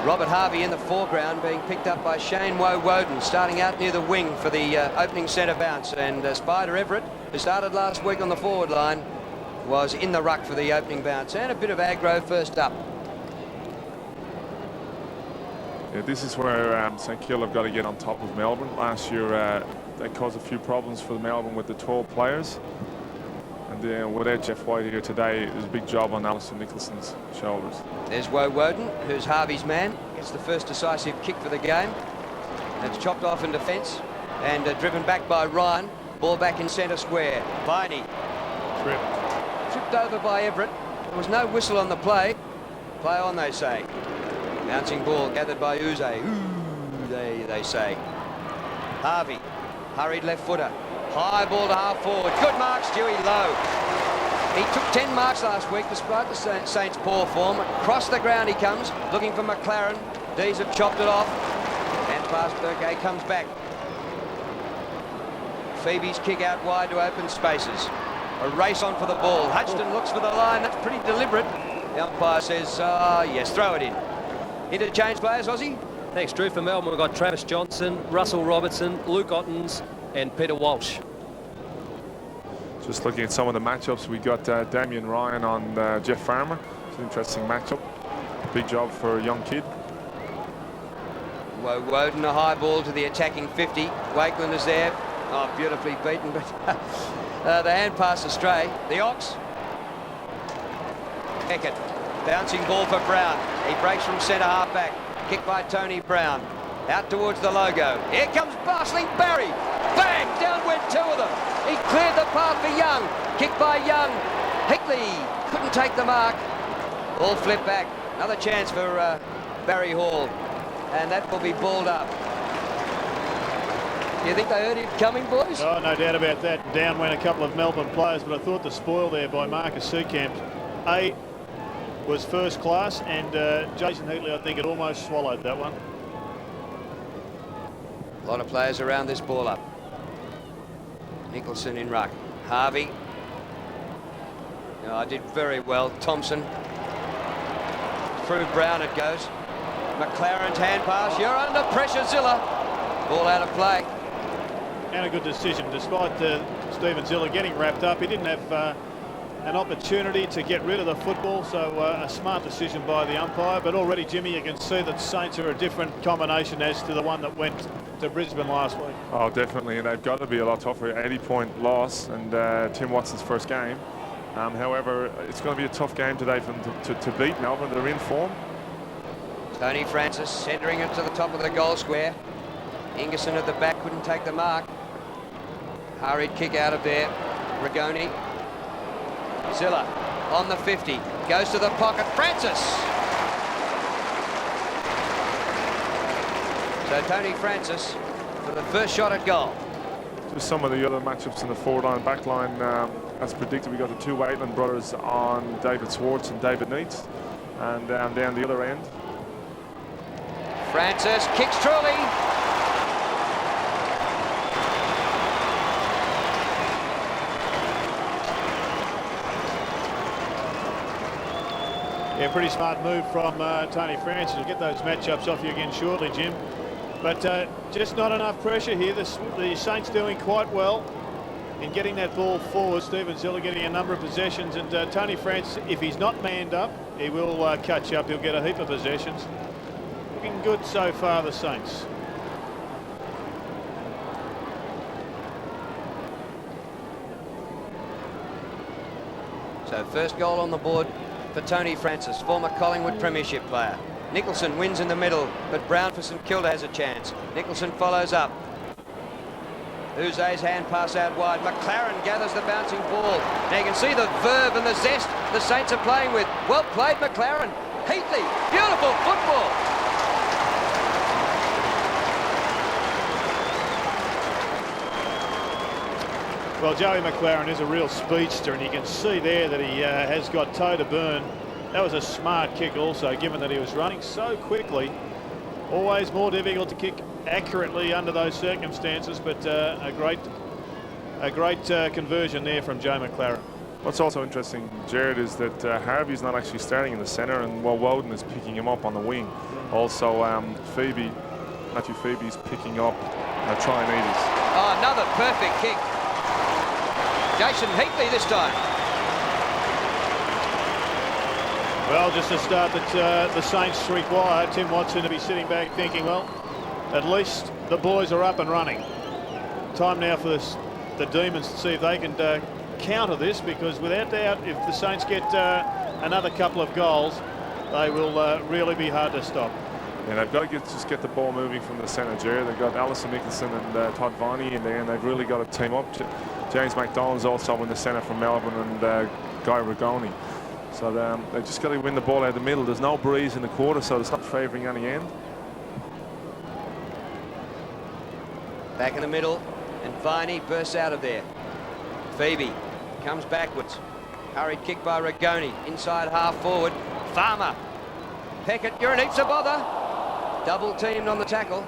Robert Harvey in the foreground, being picked up by Shane Woden, starting out near the wing for the opening centre bounce. And Spider Everett, who started last week on the forward line, was in the ruck for the opening bounce. And a bit of aggro first up. Yeah, this is where St Kilda have got to get on top of Melbourne. Last year they caused a few problems for Melbourne with the 12 players. And without Jeff White here today, there's a big job on Alistair Nicholson's shoulders. There's Woden, who's Harvey's man. Gets the first decisive kick for the game. It's chopped off in defence and driven back by Ryan. Ball back in centre square. Viney. Tripped over by Everett. There was no whistle on the play. Play on, they say. Bouncing ball gathered by Uze. Ooh, they say. Harvey. Hurried left footer. High ball to half forward. Good mark, Stewie Lowe. He took 10 marks last week despite the Saints' poor form. Across the ground he comes, looking for McLaren. D's have chopped it off. And past Burke comes back. Phoebe's kick out wide to open spaces. A race on for the ball. Hutchton looks for the line. That's pretty deliberate. The umpire says, yes, throw it in. Interchange players, Aussie. Thanks, Drew. For Melbourne, we've got Travis Johnson, Russell Robertson, Luke Ottens, and Peter Walsh. Just looking at some of the matchups, we got Damien Ryan on Jeff Farmer. It's an interesting matchup. Big job for a young kid. Woden, a high ball to the attacking 50. Wakeland is there. Oh, beautifully beaten, but the hand pass astray. The Ox. Beckett. Bouncing ball for Brown. He breaks from centre half back. Kick by Tony Brown. Out towards the logo. Here comes Barsling Barry. Bang! Down went two of them. He cleared the path for Young. Kick by Young. Hickley couldn't take the mark. Ball flipped back. Another chance for Barry Hall. And that will be balled up. You think they heard it coming, boys? Oh, no doubt about that. Down went a couple of Melbourne players, but I thought the spoil there by Marcus Seekamp was first class, and Jason Heatley, I think, had almost swallowed that one. A lot of players around this ball up. Nicholson in ruck. Harvey. I did very well. Thompson. Through Brown it goes. McLaren's hand pass. You're under pressure, Zilla. Ball out of play. And a good decision. Despite Stephen Zilla getting wrapped up, he didn't have an opportunity to get rid of the football, so a smart decision by the umpire. But already, Jimmy, you can see that Saints are a different combination as to the one that went to Brisbane last week. Oh, definitely, and they've got to be a lot tougher. 80-point loss, and Tim Watson's first game. However, it's going to be a tough game today for them to beat Melbourne. They're in form. Tony Francis centering it to the top of the goal square. Ingerson at the back couldn't take the mark. Hurried kick out of there. Rigoni. Zilla on the 50. Goes to the pocket. Francis. So Tony Francis for the first shot at goal. Just some of the other matchups in the forward line, back line. As predicted, we got the two Waitland brothers on David Swartz and David Neitz. And down the other end. Francis kicks truly. Yeah, pretty smart move from Tony Francis. We'll get those matchups off you again shortly, Jim. But just not enough pressure here. The Saints doing quite well in getting that ball forward. Stephen Zilla getting a number of possessions. And Tony Francis, if he's not manned up, he will catch up. He'll get a heap of possessions. Looking good so far, the Saints. So first goal on the board for Tony Francis, former Collingwood premiership player. Nicholson wins in the middle, but Brown for St Kilda has a chance. Nicholson follows up. Uze's hand pass out wide. McLaren gathers the bouncing ball. Now you can see the verve and the zest the Saints are playing with. Well played, McLaren. Heatley, beautiful football. Well, Joey McLaren is a real speedster, and you can see there that he has got toe to burn. That was a smart kick also, given that he was running so quickly. Always more difficult to kick accurately under those circumstances, but a great conversion there from Joe McLaren. What's also interesting, Jared, is that Harvey's not actually starting in the centre, and Woden is picking him up on the wing. Also, Matthew Phoebe's picking up Traianides. Oh, another perfect kick. Jason Heatley this time. Well, just a start that the Saints require. Tim Watson to be sitting back thinking, well, at least the boys are up and running. Time now for the Demons to see if they can counter this, because without doubt, if the Saints get another couple of goals, they will really be hard to stop. And they've got to just get the ball moving from the centre, Jerry. They've got Alison Nicholson and Todd Viney in there, and they've really got to team up. James McDonald's also in the centre from Melbourne, and Guy Rigoni. So they've just got to win the ball out of the middle. There's no breeze in the quarter, so it's not favouring any end. Back in the middle, and Viney bursts out of there. Phoebe comes backwards. Hurried kick by Rigoni. Inside half forward. Farmer. Peckett, you're in heaps of bother. Double teamed on the tackle.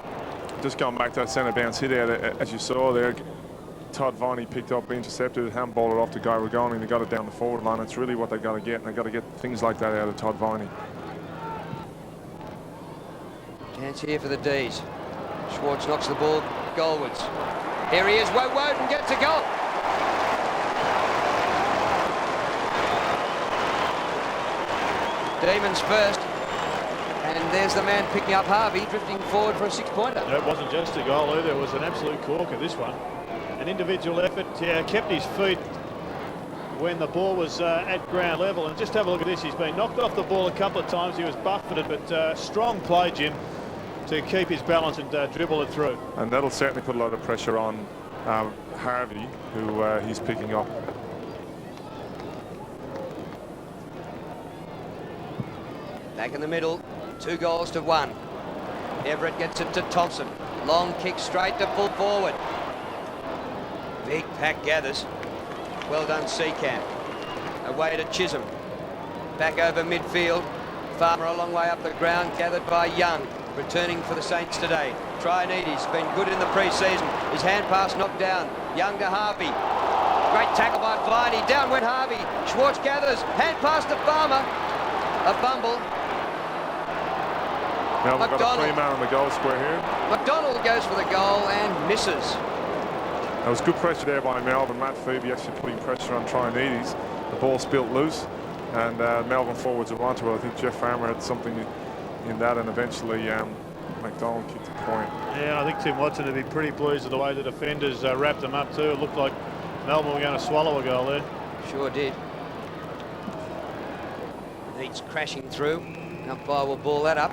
Just going back to that centre bounce hit out, as you saw there, Todd Viney picked up, intercepted, handballed it off to Guy Rigoni, and they got it down the forward line. It's really what they've got to get, and they've got to get things like that out of Todd Viney. Chance here for the D's. Schwartz knocks the ball goalwards. Here he is. Woden gets a goal. Demons first. And there's the man picking up Harvey, drifting forward for a 6-pointer. It wasn't just a goal either. It was an absolute corker, this one. An individual effort, kept his feet when the ball was at ground level. And just have a look at this. He's been knocked off the ball a couple of times. He was buffeted, but strong play, Jim, to keep his balance and dribble it through. And that'll certainly put a lot of pressure on Harvey, who he's picking up. Back in the middle, 2 goals to 1. Everett gets it to Thompson. Long kick straight to full forward. Big pack gathers. Well done, Seacamp. Away to Chisholm. Back over midfield. Farmer a long way up the ground, gathered by Young. Returning for the Saints today. Traianides been good in the pre-season. His hand pass knocked down. Young to Harvey. Great tackle by Viney. Down went Harvey. Schwartz gathers. Hand pass to Farmer. A bumble. Now we've got a free man on the goal square here. McDonald goes for the goal and misses. There was good pressure there by Melbourne. Matt Phoebe actually putting pressure on Traianides. The ball spilt loose, and Melbourne forwards were onto it. I think Jeff Farmer had something in that, and eventually McDonald kicked the point. Yeah, I think Tim Watson would be pretty pleased with the way the defenders wrapped them up too. It looked like Melbourne were going to swallow a goal there. Sure did. He's crashing through. Umpire will ball that up.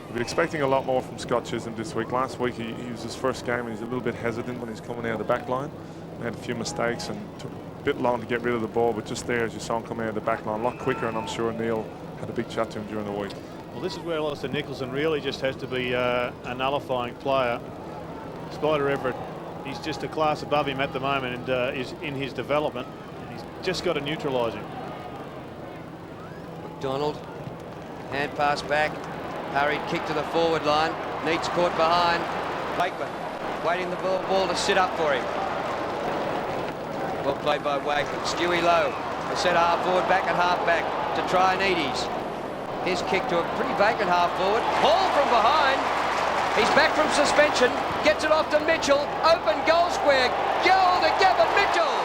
We'll be expecting a lot more from Scott Chisholm this week. Last week he was his first game, and he's a little bit hesitant when he's coming out of the back line. He had a few mistakes and took a bit long to get rid of the ball, but just there as you saw him coming out of the back line a lot quicker, and I'm sure Neil had a big chat to him during the week. Well, this is where Alistair Nicholson really just has to be a nullifying player. Spider Everett, he's just a class above him at the moment, and is in his development. He's just got to neutralise him. McDonald, hand pass back, hurried kick to the forward line, Neats caught behind, Wakeman waiting the ball to sit up for him. Well played by Wakeman. Stewie Lowe, a set half forward, back at half back to Traianides. His kick to a pretty vacant half forward, Hall from behind, he's back from suspension, gets it off to Mitchell, open goal square, goal to Gavin Mitchell!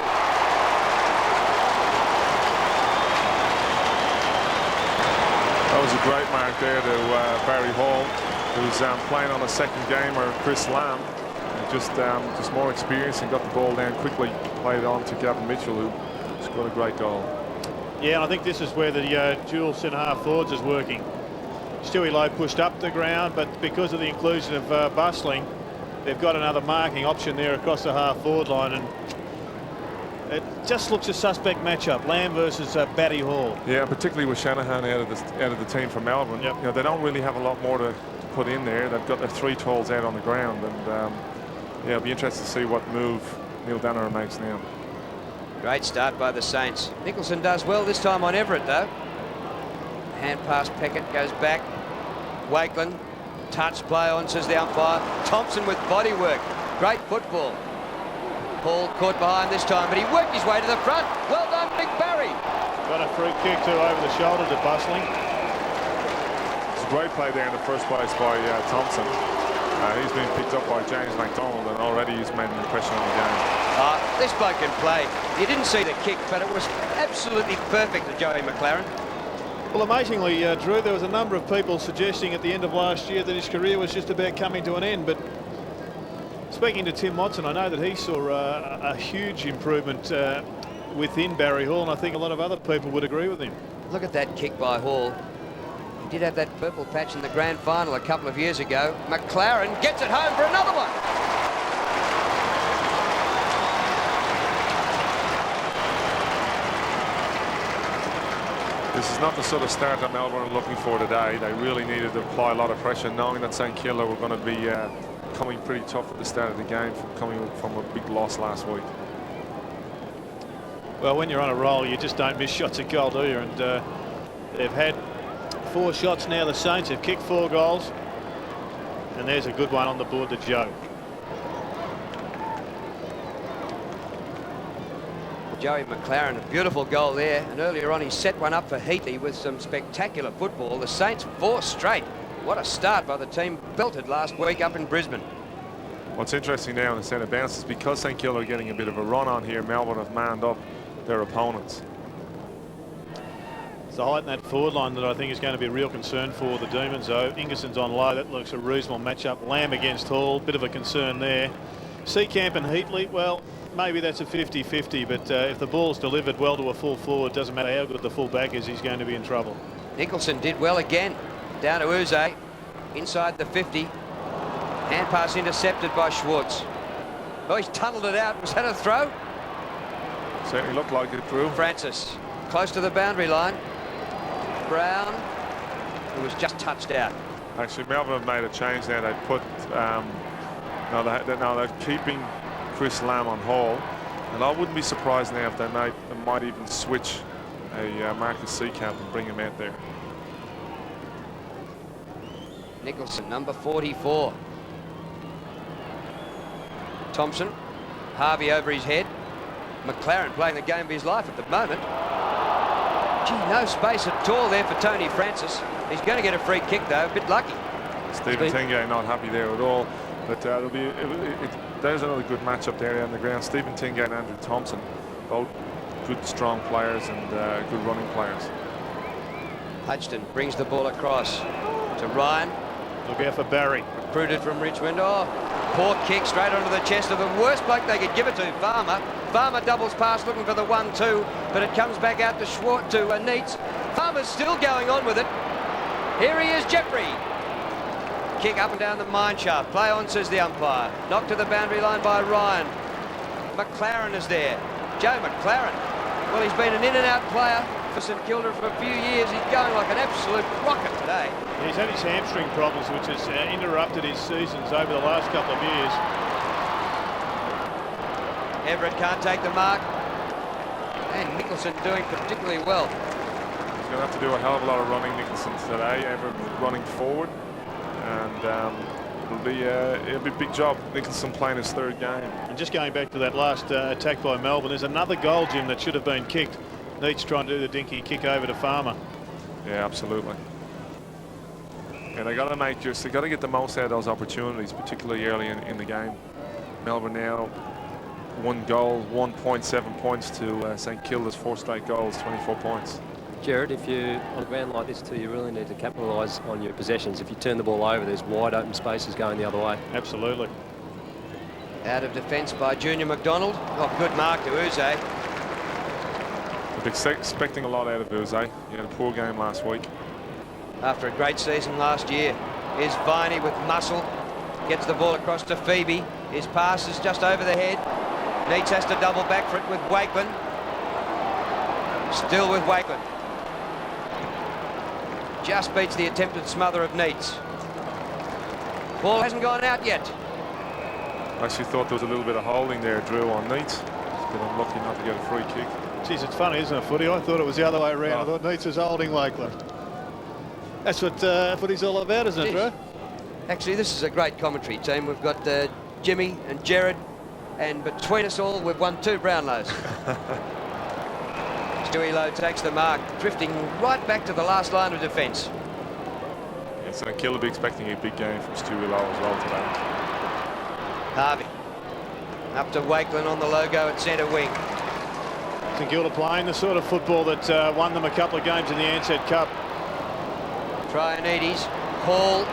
That was a great mark there to Barry Hall, who's playing on a second gamer, Chris Lamb. Just more experience and got the ball down quickly, played on to Gavin Mitchell, who scored a great goal. Yeah, and I think this is where the dual centre half forwards is working. Stewie Lowe pushed up the ground, but because of the inclusion of Bustling, they've got another marking option there across the half forward line, and it just looks a suspect matchup. Lamb versus Batty Hall. Yeah, particularly with Shanahan out of the team from Melbourne. Yep. You know, they don't really have a lot more to put in there. They've got their 3 tolls out on the ground, and yeah, it'll be interesting to see what move Neil Danaher makes now. Great start by the Saints. Nicholson does well this time on Everett though. Hand pass Peckett goes back. Wakeland, touch play on, says the umpire. Thompson with body work. Great football. Hall caught behind this time, but he worked his way to the front. Well done, Big Barry. Got a free kick too over the shoulder to Bustling. It's a great play there in the first place by Thompson. He's been picked up by James McDonald, and already he's made an impression on the game. This bloke can play. You didn't see the kick, but it was absolutely perfect to Joey McLaren. Well, amazingly, Drew, there was a number of people suggesting at the end of last year that his career was just about coming to an end, but speaking to Tim Watson, I know that he saw a huge improvement within Barry Hall, and I think a lot of other people would agree with him. Look at that kick by Hall. He did have that purple patch in the grand final a couple of years ago. McLaren gets it home for another one. This is not the sort of start that Melbourne are looking for today. They really needed to apply a lot of pressure, knowing that St Kilda were going to be coming pretty tough at the start of the game, coming from a big loss last week. Well, when you're on a roll, you just don't miss shots at goal, do you? And they've had 4 shots now. The Saints have kicked 4 goals. And there's a good one on the board to Joe. Joey McLaren, a beautiful goal there. And earlier on, he set one up for Heatley with some spectacular football. The Saints 4 straight. What a start by the team belted last week up in Brisbane. What's interesting now in the centre bounce is because St Kilda are getting a bit of a run on here, Melbourne have manned up their opponents. It's the height in that forward line that I think is going to be a real concern for the Demons, though. Ingerson's on low. That looks a reasonable matchup. Lamb against Hall. Bit of a concern there. Seacamp and Heatley, well, maybe that's a 50-50, but if the ball's delivered well to a full forward, doesn't matter how good the full back is, he's going to be in trouble. Nicholson did well again. Down to Uze. Inside the 50. Hand pass intercepted by Schwartz. Oh, he's tunnelled it out. Was that a throw? Certainly looked like it, Drew. Francis, close to the boundary line. Brown, who was just touched out. Actually, Melbourne have made a change there. They put, now they're keeping Chris Lamb on Hall, and I wouldn't be surprised now if they might even switch a Marcus Seacamp and bring him out there. Nicholson, number 44. Thompson, Harvey over his head. McLaren playing the game of his life at the moment. Gee, no space at all there for Tony Francis. He's going to get a free kick though, a bit lucky. Stephen Tenge not happy there at all, but there's another good matchup there on the ground. Stephen Tenge and Andrew Thompson, both good strong players and good running players. Hudson brings the ball across to Ryan. Look out for Barry. Recruited from Richmond. Oh, poor kick straight onto the chest of the worst bloke they could give it to, Farmer. Farmer doubles past looking for the 1-2, but it comes back out to Schwartz, to Neitz. Farmer's still going on with it. Here he is, Jeffrey. Kick up and down the mine shaft. Play on, says the umpire. Knocked to the boundary line by Ryan. McLaren is there. Joe McLaren. Well, he's been an in-and-out player for St Kilda for a few years. He's going like an absolute rocket today. He's had his hamstring problems, which has interrupted his seasons over the last couple of years. Everett can't take the mark. And Nicholson doing particularly well. He's going to have to do a hell of a lot of running, Nicholson, today. Everett running forward. And it'll be a big job. Nicholson playing his 3rd game. And just going back to that last attack by Melbourne, there's another goal, Jim, that should have been kicked. Neitz trying to do the dinky kick over to Farmer. Yeah, absolutely. And they got to get the most out of those opportunities, particularly early in the game. Melbourne now 1 goal, 1.7 points to St Kilda's 4 straight goals, 24 points. Jared, if you're on a ground like this too, you really need to capitalise on your possessions. If you turn the ball over, there's wide open spaces going the other way. Absolutely. Out of defence by Junior McDonald. Oh, good mark to Uze. Expecting a lot out of Uze. He had a poor game last week. After a great season last year. Here's Viney with muscle. Gets the ball across to Phoebe. His pass is just over the head. Neitz has to double back for it with Wakeland. Still with Wakeland. Just beats the attempted smother of Neitz. Ball hasn't gone out yet. I actually thought there was a little bit of holding there, Drew, on Neitz. But unlucky not to get a free kick. Geez, it's funny, isn't it, Footy? I thought it was the other way around. I thought Neitz was holding Wakeland. That's what footy's all about, isn't it, Drew? Actually, this is a great commentary team. We've got Jimmy and Jared and between us all, we've won 2 Brownlows. Stewie Lowe takes the mark, drifting right back to the last line of defence. Yeah, so Kilda be expecting a big game from Stewie Lowe as well today. Harvey up to Wakeland on the logo at centre wing. St Kilda playing the sort of football that won them a couple of games in the Ansett Cup. Trianides, Hall,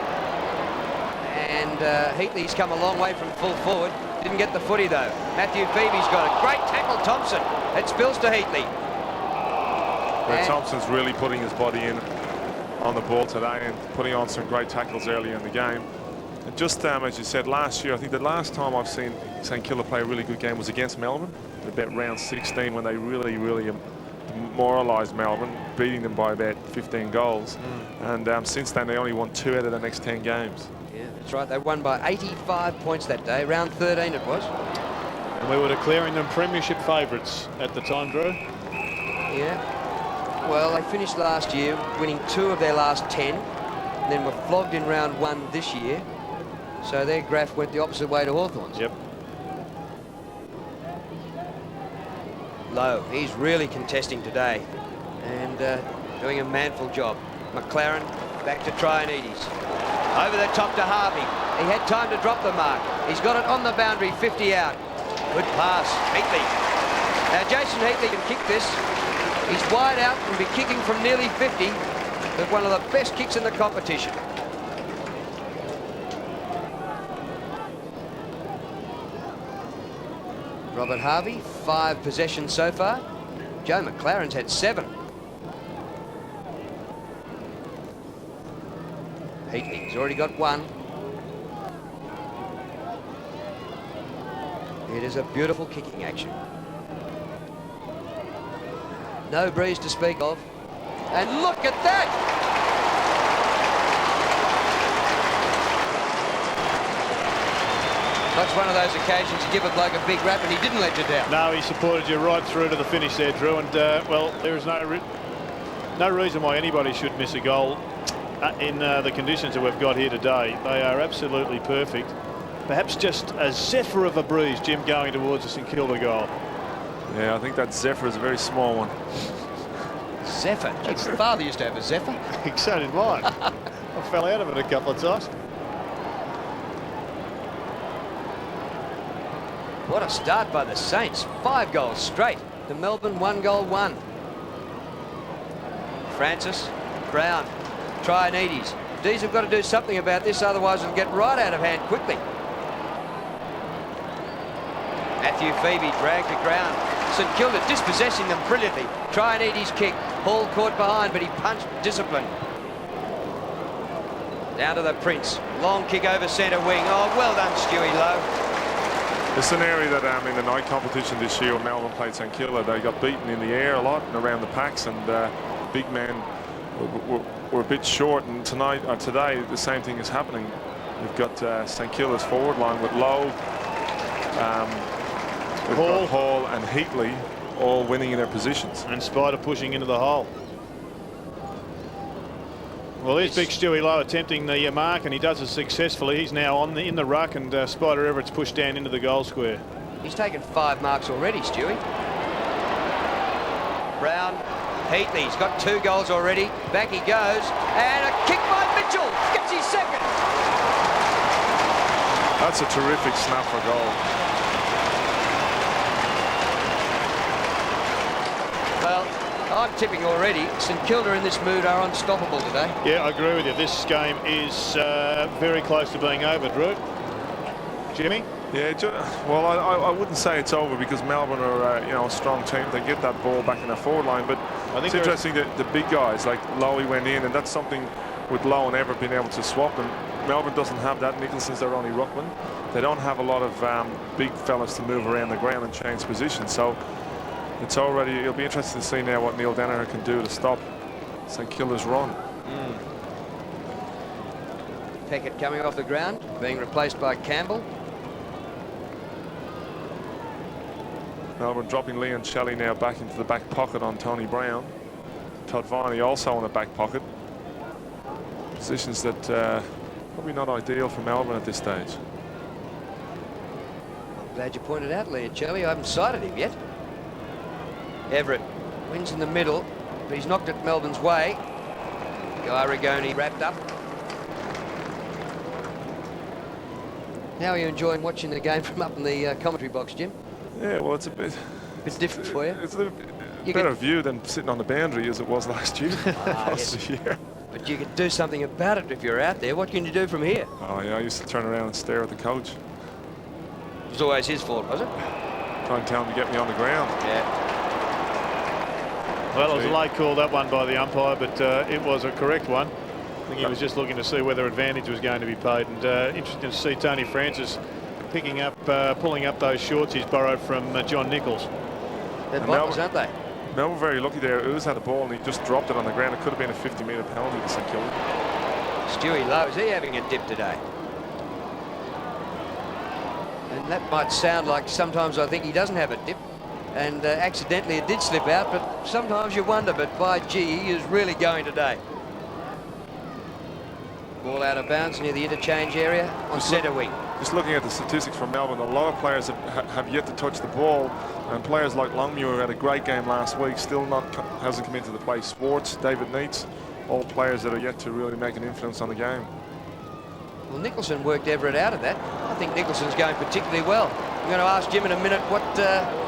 and Heatley's come a long way from full forward. Didn't get the footy though. Matthew Phoebe's got it. Great tackle, Thompson. It spills to Heatley. Where Thompson's really putting his body in on the ball today and putting on some great tackles early in the game. And just as you said, last year, I think the last time I've seen St Kilda play a really good game was against Melbourne, about round 16, when they really demoralised Melbourne, beating them by about 15 goals. And since then, they only won 2 out of the next 10 games. Yeah, that's right. They won by 85 points that day. Round 13 it was. And we were declaring them premiership favourites at the time, Drew. Yeah. Well, they finished last year winning 2 of their last 10, and then were flogged in round 1 this year. So their graph went the opposite way to Hawthorn's. Yep. Lowe, he's really contesting today and doing a manful job. McLaren back to Trianides. Over the top to Harvey. He had time to drop the mark. He's got it on the boundary, 50 out. Good pass, Heatley. Now Jason Heatley can kick this. He's wide out and be kicking from nearly 50. But one of the best kicks in the competition. Robert Harvey, 5 possessions so far. Joe McLaren's had 7. Heatley's already got 1. It is a beautiful kicking action. No breeze to speak of. And look at that! That's one of those occasions you give a bloke a big rap and he didn't let you down. No, he supported you right through to the finish there, Drew. And, well, there is no reason why anybody should miss a goal in the conditions that we've got here today. They are absolutely perfect. Perhaps just a zephyr of a breeze, Jim, going towards the St Kilda goal. Yeah, I think that zephyr is a very small one. Zephyr? His father used to have a zephyr. So did mine. I fell out of it a couple of times. What a start by the Saints. 5 goals straight. To Melbourne, 1 goal, 1. Francis, Brown, Trianides. D's have got to do something about this, otherwise it'll get right out of hand quickly. Matthew Phoebe dragged to ground. St Kilda dispossessing them brilliantly. Trianides kick. Hall caught behind, but he punched discipline. Down to the Prince. Long kick over centre wing. Oh, well done, Stewie Lowe. It's an area that in the night competition this year when Melbourne played St Kilda, they got beaten in the air a lot and around the packs, and big men were a bit short. And tonight or today, the same thing is happening. We've got St Kilda's forward line with Lowe, we've got Hall and Heatley all winning in their positions. And Spider pushing into the hole. Well, there's big Stewie Lowe attempting the mark, and he does it successfully. He's now in the ruck, and Spider Everett's pushed down into the goal square. He's taken 5 marks already, Stewie. Brown, Heatley's got 2 goals already. Back he goes, and a kick by Mitchell. Gets his second. That's a terrific snap for goal. Well, I'm tipping already. St Kilda in this mood are unstoppable today. Yeah, I agree with you. This game is very close to being over, Drew. Jimmy? Yeah, well, I wouldn't say it's over because Melbourne are a strong team. They get that ball back in their forward line, but I think it's interesting that the big guys like Lowe went in, and that's something with Lowe and Everett being able to swap them. Melbourne doesn't have that. Nicholson's their only ruckman. They don't have a lot of big fellas to move around the ground and change positions. So it'll be interesting to see now what Neil Danaher can do to stop St Kilda's run. Peckett coming off the ground, being replaced by Campbell. Melbourne dropping Leon Shelley now back into the back pocket on Tony Brown. Todd Viney also in the back pocket. Positions that probably not ideal for Melbourne at this stage. Glad you pointed out Leoncelli. I haven't sighted him yet. Everett wins in the middle, but he's knocked it Melbourne's way. Guy Rigoni wrapped up. How are you enjoying watching the game from up in the commentary box, Jim? Yeah, well, it's a bit different for you. It's a better view than sitting on the boundary as it was last year. Yes. But you could do something about it if you're out there. What can you do from here? Oh, yeah, I used to turn around and stare at the coach. It was always his fault, was it? Try and tell him to get me on the ground. Yeah. Well, it was a late call, that one, by the umpire, but it was a correct one. I think he was just looking to see whether advantage was going to be paid. And interesting to see Tony Francis pulling up those shorts he's borrowed from John Nichols. They're bottles, aren't they? Melbourne very lucky there. Ooze had the ball and he just dropped it on the ground. It could have been a 50-metre penalty to St Kilda. Stewie Lowe, is he having a dip today? And that might sound like sometimes I think he doesn't have a dip, and accidentally it did slip out, but sometimes you wonder, but by gee, he is really going today. Ball out of bounds near the interchange area on centre wing. Just looking at the statistics from Melbourne, a lot of players have yet to touch the ball, and players like Longmuir had a great game last week, still hasn't come into the play. Swartz, David Neitz, all players that are yet to really make an influence on the game. Well, Nicholson worked Everett out of that. I think Nicholson's going particularly well. I'm going to ask Jim in a minute what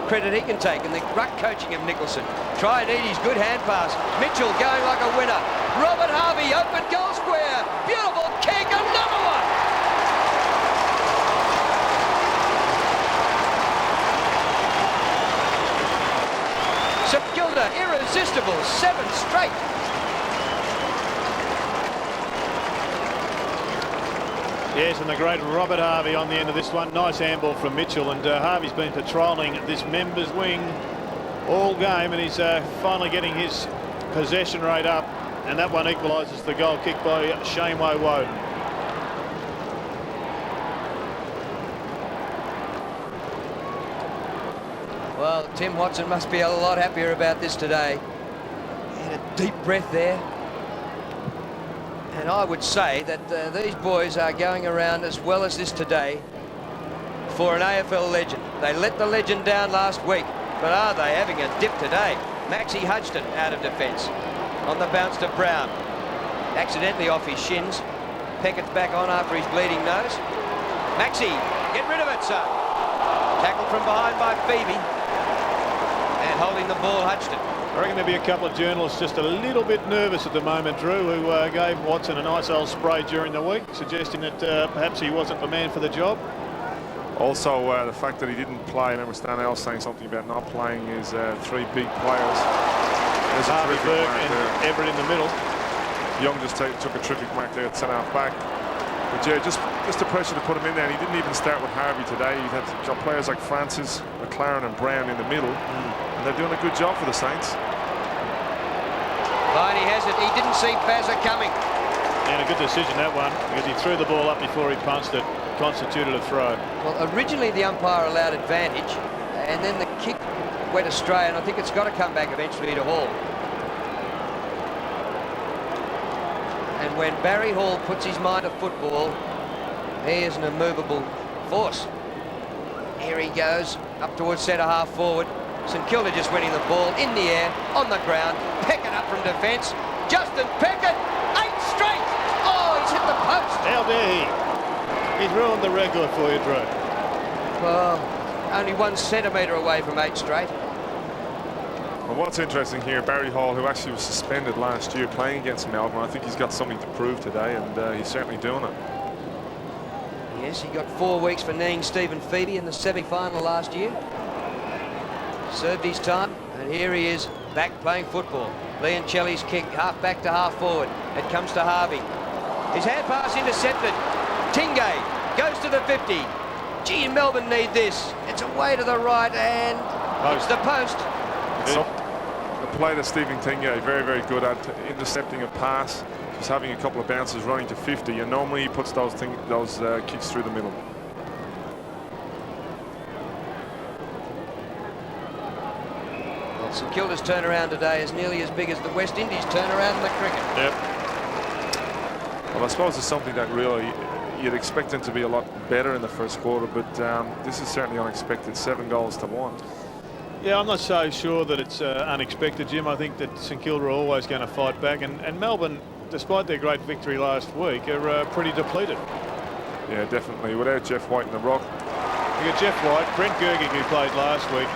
credit he can take in the ruck coaching of Nicholson. Try and eat his good hand pass. Mitchell going like a winner. Robert Harvey, open goal square. Beautiful kick, another one. St Kilda, irresistible, 7 straight. Yes, and the great Robert Harvey on the end of this one. Nice handball from Mitchell, and Harvey's been patrolling this members wing all game, and he's finally getting his possession rate up, and that one equalises the goal kick by Shameway Woden. Well, Tim Watson must be a lot happier about this today. He had a deep breath there. And I would say that these boys are going around as well as this today for an AFL legend. They let the legend down last week, but are they having a dip today? Maxie Hudson out of defence. On the bounce to Brown. Accidentally off his shins. Peckett's back on after his bleeding nose. Maxie, get rid of it, son. Tackled from behind by Phoebe. And holding the ball, Hudson. I reckon there'll be a couple of journalists just a little bit nervous at the moment, Drew, who gave Watson a nice old spray during the week, suggesting that perhaps he wasn't the man for the job. Also, the fact that he didn't play, I remember Stan Ellis saying something about not playing his 3 big players. There's a Harvey, terrific Burke mark and there. Everett in the middle. Young just took a terrific mark there at centre half back. But yeah, just the pressure to put him in there. And he didn't even start with Harvey today. He had got players like Francis, McLaren and Brown in the middle. And they're doing a good job for the Saints. Viney has it. He didn't see Bazza coming. And a good decision, that one, because he threw the ball up before he punched it, constituted a throw. Well, originally the umpire allowed advantage, and then the kick went astray, and I think it's got to come back eventually to Hall. And when Barry Hall puts his mind to football, he is an immovable force. Here he goes, up towards centre half forward. St Kilda just winning the ball in the air, on the ground. Peckett up from defence. Justin Peckett, 8 straight. Oh, he's hit the post. How dare he? He's ruined the record for you, Drew. Well, only 1 centimetre away from 8 straight. Well, what's interesting here, Barry Hall, who actually was suspended last year playing against Melbourne, I think he's got something to prove today, and he's certainly doing it. Yes, he got 4 weeks for kneeing Stephen Phoebe in the semi-final last year. Served his time, and here he is back playing football. Leoncelli's kick, half back to half forward. It comes to Harvey. His hand pass intercepted. Tingay goes to the 50. Gee, Melbourne need this. It's away to the right, and it's the post. The play that Stephen Tingay very, very good at intercepting a pass, just having a couple of bounces, running to 50, and normally he puts those kicks through the middle. St Kilda's turnaround today is nearly as big as the West Indies turnaround in the cricket. Yep. Well, I suppose it's something that really you'd expect them to be a lot better in the first quarter, but this is certainly unexpected. 7 goals to 1. Yeah, I'm not so sure that it's unexpected, Jim. I think that St Kilda are always going to fight back, and Melbourne, despite their great victory last week, are pretty depleted. Yeah, definitely. Without Jeff White in the rock. You got Jeff White, Brent Gergig, who played last week,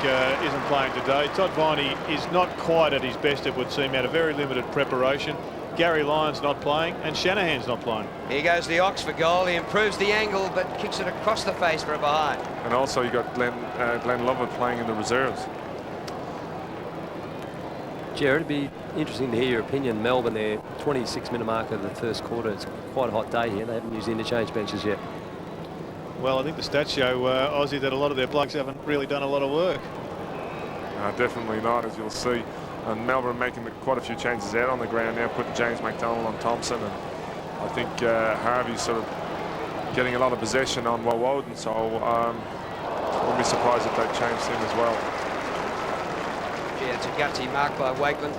isn't playing today. Todd Viney is not quite at his best, it would seem, out of very limited preparation. Gary Lyon's not playing, and Shanahan's not playing. Here goes the Oxford goal. He improves the angle, but kicks it across the face for a behind. And also you got Glenn Lovett playing in the reserves. Jared, it'd be interesting to hear your opinion. Melbourne, their 26-minute mark of the first quarter. It's quite a hot day here. They haven't used the interchange benches yet. Well, I think the stats show, Aussie, that a lot of their blokes haven't really done a lot of work. Definitely not, as you'll see. And Melbourne making quite a few changes out on the ground now, putting James McDonald on Thompson, and I think Harvey's sort of getting a lot of possession on Woden, so I wouldn't be surprised if they changed him as well. Yeah, it's a gutsy mark by Wakeland.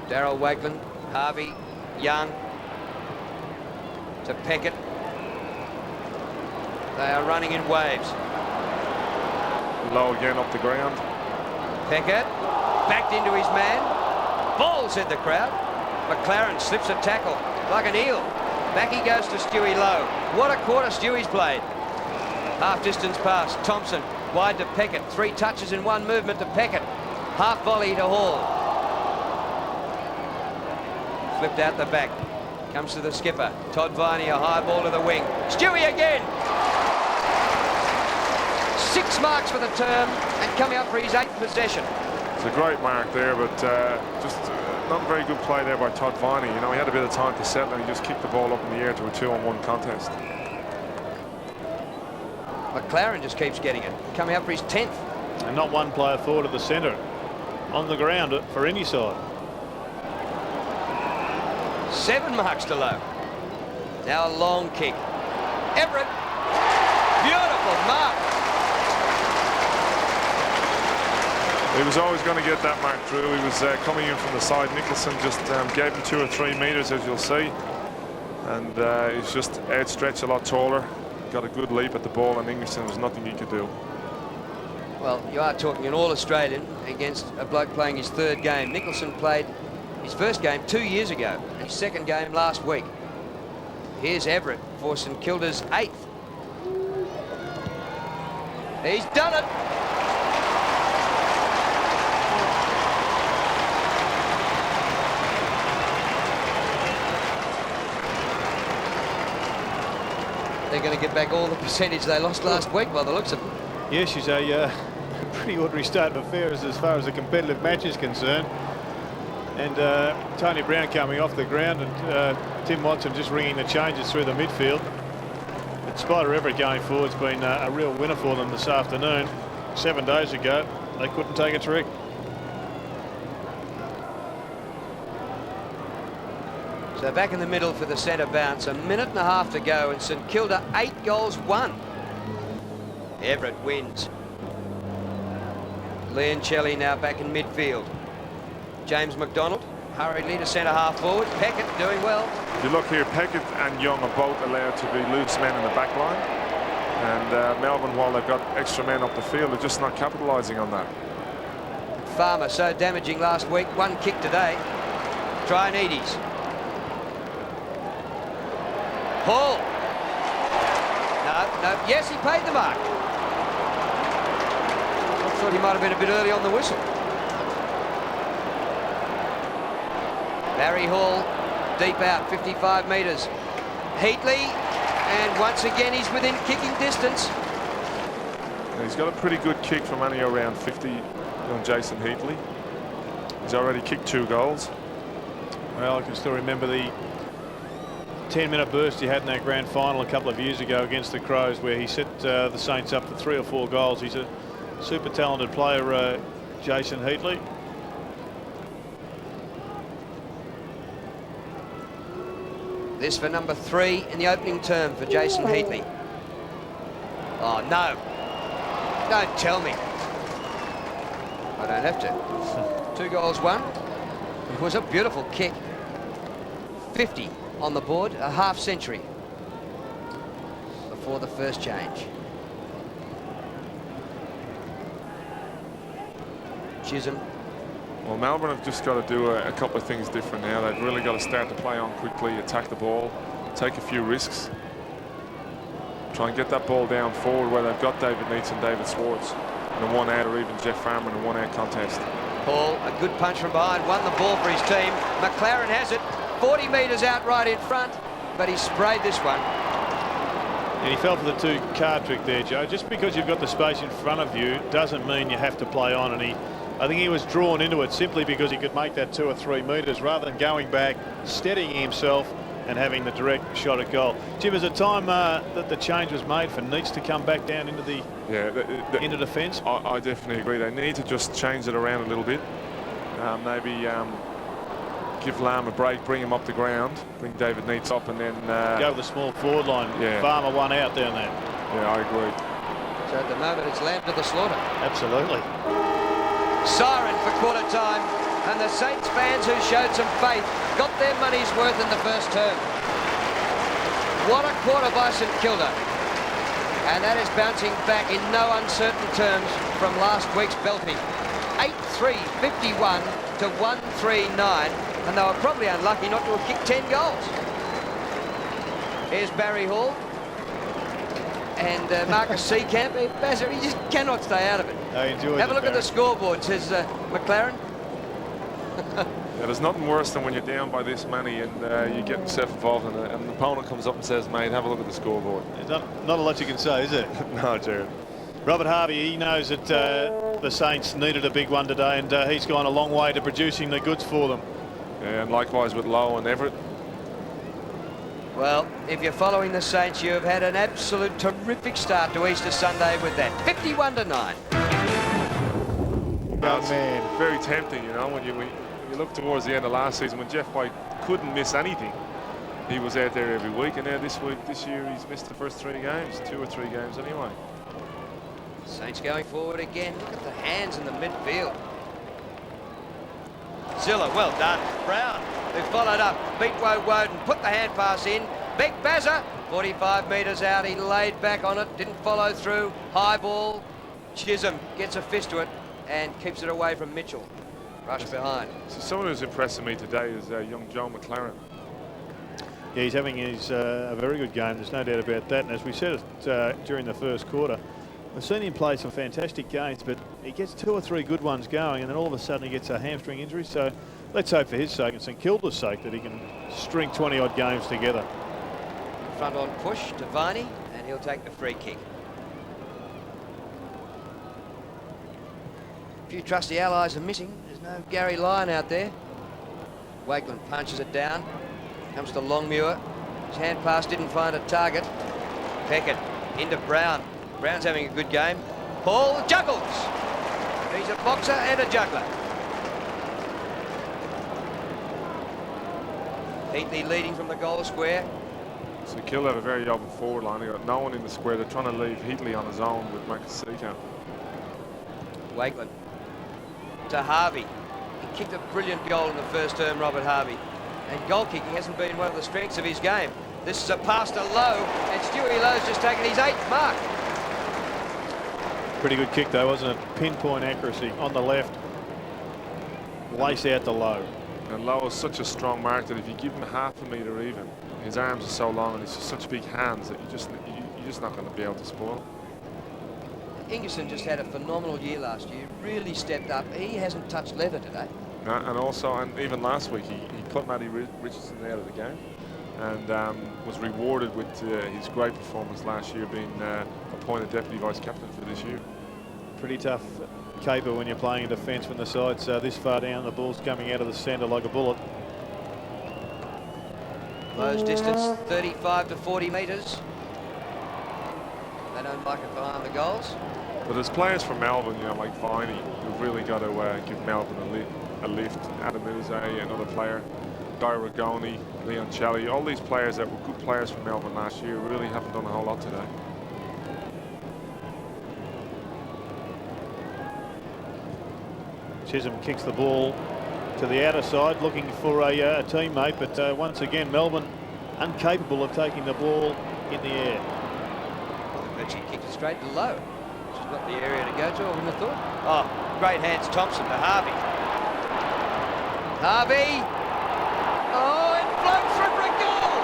Darryl Wakeland, Harvey, Young, to Peckett. They are running in waves. Low again up the ground. Peckett backed into his man. Ball, said the crowd. McLaren slips a tackle like an eel. Back he goes to Stewie Lowe. What a quarter Stewie's played. Half distance pass. Thompson wide to Peckett. 3 touches in 1 movement to Peckett. Half volley to Hall. Flipped out the back. Comes to the skipper. Todd Viney, a high ball to the wing. Stewie again. 6 marks for the term and coming up for his 8th possession. It's a great mark there, but just not very good play there by Todd Viney. You know, he had a bit of time to settle and he just kicked the ball up in the air to a 2-on-1 contest. McLaren just keeps getting it. Coming up for his 10th. And not one player forward of the centre on the ground for any side. 7 marks to Lowe. Now a long kick. Everett. Beautiful mark. He was always going to get that mark through. He was coming in from the side. Nicholson just gave him 2 or 3 metres, as you'll see. And he's just outstretched a lot taller. Got a good leap at the ball, and Ingliston, was nothing he could do. Well, you are talking an All-Australian against a bloke playing his 3rd game. Nicholson played his first game 2 years ago, and his 2nd game last week. Here's Everett for St Kilda's 8th. He's done it. They're going to get back all the percentage they lost last week by the looks of it. Yeah, she's a pretty ordinary state of affairs as far as the competitive match is concerned. And Tony Brown coming off the ground, and Tim Watson just ringing the changes through the midfield. But Spider Everett going forward's been a real winner for them this afternoon. 7 days ago, they couldn't take a trick. So back in the middle for the centre bounce. 1.5 minutes to go, and St Kilda 8 goals 1. Everett wins. Leoncelli now back in midfield. James McDonald hurriedly to centre half forward. Peckett doing well. If you look here, Peckett and Young are both allowed to be loose men in the back line. And Melbourne, while they've got extra men up the field, are just not capitalising on that. Farmer so damaging last week. 1 kick today. Trianides. Hall. No. Yes, he paid the mark. I thought he might have been a bit early on the whistle. Barry Hall, deep out, 55 metres. Heatley, and once again he's within kicking distance. And he's got a pretty good kick from only around 50 on Jason Heatley. He's already kicked 2 goals. Well, I can still remember the 10-minute burst he had in that grand final a couple of years ago against the Crows, where he set the Saints up for 3 or 4 goals. He's a super talented player, Jason Heatley. This for number 3 in the opening term for Jason Heatley. Oh, no. Don't tell me. I don't have to. 2 goals 1. It was a beautiful kick. 50 on the board, a half century. before the first change. Chisholm. Well, Melbourne have just got to do a couple of things different now. They've really got to start to play on quickly, attack the ball, take a few risks, try and get that ball down forward where they've got David Neitz and David Swartz in a one-out, or even Jeff Farmer in a one-out contest. Paul, a good punch from behind, won the ball for his team. McLaren has it, 40 metres out right in front, but he sprayed this one. And he fell for the two-card trick there, Joe. Just because you've got the space in front of you doesn't mean you have to play on. And I think he was drawn into it simply because he could make that 2 or 3 metres rather than going back, steadying himself and having the direct shot at goal. Jim, is it time that the change was made for Neitz to come back down into the into defence? I definitely agree. They need to just change it around a little bit. Maybe give Lamb a break, bring him up the ground, bring David Neitz up, and then go with the small forward line. Yeah. Farmer one out down there. Yeah, I agree. So at the moment it's Lamb to the slaughter. Absolutely. Siren for quarter time, and the Saints fans who showed some faith got their money's worth in the first term. What a quarter by St Kilda, and that is bouncing back in no uncertain terms from last week's belting. 8-3, 51 to 1-3-9, and they were probably unlucky not to have kicked 10 goals. Here's Barry Hall and Marcus Seacamp. He just cannot stay out of it. Have a look at the scoreboard, says McLaren. Yeah, there's nothing worse than when you're down by this many and you get yourself involved in it, and an opponent comes up and says, mate, have a look at the scoreboard. There's not a lot you can say, is there? No, Jared. Robert Harvey, he knows that the Saints needed a big one today, and he's gone a long way to producing the goods for them. Yeah, and likewise with Lowe and Everett. Well, if you're following the Saints, you have had an absolute terrific start to Easter Sunday with that. 51-9. That's very tempting, you know, when you look towards the end of last season when Jeff White couldn't miss anything. He was out there every week, and now this year he's missed the first 3 games, 2 or 3 games anyway. Saints going forward again. Look at the hands in the midfield. Zilla, well done. Brown, who followed up, beat Woden, put the hand pass in. Big Bazza, 45 metres out, he laid back on it, didn't follow through. High ball. Chisholm gets a fist to it and keeps it away from Mitchell. Rush behind. So someone who's impressing me today is young Joe McLaren. Yeah, he's having a very good game, there's no doubt about that. And as we said during the first quarter, we've seen him play some fantastic games, but he gets 2 or 3 good ones going, and then all of a sudden he gets a hamstring injury. So let's hope for his sake and St Kilda's sake that he can string 20-odd games together. Front on push to Viney, and he'll take the free kick. A few trusty allies are missing. There's no Gary Lyon out there. Wakeland punches it down. Comes to Longmuir. His hand pass didn't find a target. Peckett into Brown. Brown's having a good game. Paul juggles. He's a boxer and a juggler. Heatley leading from the goal square. So Kilda have a very open forward line. They've got no one in the square. They're trying to leave Heatley on his own with Marcus Seacamp. Wakeland to Harvey. He kicked a brilliant goal in the first term, Robert Harvey. And goal kicking hasn't been one of the strengths of his game. This is a pass to Lowe, and Stewie Lowe's just taken his 8th mark. Pretty good kick though, wasn't it? Pinpoint accuracy on the left. Lace out to Lowe. And Lowe is such a strong mark that if you give him half a metre even, his arms are so long and he's such big hands that you're just not going to be able to spoil. Ingerson just had a phenomenal year last year, really stepped up. He hasn't touched leather today. And even last week he cut Matty Richardson out of the game and was rewarded with his great performance last year, being appointed deputy vice captain for this year. Pretty tough caper when you're playing in defence when the side's this far down. The ball's coming out of the centre like a bullet. Lowe's distance 35 to 40 metres. They don't like it behind the goals. But there's players from Melbourne, you know, like Viney, who've really got to give Melbourne a lift. Adam Milizay, another player, Guy Rigoni, Leon Chelly, all these players that were good players for Melbourne last year really haven't done a whole lot today. Chisholm kicks the ball to the outer side, looking for a teammate, but once again Melbourne incapable of taking the ball in the air. Virtually kicked it straight to low. She's got the area to go to, I wouldn't have thought. Oh, great hands, Thompson to Harvey. Harvey! Oh, it floats through for a goal!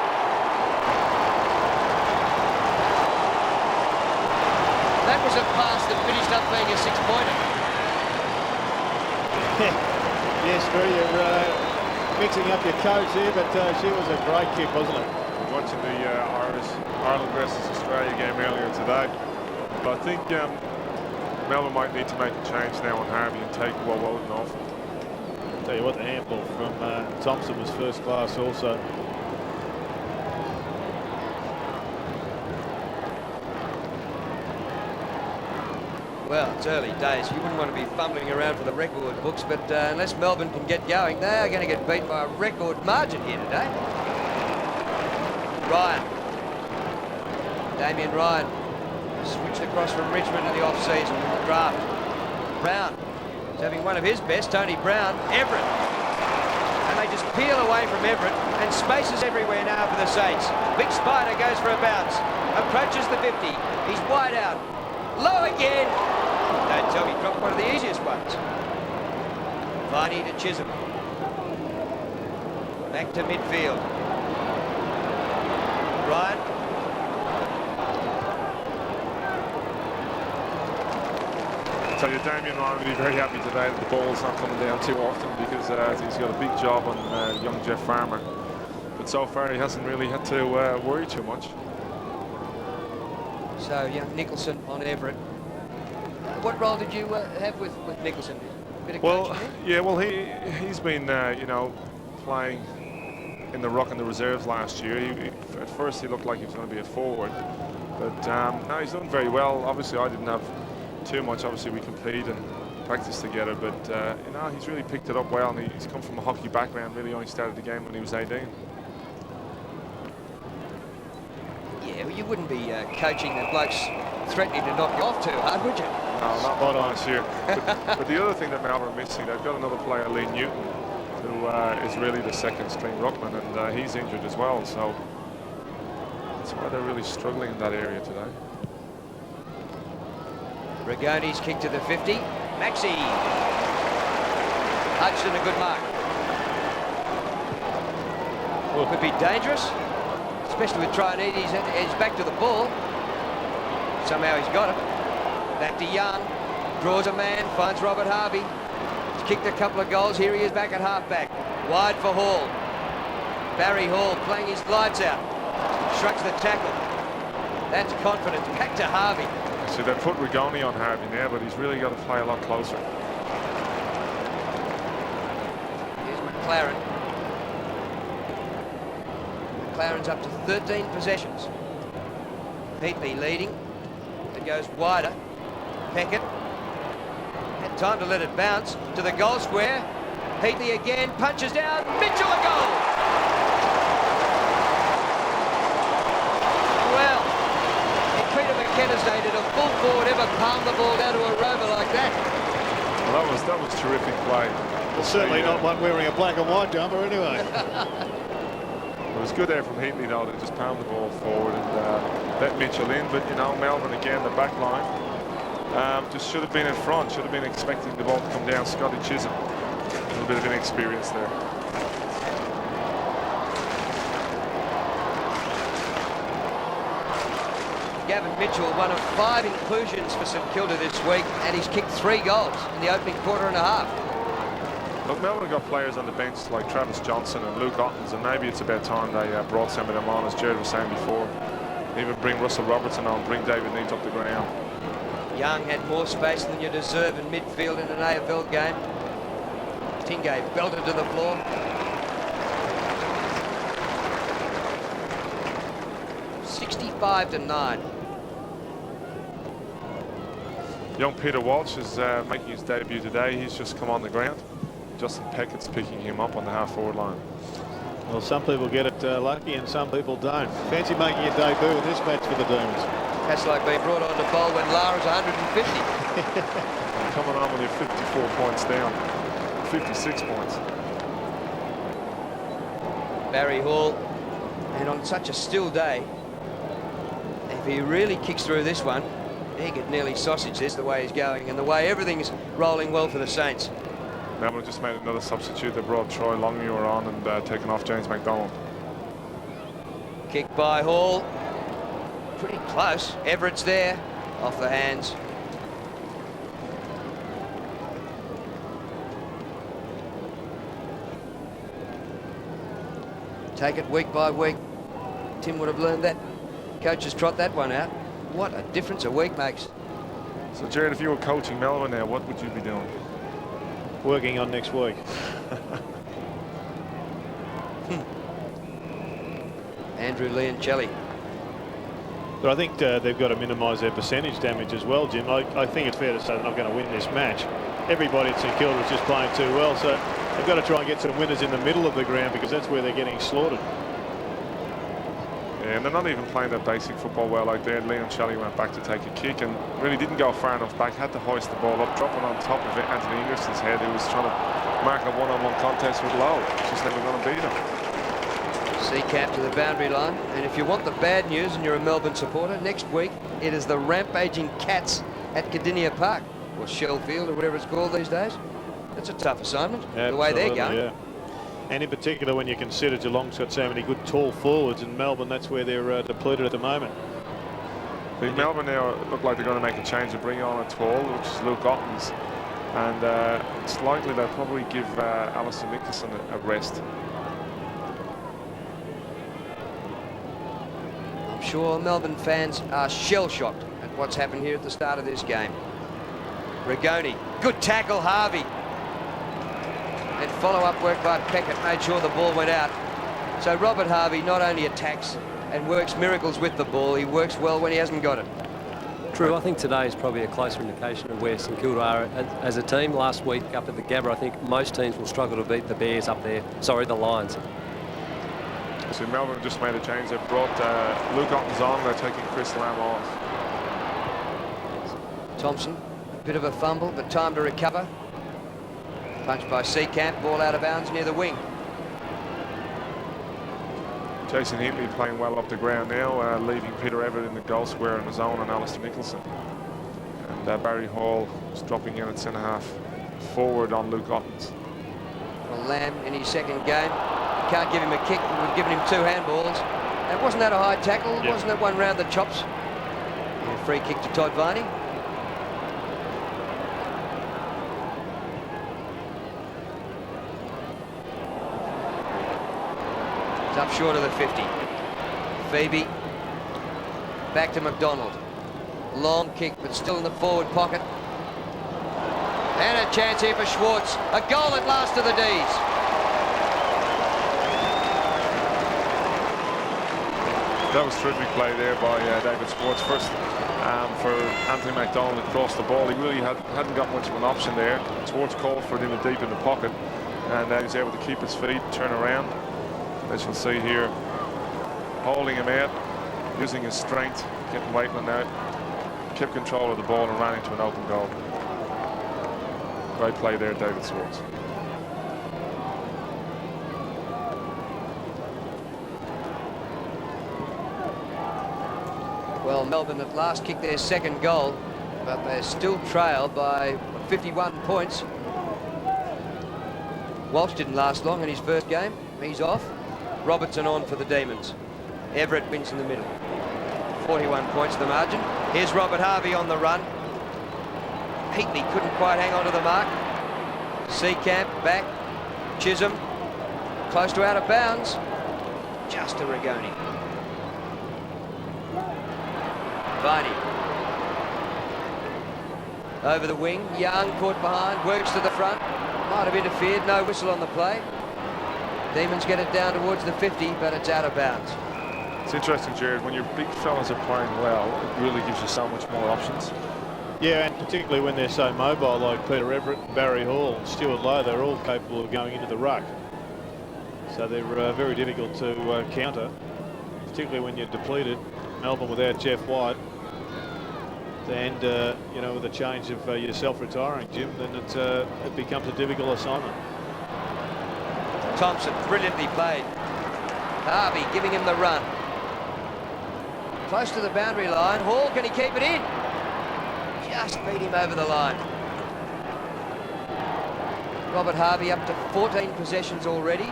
That was a pass that finished up being a 6-pointer. Yes, Drew, you're mixing up your codes here, but she was a great kick, wasn't it? Watching the Ireland versus Australia game earlier today. But I think Melbourne might need to make a change now on Harvey and take Woden off. I'll tell you what, the handball from Thompson was first class also. Well, it's early days. You wouldn't want to be fumbling around for the record books, but unless Melbourne can get going, they are going to get beat by a record margin here today. Ryan. Damien Ryan switched across from Richmond in the off-season in the draft. Brown is having one of his best. Tony Brown. Everett. And they just peel away from Everett, and spaces everywhere now for the Saints. Big Spider goes for a bounce. Approaches the 50. He's wide out. Low again. Don't tell me he dropped one of the easiest ones. Viney to Chisholm. Back to midfield. Ryan. I'll tell you, Damien Ryan will be very happy today that the ball's not coming down too often, because he's got a big job on young Jeff Farmer. But so far he hasn't really had to worry too much. So, young Nicholson on Everett. What role did you have with Nicholson? A bit of coaching there? Yeah, well, he's been, you know, playing in the ruck and the reserves last year. At first he looked like he was going to be a forward, but no, he's done very well. Obviously, I didn't have too much. Obviously, we compete and practice together, but you know, he's really picked it up well, and he's come from a hockey background. Really only started the game when he was 18. Yeah, well, you wouldn't be coaching the blokes threatening to knock you off too hard, would you? No, not last year. But the other thing that Melbourne are missing, they've got another player, Lee Newton, who is really the second string ruckman, and he's injured as well. So that's why they're really struggling in that area today. Rigoni's kick to the 50. Maxey. Hudson, a good mark. Well, could be dangerous, especially with Trainees. He's back to the ball. Somehow he's got it. Back to Young. Draws a man, finds Robert Harvey. He's kicked a couple of goals. Here he is back at halfback. Wide for Hall. Barry Hall playing his lights out. Shrugs the tackle. That's confidence. Back to Harvey. So they put Rigoni on Harvey now, but he's really got to play a lot closer. Here's McLaren. McLaren's up to 13 possessions. Heatley leading. It goes wider. Peckett had time to let it bounce to the goal square. Heatley again, punches down. Mitchell a goal. Well, if Peter McKenna's day did a full forward ever palm the ball down to a rover like that? Well, that was terrific play. Well, certainly not one wearing a black and white jumper anyway. It was good there from Heatley though to just pound the ball forward and let Mitchell in. But you know, Melbourne again, the back line just should have been in front. Should have been expecting the ball to come down. Scotty Chisholm, a little bit of inexperience there. Gavin Mitchell, one of 5 inclusions for St Kilda this week, and he's kicked 3 goals in the opening quarter and a half. Look, Melbourne got players on the bench like Travis Johnson and Luke Ottens, and maybe it's about time they brought some of them on, as Jared was saying before. Even bring Russell Robertson on, bring David Needs up the ground. Young had more space than you deserve in midfield in an AFL game. Tingay belted to the floor. $65-9. Young Peter Walsh is making his debut today. He's just come on the ground. Justin Peckett's picking him up on the half-forward line. Well, some people get it lucky and some people don't. Fancy making your debut in this match for the Demons. That's like being brought on the bowl when Lara's 150. Coming on with your 54 points down. 56 points. Barry Hall, and on such a still day, If he really kicks through this one, he could nearly sausage this the way he's going and the way everything's rolling well for the Saints. Melbourne just made another substitute. They brought Troy Longmuir on and taken off James McDonald. Kick by Hall. Pretty close. Everett's there. Off the hands. Take it week by week. Tim would have learned that. Coaches trot that one out. What a difference a week makes. So, Jared, if you were coaching Melbourne now, what would you be doing? Working on next week. Andrew Leoncelli. But I think they've got to minimise their percentage damage as well, Jim. I think it's fair to say they're not going to win this match. Everybody at St Kilda is just playing too well, so they've got to try and get some winners in the middle of the ground because that's where they're getting slaughtered. Yeah, and they're not even playing their basic football well out there. Leoncelli went back to take a kick and really didn't go far enough back. Had to hoist the ball up, dropping on top of it. Anthony Ingerson's head, who was trying to mark a one-on-one contest with Lowe. Just never going to beat him. Seacamp to the boundary line. And if you want the bad news and you're a Melbourne supporter, next week it is the rampaging Cats at Cardinia Park, or Shellfield, or whatever it's called these days. That's a tough assignment, the way they're going. Yeah. And in particular, when you consider Geelong's got so many good tall forwards, in Melbourne, that's where they're depleted at the moment. I think Melbourne now look like they're going to make a change and bring on a tall, which is Luke Ottens. And it's likely they'll probably give Alistair Nicholson a rest. I'm sure Melbourne fans are shell-shocked at what's happened here at the start of this game. Rigoni, good tackle, Harvey. And follow-up work by Peckett made sure the ball went out. So Robert Harvey not only attacks and works miracles with the ball, he works well when he hasn't got it. True, I think today is probably a closer indication of where St Kilda are as a team. Last week up at the Gabba, I think most teams will struggle to beat the Bears up there. Sorry, the Lions. So Melbourne just made a change. They've brought Luke Ottens on. They're taking Chris Lamb off. Thompson, a bit of a fumble, but time to recover. Punched by Seacamp, ball out of bounds near the wing. Jason Hintley playing well up the ground now, leaving Peter Everett in the goal square on his own and Alistair Nicholson. And Barry Hall is dropping in at centre-half forward on Luke Ottens. Well, Lamb in his second game. Can't give him a kick. We've given him 2 handballs. And wasn't that a high tackle? Yep. Wasn't that one round the chops? And a free kick to Todd Varney. It's up short of the 50. Phoebe. Back to McDonald. Long kick, but still in the forward pocket. And a chance here for Schwartz. A goal at last to the D's. That was terrific play there by David Schwartz. First for Anthony McDonald across the ball. He really hadn't got much of an option there. Schwartz called for it in deep in the pocket, and he was able to keep his feet, turn around. As you'll see here, holding him out, using his strength, getting Waitman out, kept control of the ball and ran into an open goal. Great play there, David Schwartz. Well, Melbourne at last kicked their second goal, but they're still trailed by 51 points. Walsh didn't last long in his first game. He's off. Robertson on for the Demons. Everett wins in the middle. 41 points the margin. Here's Robert Harvey on the run. Heatley couldn't quite hang on to the mark. Seacamp back. Chisholm close to out of bounds. Just a Rigoni. Varney. Over the wing. Young caught behind. Works to the front. Might have interfered. No whistle on the play. Demons get it down towards the 50, but it's out of bounds. It's interesting, Jared, when your big fellas are playing well, it really gives you so much more options. Yeah, and particularly when they're so mobile, like Peter Everett, Barry Hall, and Stuart Lowe, they're all capable of going into the ruck. So they're very difficult to counter, particularly when you're depleted. Melbourne without Jeff White, and you know, with the change of yourself retiring, Jim, then it becomes a difficult assignment. Thompson brilliantly played. Harvey giving him the run. Close to the boundary line. Hall, can he keep it in? Just beat him over the line. Robert Harvey up to 14 possessions already.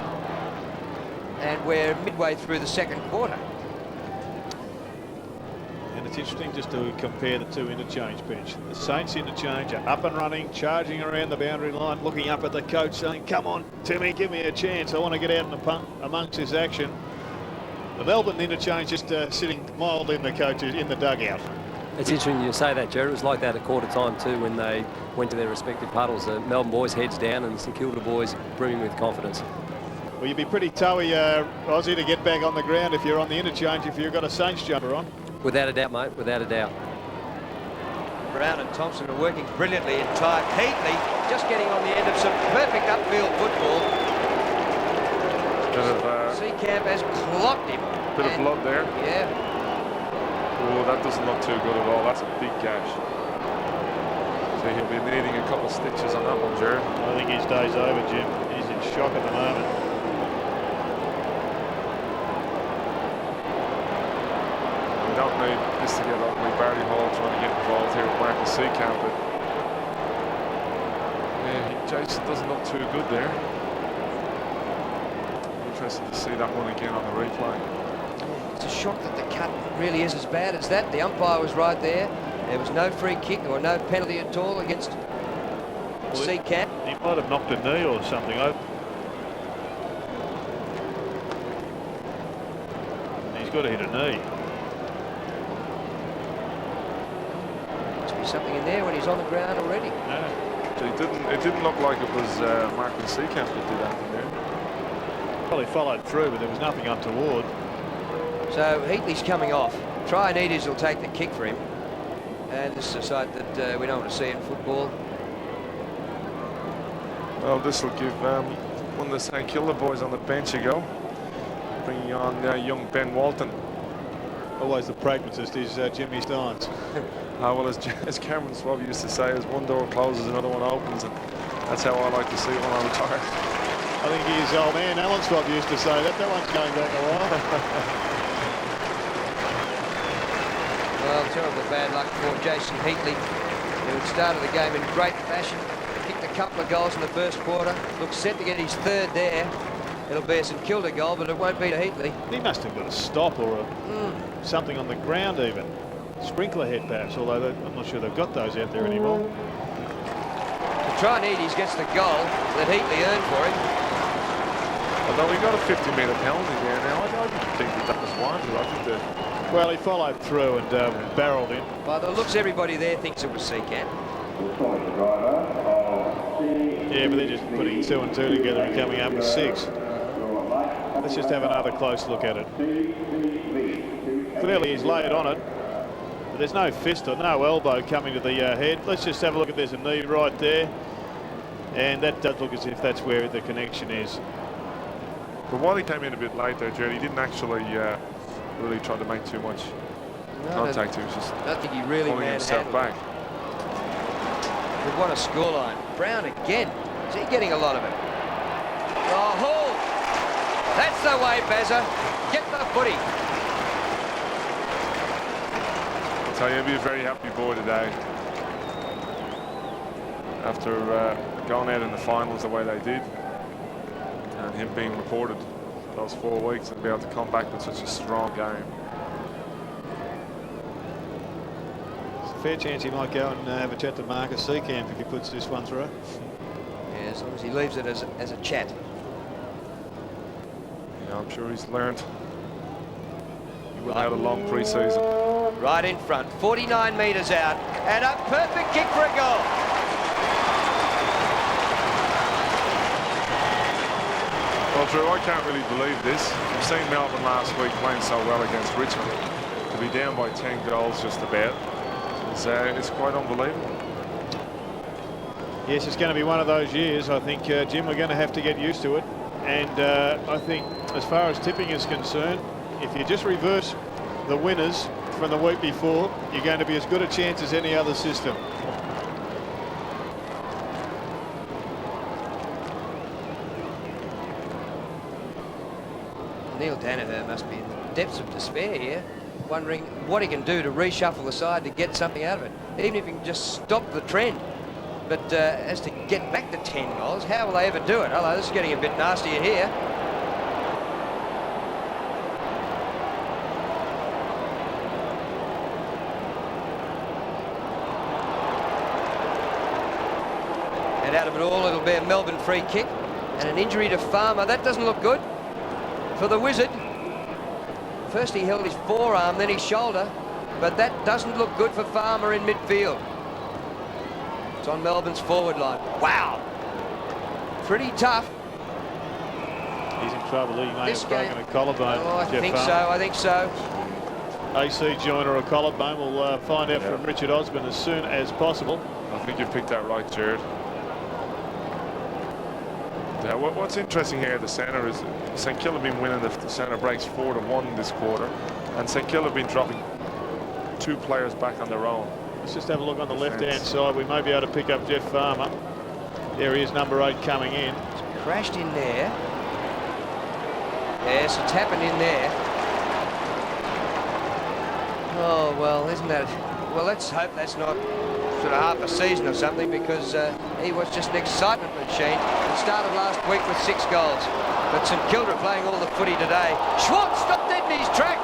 And we're midway through the second quarter. And it's interesting just to compare the two interchange bench. The Saints interchange are up and running, charging around the boundary line, looking up at the coach saying, come on, Timmy, give me a chance. I want to get out amongst this action. The Melbourne interchange just sitting mild in the coaches in the dugout. It's interesting you say that, Jerry. It was like that at quarter time too when they went to their respective puddles. The Melbourne boys heads down and the St Kilda boys brimming with confidence. Well, you'd be pretty toey, Aussie, to get back on the ground if you're on the interchange, if you've got a Saints jumper on. Without a doubt, mate, without a doubt. Brown and Thompson are working brilliantly in time. Heatley just getting on the end of some perfect upfield football. Seacamp has clocked him. Bit of blood there. Yeah. Oh, that doesn't look too good at all. That's a big gash. So he'll be needing a couple of stitches on that one, Jared. I think his day's over, Jim. He's in shock at the moment. We don't need this to get ugly. Barry Hall trying to get involved here with Marcus Seacamp, but yeah, Jason doesn't look too good there. Interested to see that one again on the replay. It's a shock that the cut really is as bad as that. The umpire was right there. There was no free kick or no penalty at all against Seacamp. He might have knocked a knee or something. He's got to hit a knee. Must be something in there when he's on the ground already. No. So it didn't look like it was Marcus Seacamp that did anything there. Probably followed through, but there was nothing untoward. So Heatley's coming off. Trianides will take the kick for him. And this is a sight that we don't want to see in football. Well, this will give one of the St Kilda boys on the bench a go. Bringing on young Ben Walton. Always the pragmatist is Jimmy Steins. Well, as Cameron Swab used to say, as one door closes, another one opens. And that's how I like to see it when I retire. I think his old man Alan Swab used to say that. That one's going back a while. Well, terrible bad luck for Jason Heatley, who had started the game in great fashion. Kicked a couple of goals in the first quarter. Looks set to get his third there. It'll be a St Kilda goal, but it won't be to Heatley. He must have got a stop or something on the ground even. Sprinkler head perhaps, although I'm not sure they've got those out there anymore. Trianides gets the goal that Heatley earned for him. Although we got a 50-metre penalty there now, I didn't think that was warranted. I think that. Well, he followed through and barreled in. By the looks, everybody there thinks it was Seacamp. Yeah, but they're just putting 2 and 2 together and coming up with 6. Let's just have another close look at it. Clearly he's laid on it, but there's no fist or no elbow coming to the head. Let's just have a look at, there's a knee right there. And that does look as if that's where the connection is. But while he came in a bit late there, Jerry, he didn't actually really try to make too much contact. He was just I don't think he really pulling himself back. But what a scoreline. Brown again. Is he getting a lot of it? Oh, Hall! That's the way, Bazza. Get the footy. I'll tell you, he'll be a very happy boy today. After going out in the finals the way they did, and him being reported those 4 weeks and be able to come back with such a strong game. There's a fair chance he might go and have a chat to Marcus Seacamp if he puts this one through. Yeah, as long as he leaves it as a chat. Yeah, I'm sure he's learned. He will have had a long pre-season. Right in front, 49 metres out, and a perfect kick for a goal. Well, Drew, I can't really believe this. We've seen Melbourne last week playing so well against Richmond. To be down by 10 goals just about, it's quite unbelievable. Yes, it's going to be one of those years. I think, Jim, we're going to have to get used to it. And I think as far as tipping is concerned, if you just reverse the winners from the week before, you're going to be as good a chance as any other system. Neil Danaher must be in the depths of despair here. wondering what he can do to reshuffle the side to get something out of it, even if he can just stop the trend. But as to get back to 10 goals, how will they ever do it? Hello, this is getting a bit nasty in here. And out of it all, it'll be a Melbourne free kick and an injury to Farmer. That doesn't look good for the Wizard. First he held his forearm, then his shoulder, but that doesn't look good for Farmer in midfield. It's on Melbourne's forward line. Wow. Pretty tough. He's in trouble. He may have broken a collarbone. Oh, I think so. I think so. AC joint or a collarbone. We'll find out from Richard Osborne as soon as possible. I think you picked that right, Jared. Yeah, what's interesting here at the centre is St Kilda have been winning the centre breaks 4-1 this quarter, and St Kilda have been dropping 2 players back on their own. Let's just have a look on the left-hand side. We may be able to pick up Jeff Farmer. There he is, number 8 coming in. It's crashed in there. Yes, it's happened in there. Oh, well, isn't that... Well, let's hope that's not sort of half a season or something, because he was just an excitement machine. He started last week with 6 goals. But St Kilda are playing all the footy today. Schwartz stopped dead in his track.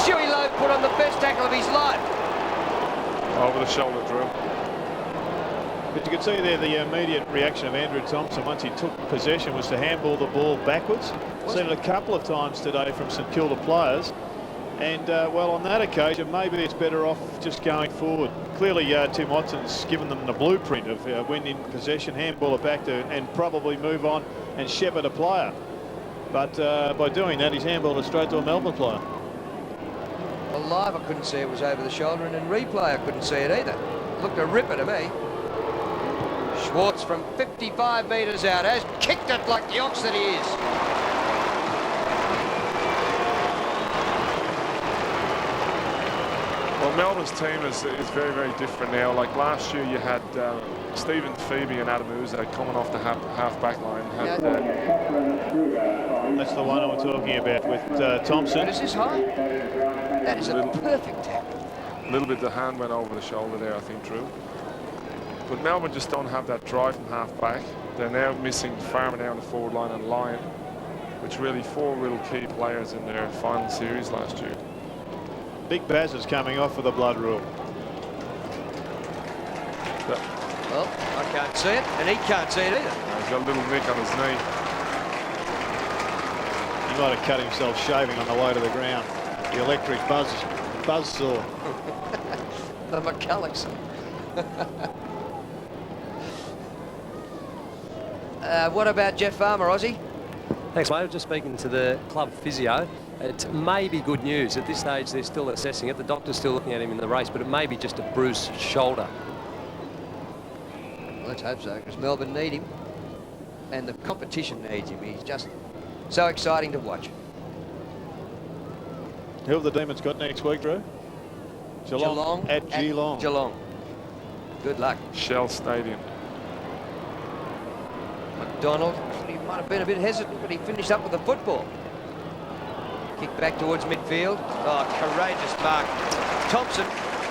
Stewie Lowe put on the best tackle of his life. Over the shoulder, Drew. But you can see there the immediate reaction of Andrew Thompson once he took possession was to handball the ball backwards. Seen it a couple of times today from St Kilda players. And, well, on that occasion, maybe it's better off just going forward. Clearly, Tim Watson's given them the blueprint of when in possession, handball it back to, and probably move on and shepherd a player. But by doing that, he's handballed it straight to a Melbourne player. Well, live I couldn't see it was over the shoulder, and in replay I couldn't see it either. Looked a ripper to me. Schwartz from 55 metres out has kicked it like the ox that he is. Well, Melbourne's team is very, very different now. Like last year, you had Stephen Phoebe and Adam Uza coming off the half-back line. That's the one I'm talking about with Thompson. Is this high? That is a perfect tackle. A little bit the hand went over the shoulder there, I think, Drew. But Melbourne just don't have that drive from half-back. They're now missing Farmer now on the forward line and Lyon, which really 4 real key players in their final series last year. Big Baz is coming off for the blood rule. Well, I can't see it, and he can't see it either. He's got a little nick on his knee. He might have cut himself shaving on the way to the ground. The electric buzz saw. The McCullochs. What about Jeff Farmer, Ozzy? Thanks, mate. I was just speaking to the club physio. It may be good news. At this stage, they're still assessing it. The doctor's still looking at him in the race, but it may be just a bruised shoulder. Well, let's hope so, because Melbourne need him, and the competition needs him. He's just so exciting to watch. Who have the Demons got next week, Drew? Geelong at Geelong. Geelong. Good luck. Shell Stadium. McDonald, he might have been a bit hesitant, but he finished up with the football. Kick back towards midfield. Oh, courageous mark. Thompson,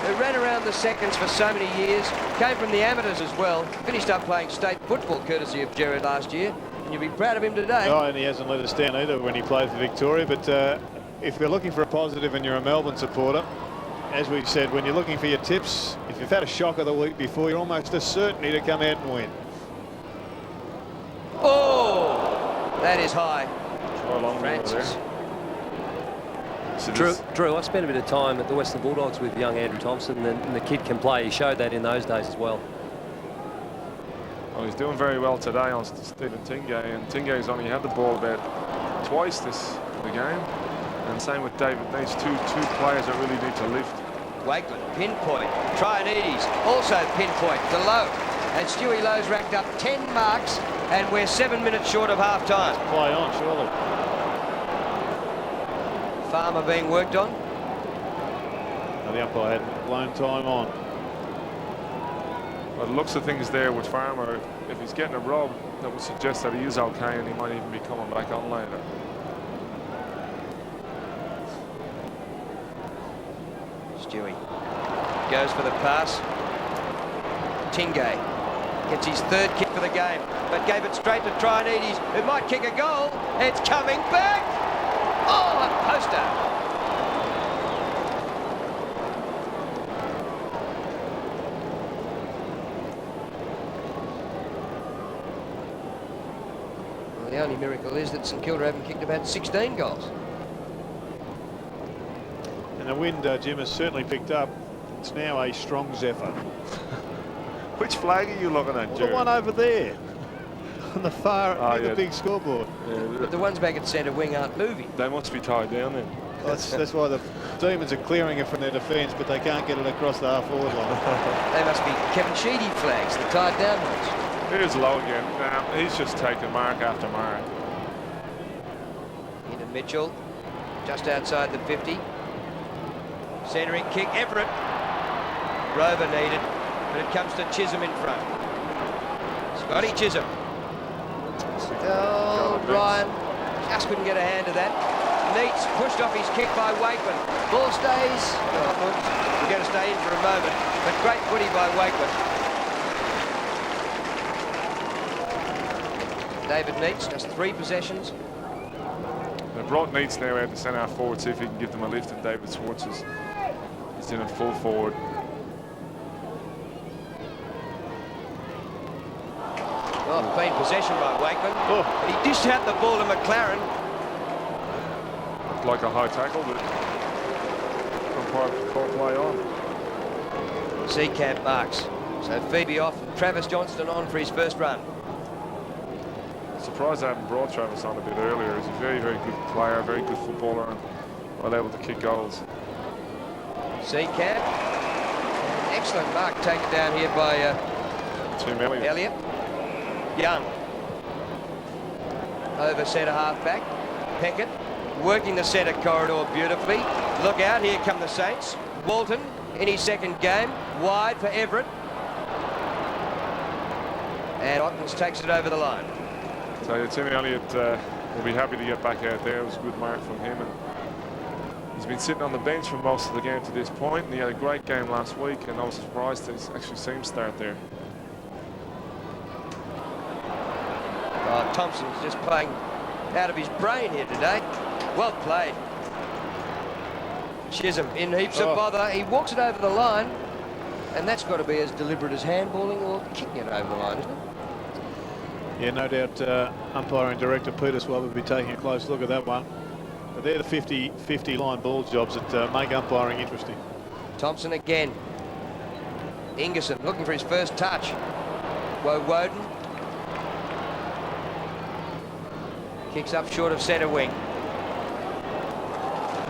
who ran around the seconds for so many years, came from the amateurs as well, finished up playing state football courtesy of Gerard last year, and you'll be proud of him today. Oh, and he hasn't let us down either when he played for Victoria, but if you're looking for a positive and you're a Melbourne supporter, as we've said, when you're looking for your tips, if you've had a shocker the week before, you're almost a certainty to come out and win. Oh, that is high. Francis. Drew, I spent a bit of time at the Western Bulldogs with young Andrew Thompson, and the kid can play. He showed that in those days as well. Well, he's doing very well today on Stephen Tingay, and Tingay's only had the ball about twice this the game. And same with David Neitz, two players that really need to lift. Wakeland, pinpoint. Trianides, also pinpoint to Lowe. And Stewie Lowe's racked up 10 marks, and we're 7 minutes short of half-time. Play on, surely. Farmer being worked on. No, the umpire hadn't blown time on. Well, it looks of things there with Farmer. If he's getting a rub, that would suggest that he is okay, and he might even be coming back on later. Stewie goes for the pass. Tingay gets his third kick for the game, but gave it straight to Trianides, who might kick a goal. It's coming back. Oh, a poster. Well, the only miracle is that St Kilda haven't kicked about 16 goals. And the wind, Jim, has certainly picked up. It's now a strong zephyr. Which flag are you looking at, Well, Jerry? the one over there. On the far, near the big scoreboard. But the ones back at centre wing aren't moving. They must be tied down then. That's why the Demons are clearing it from their defence, but they can't get it across the half-forward line. They must be Kevin Sheedy flags, the tied down ones. Here's Lowe again. He's just taking mark after mark. Into Mitchell, just outside the 50. Centering kick, Everett. Rover needed, but it comes to Chisholm in front. Scotty Chisholm. Oh, Ryan just couldn't get a hand to that. Neats pushed off his kick by Wakeman. Ball stays. Oh, we're going to stay in for a moment, but great footy by Wakeman. David Neats, just 3 possessions. They brought Neats now out to centre half forward, see if he can give them a lift, and David Swartz is in at full forward. Oh, clean possession by Wakeman. Oh. He dished out the ball to McLaren. Looked like a high tackle, but umpire called play on. Seacamp marks. So Phoebe off, Travis Johnston on for his first run. Surprised I haven't brought Travis on a bit earlier. He's a very, very good player, very good footballer, and well able to kick goals. Seacamp. Excellent mark taken down here by Tim Elliott. Elliott. Young. Over centre half back. Peckett working the centre corridor beautifully. Look out, here come the Saints. Walton in his second game. Wide for Everett. And Ottens takes it over the line. So yeah, Tim Elliott will be happy to get back out there. It was a good mark from him. And he's been sitting on the bench for most of the game to this point, and he had a great game last week, and I was surprised to actually see him start there. Oh, Thompson's just playing out of his brain here today. Well played. Chisholm in heaps of bother. He walks it over the line, and that's got to be as deliberate as handballing or kicking it over the line, isn't it? Yeah, no doubt umpire and director Peter Swab will be taking a close look at that one. But they're the 50-50 line ball jobs that make umpiring interesting. Thompson again. Ingerson looking for his first touch. Woden. Kicks up short of centre wing.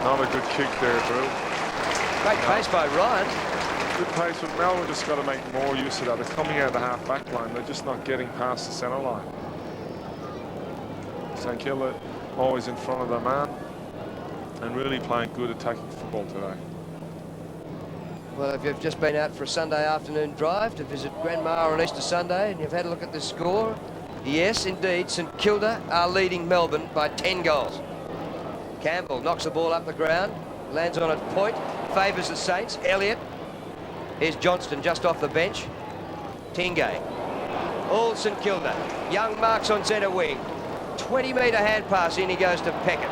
Not a good kick there, Drew. Great pace by Ryan. Good pace, but Melbourne just got to make more use of that. They're coming out of the half-back line. They're just not getting past the centre line. St Kilda always in front of their man and really playing good attacking football today. Well, if you've just been out for a Sunday afternoon drive to visit Grandma on Easter Sunday and you've had a look at the score, yes, indeed, St Kilda are leading Melbourne by 10 goals. Campbell knocks the ball up the ground, lands on its point, favours the Saints. Elliott. Here's Johnston just off the bench. Tingay. All St Kilda. Young marks on centre wing. 20-metre hand pass in, he goes to Peckett.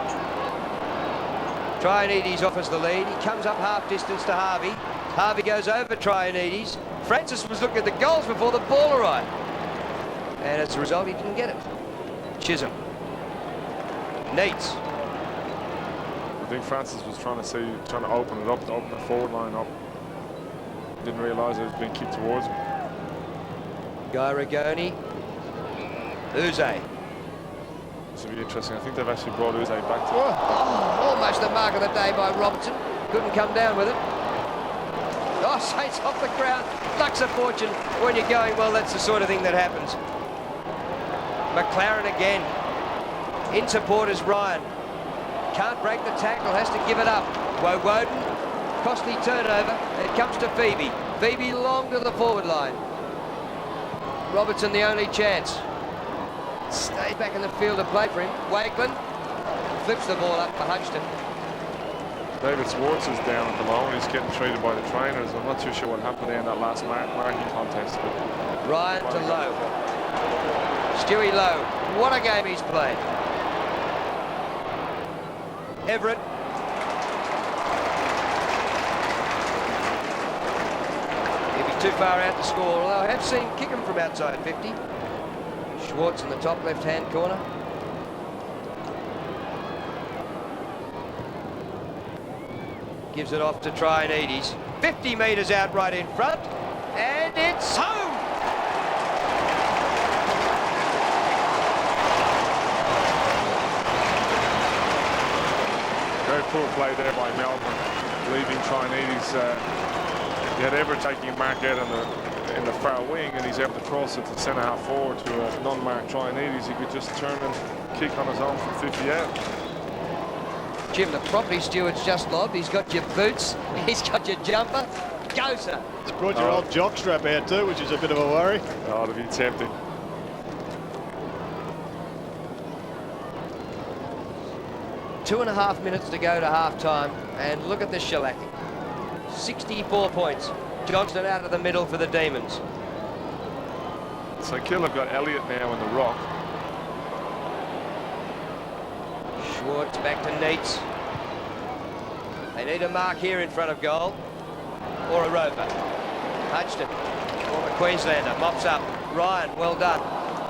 Trianides offers the lead. He comes up half distance to Harvey. Harvey goes over Trianides. Francis was looking at the goals before the ball arrived. And as a result, he didn't get it. Chisholm. Neats. I think Francis was trying to open it up, to open the forward line up. Didn't realise it was being kicked towards him. Guy Rigoni. Uze. This will be interesting. I think they've actually brought Uze back to Oh, almost the mark of the day by Robertson. Couldn't come down with it. Oh, Saints off the ground. Luck's a fortune. When you're going well, that's the sort of thing that happens. McLaren again. In support is Ryan. Can't break the tackle, has to give it up. Woden. Costly turnover. It comes to Phoebe. Phoebe long to the forward line. Robertson the only chance. Stays back in the field to play for him. Wakeland flips the ball up for Hodgson. David Swartz is down at the moment. He's getting treated by the trainers. I'm not too sure what happened there in that last marking contest. But Ryan to Lowe. Stewie Lowe. What a game he's played. Everett. He'll be too far out to score, although I have seen him kick him from outside 50. Schwartz in the top left-hand corner. Gives it off to Trianides. 50 metres out right in front. And it's home! very poor play there by Melbourne, leaving Trianides. You had Everett taking a mark out in the far wing, and he's able to cross it to centre half forward to a non-marked Trianides. He could just turn and kick on his own from 50 out. Jim, the property steward's just lobbed. He's got your boots. He's got your jumper. Go, sir. It's brought your old jockstrap out too, which is a bit of a worry. Oh, it'd be tempting. Two and a half minutes to go to half-time, and look at this shellacking. 64 points. Johnston out of the middle for the Demons. So Kilda have got Elliott now in the rock. Schwartz back to Neitz. They need a mark here in front of goal, or a rover. Hudson, former Queenslander, mops up. Ryan, well done.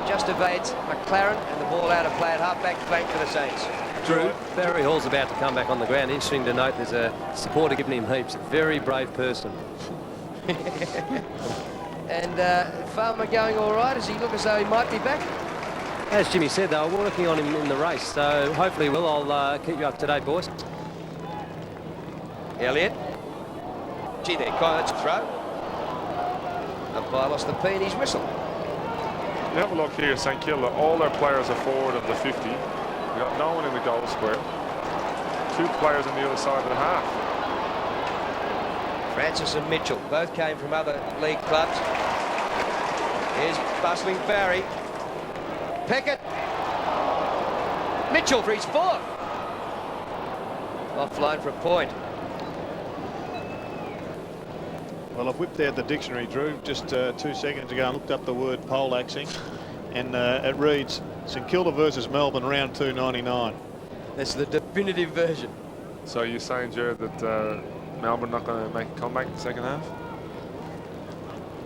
Just evades McLaren, and the ball out of play at half-back flank for the Saints. Drew, Barry Hall's about to come back on the ground. Interesting to note there's a supporter giving him heaps. A very brave person. And Farmer going all right? Does he look as though he might be back? As Jimmy said, they were working on him in the race, so hopefully I'll keep you up to date, boys. Elliott. Gee, there, Collins throw. Umpire lost the P and his whistle. You have a look here, St Kilda, all their players are forward of the 50. We've got no one in the goal square. Two players on the other side of the half. Francis and Mitchell both came from other league clubs. Here's bustling Barry. Peckett. Mitchell for his fourth. Offline for a point. Well, I've whipped out the dictionary, Drew, just 2 seconds ago and looked up the word poleaxing, and it reads St Kilda versus Melbourne, round 299. That's the definitive version. So you're saying, Jared, that Melbourne not going to make a comeback in the second half?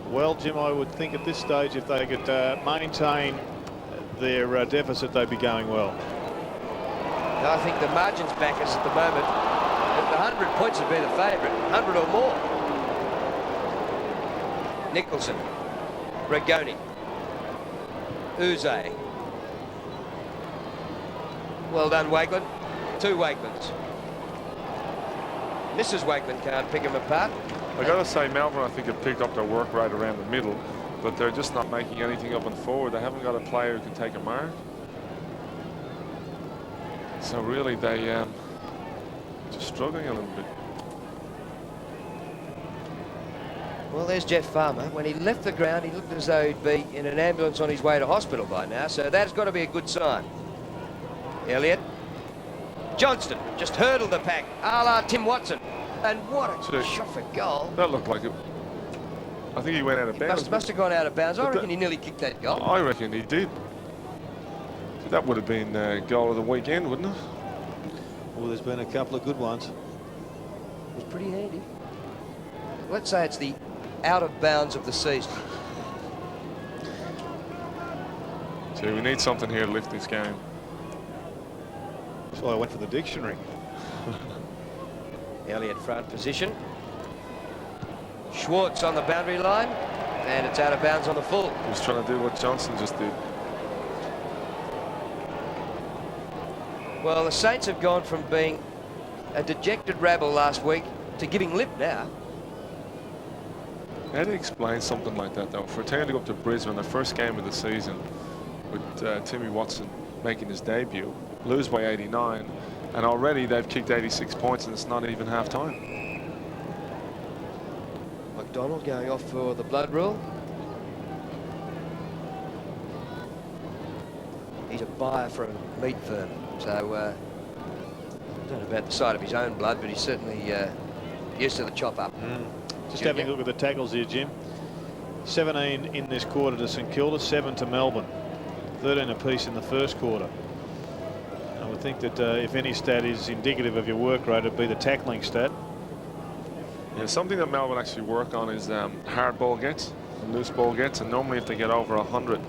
Well, Jim, I would think at this stage if they could maintain their deficit, they'd be going well. I think the margins back us at the moment. The 100 points would be the favourite, 100 or more. Nicholson, Regoni, Uze. Well done, Wakeland. 2 Wakelands. Mrs. Wakeland can't pick them apart. I got to say, Melbourne, I think, have picked up their work rate around the middle, but they're just not making anything up and forward. They haven't got a player who can take a mark. So really, they just struggling a little bit. Well, there's Jeff Farmer. When he left the ground, he looked as though he'd be in an ambulance on his way to hospital by now, so that's got to be a good sign. Elliott. Johnston just hurdled the pack, a la Tim Watson. And what a shot for goal. That looked like it. I think he went out of bounds. Must have gone out of bounds. I reckon he nearly kicked that goal. I reckon he did. So that would have been goal of the weekend, wouldn't it? Well, there's been a couple of good ones. It was pretty handy. Let's say it's the out of bounds of the season. So we need something here to lift this game. That's why I went for the dictionary. Elliott front position. Schwartz on the boundary line, and it's out of bounds on the full. He was trying to do what Johnson just did. Well, the Saints have gone from being a dejected rabble last week to giving lip now. How do you explain something like that, though? For a team to go up to Brisbane, the first game of the season, with Timmy Watson making his debut, lose by 89, and already they've kicked 86 points and it's not even half time. McDonald going off for the blood rule. He's a buyer for a meat firm, so don't know about the sight of his own blood, but he's certainly used to the chop up. Just having a look at the tackles here, Jim. 17 in this quarter to St Kilda, 7 to Melbourne. 13 apiece in the first quarter. I would think that if any stat is indicative of your work rate, it'd be the tackling stat. Yeah, something that Melbourne actually work on is hard ball gets and loose ball gets, and normally if they get over 100,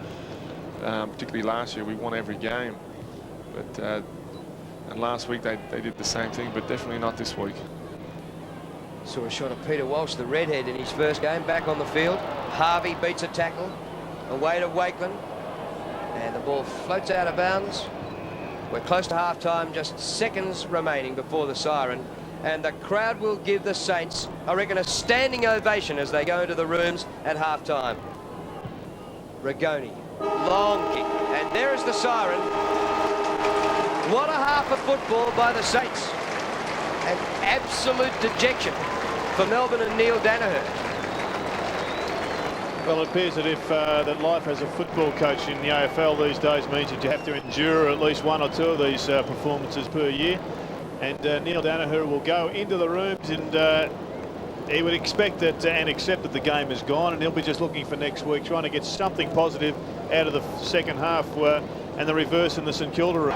particularly last year, we won every game. But and last week they did the same thing, but definitely not this week. Saw a shot of Peter Walsh, the redhead, in his first game back on the field. Harvey beats a tackle, away to Wakeland, and the ball floats out of bounds. We're close to half-time, just seconds remaining before the siren, and the crowd will give the Saints, I reckon, a standing ovation as they go into the rooms at half-time. Rigoni, long kick, and there is the siren. What a half of football by the Saints. An absolute dejection for Melbourne and Neil Danaher. Well, it appears that if that life as a football coach in the AFL these days means that you have to endure at least one or two of these performances per year. And Neil Danaher will go into the rooms, and he would expect that and accept that the game is gone, and he'll be just looking for next week, trying to get something positive out of the second half and the reverse in the St Kilda room.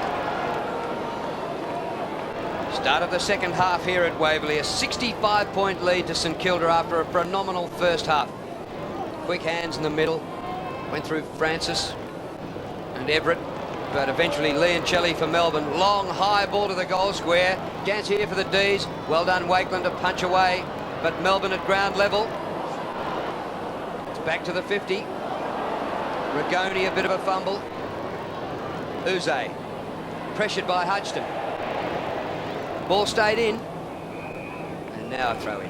Start of the second half here at Waverley, a 65-point lead to St Kilda after a phenomenal first half. Quick hands in the middle, went through Francis and Everett, but eventually Leoncelli for Melbourne. Long high ball to the goal square. Chance here for the D's. Well done Wakeland to punch away, but Melbourne at ground level. It's back to the 50. Rigoni a bit of a fumble. Uze pressured by Hodgson. Ball stayed in, and now a throw in.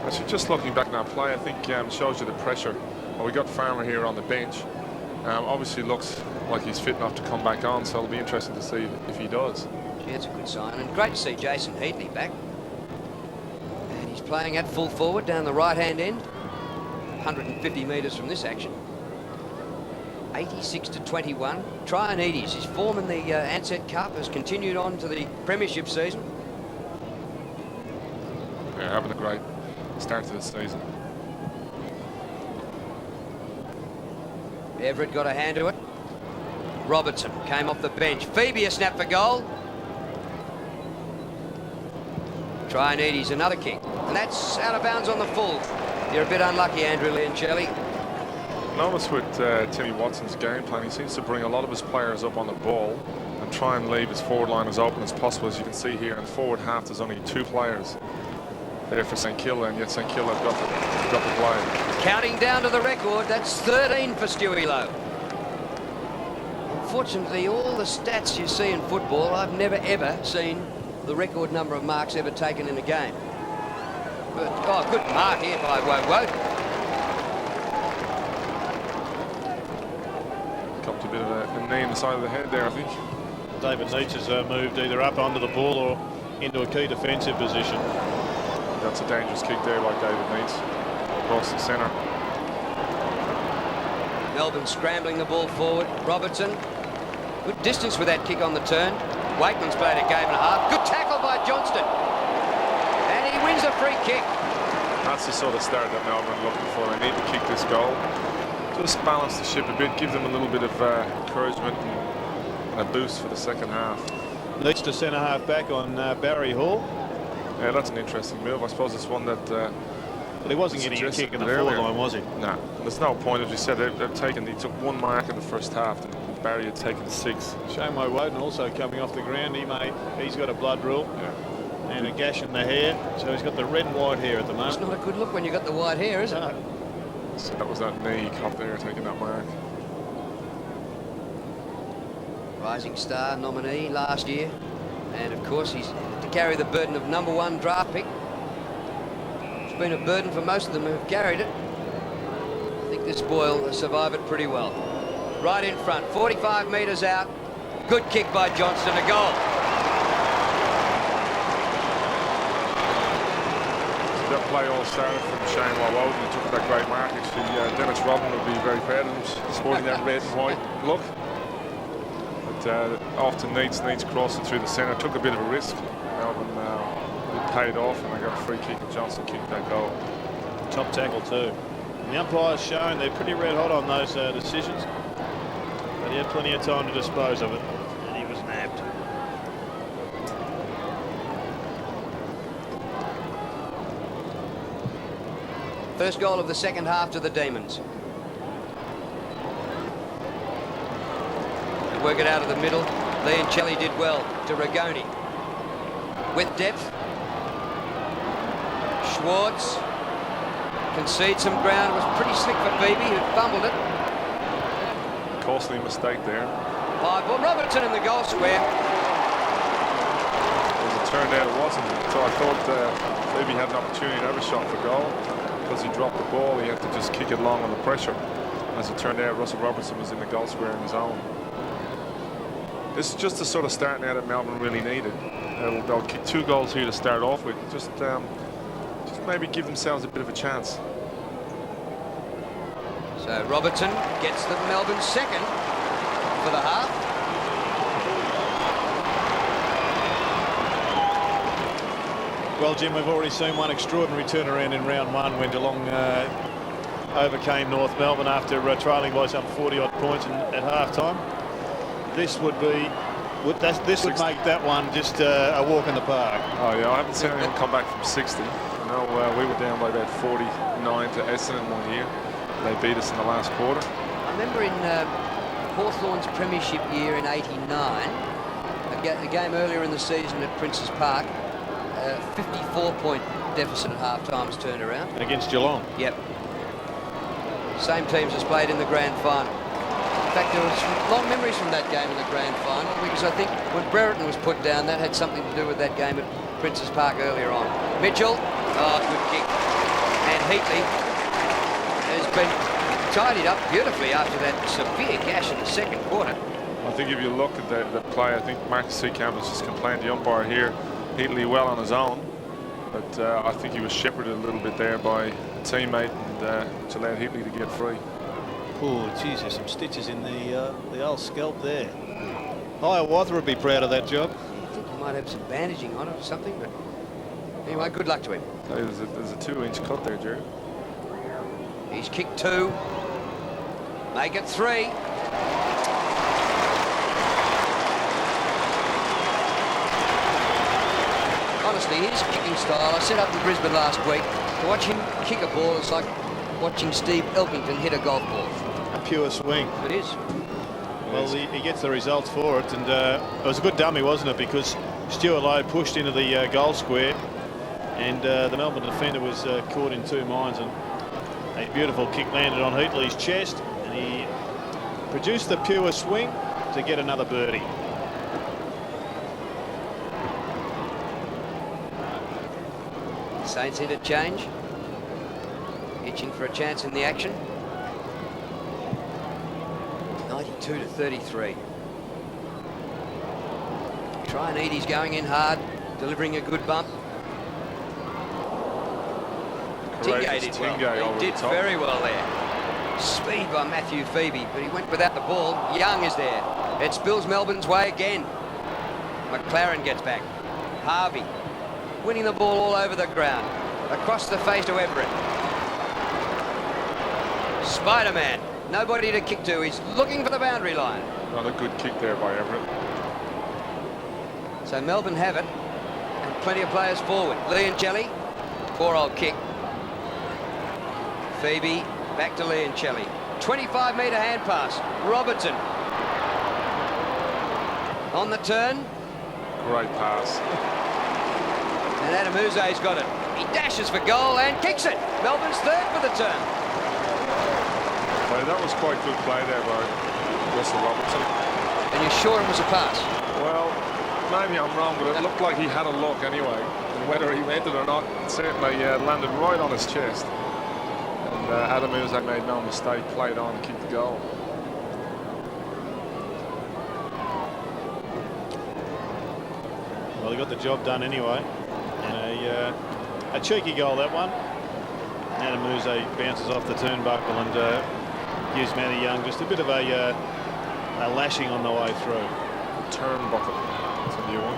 Actually, just looking back now, play, I think shows you the pressure. Well, we got Farmer here on the bench. Obviously looks like he's fit enough to come back on, so it'll be interesting to see if he does. Yeah, it's a good sign, and great to see Jason Heatley back. And he's playing at full forward down the right-hand end. 150 metres from this action. 86 to 21. Trianides, his form in the Ansett Cup has continued on to the premiership season. Yeah, having a great start to the season. Everett got a hand to it. Robertson came off the bench. Phoebe a snap for goal. Trianides another kick, and that's out of bounds on the full. You're a bit unlucky, Andrew Leoncelli. Notice with Timmy Watson's game plan, he seems to bring a lot of his players up on the ball and try and leave his forward line as open as possible. As you can see here, in forward half, there's only 2 players there for St Kilda, and yet St Kilda have got the play. Counting down to the record, that's 13 for Stewie Lowe. Unfortunately, all the stats you see in football, I've never ever seen the record number of marks ever taken in a game. But, oh, good mark here by Wout. Copped a bit of a knee in the side of the head there, I think. David Neitz has moved either up onto the ball or into a key defensive position. That's a dangerous kick there by David Neitz across the centre. Melbourne scrambling the ball forward. Robertson, good distance with that kick on the turn. Wakeland's played a game and a half. Good tackle by Johnston. And he wins a free kick. That's the sort of start that Melbourne are looking for. They need to kick this goal. Just balance the ship a bit, give them a little bit of encouragement and a boost for the second half. Needs to centre half back on Barry Hall. Yeah, that's an interesting move. I suppose it's one that... Well, he wasn't getting a kick in the forward line, was he? No. There's no point, as you said, he took 1 mark in the first half, and Barry had taken 6. Shane Woden also coming off the ground. He's got a blood rule. Yeah. And a gash in the hair, so he's got the red and white hair at the moment. It's not a good look when you've got the white hair, is it? No. So that was that knee cop there taking that mark. Rising star nominee last year, and of course he's had to carry the burden of #1 draft pick. It's been a burden for most of them who've carried it. I think this boy will survive it pretty well. Right in front, 45 metres out. Good kick by Johnston, a goal. That play all started from Shane Woden. He took that great mark. Actually, Dennis Rodman would be very proud of him, sporting that red and white look. But often needs crossing through the centre. Took a bit of a risk. Melbourne it paid off, and they got a free kick, and Johnson kicked that goal. Top tackle too. And the umpire's shown they're pretty red hot on those decisions, but he had plenty of time to dispose of it, and he was nabbed. First goal of the second half to the Demons. They work it out of the middle. Lee and Shelley did well to Ragoni. With depth. Schwartz concedes some ground. It was pretty slick for Beebe, who fumbled it. Costly mistake there. High ball. Robertson in the goal square. As it turned out, it wasn't. So I thought Beebe had an opportunity to have a shot for goal. Because he dropped the ball, he had to just kick it long on the pressure. As it turned out, Russell Robertson was in the goal square on his own. This is just the sort of start now that Melbourne really needed. They'll kick 2 goals here to start off with. Just maybe give themselves a bit of a chance. So Robertson gets the Melbourne second for the half. Well, Jim, we've already seen one extraordinary turnaround in round 1 when Geelong overcame North Melbourne after trailing by some 40-odd points at half-time. This would be, this would make that one just a walk in the park. Oh yeah, I haven't seen anyone come back from 60. No, we were down by about 49 to Essendon one year. They beat us in the last quarter. I remember in Hawthorn's premiership year in '89, a game earlier in the season at Princes Park, 54-point deficit at half-times turned around. Against Geelong? Yep. Same teams as played in the grand final. In fact, there was long memories from that game in the grand final, because I think when Brereton was put down, that had something to do with that game at Princes Park earlier on. Mitchell, good kick. And Heatley has been tidied up beautifully after that severe gash in the second quarter. I think if you look at the play, I think Marcus Seacamp has just complained to the umpire here. Heatley well on his own, but I think he was shepherded a little bit there by a teammate, and which allowed Heatley to get free. Oh, geez, there's some stitches in the old scalp there. Hiawatha would be proud of that job. I think he might have some bandaging on it or something, but anyway, good luck to him. Hey, there's a 2-inch cut there, Jerry. He's kicked 2. Make it 3. Honestly, his kicking style, I set up in Brisbane last week. To watch him kick a ball, it's like watching Steve Elkington hit a golf ball. A pure swing. It is. Well, he gets the results for it, and it was a good dummy, wasn't it? Because Stuart Lowe pushed into the goal square, and the Melbourne defender was caught in 2 minds, and a beautiful kick landed on Heatley's chest, and he produced the pure swing to get another birdie. Saints interchange. Itching for a chance in the action. 92 to 33. Traineedy's going in hard, delivering a good bump. Tingay did well. He did very well there. Speed by Matthew Phoebe, but he went without the ball. Young is there. It spills Melbourne's way again. McLaren gets back. Harvey winning the ball all over the ground. Across the face to Everett. Spider-Man. Nobody to kick to. He's looking for the boundary line. Not a good kick there by Everett. So Melbourne have it. And plenty of players forward. Lee and Shelley. Poor old kick. Phoebe. Back to Lee and Shelley. 25-metre hand pass. Robertson. On the turn. Great pass. And Adamuze's got it. He dashes for goal and kicks it. Melbourne's third for the turn. Well, that was quite good play there by Russell Robertson. And you're sure it was a pass? Well, maybe I'm wrong, but it looked like he had a look anyway. And whether he meant it or not, it certainly landed right on his chest. And Adamuze made no mistake, played on and kicked the goal. Well, he got the job done anyway. And a cheeky goal, that one. Adamuze bounces off the turnbuckle and gives Matty Young just a bit of a lashing on the way through. Turnbuckle. It's a new one.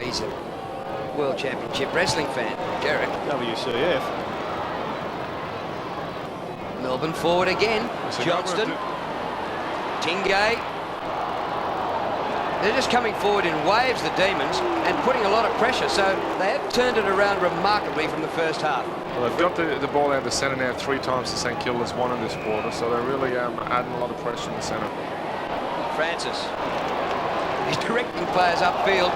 He's a World Championship Wrestling fan, Derek. WCF. Melbourne forward again. So Johnston. Tingay. They're just coming forward in waves, the Demons, and putting a lot of pressure. So they have turned it around remarkably from the first half. Well, they've got the ball out of the centre now 3 times to St Kilda's 1 in this quarter, so they're really adding a lot of pressure in the centre. Francis. He's directing players upfield.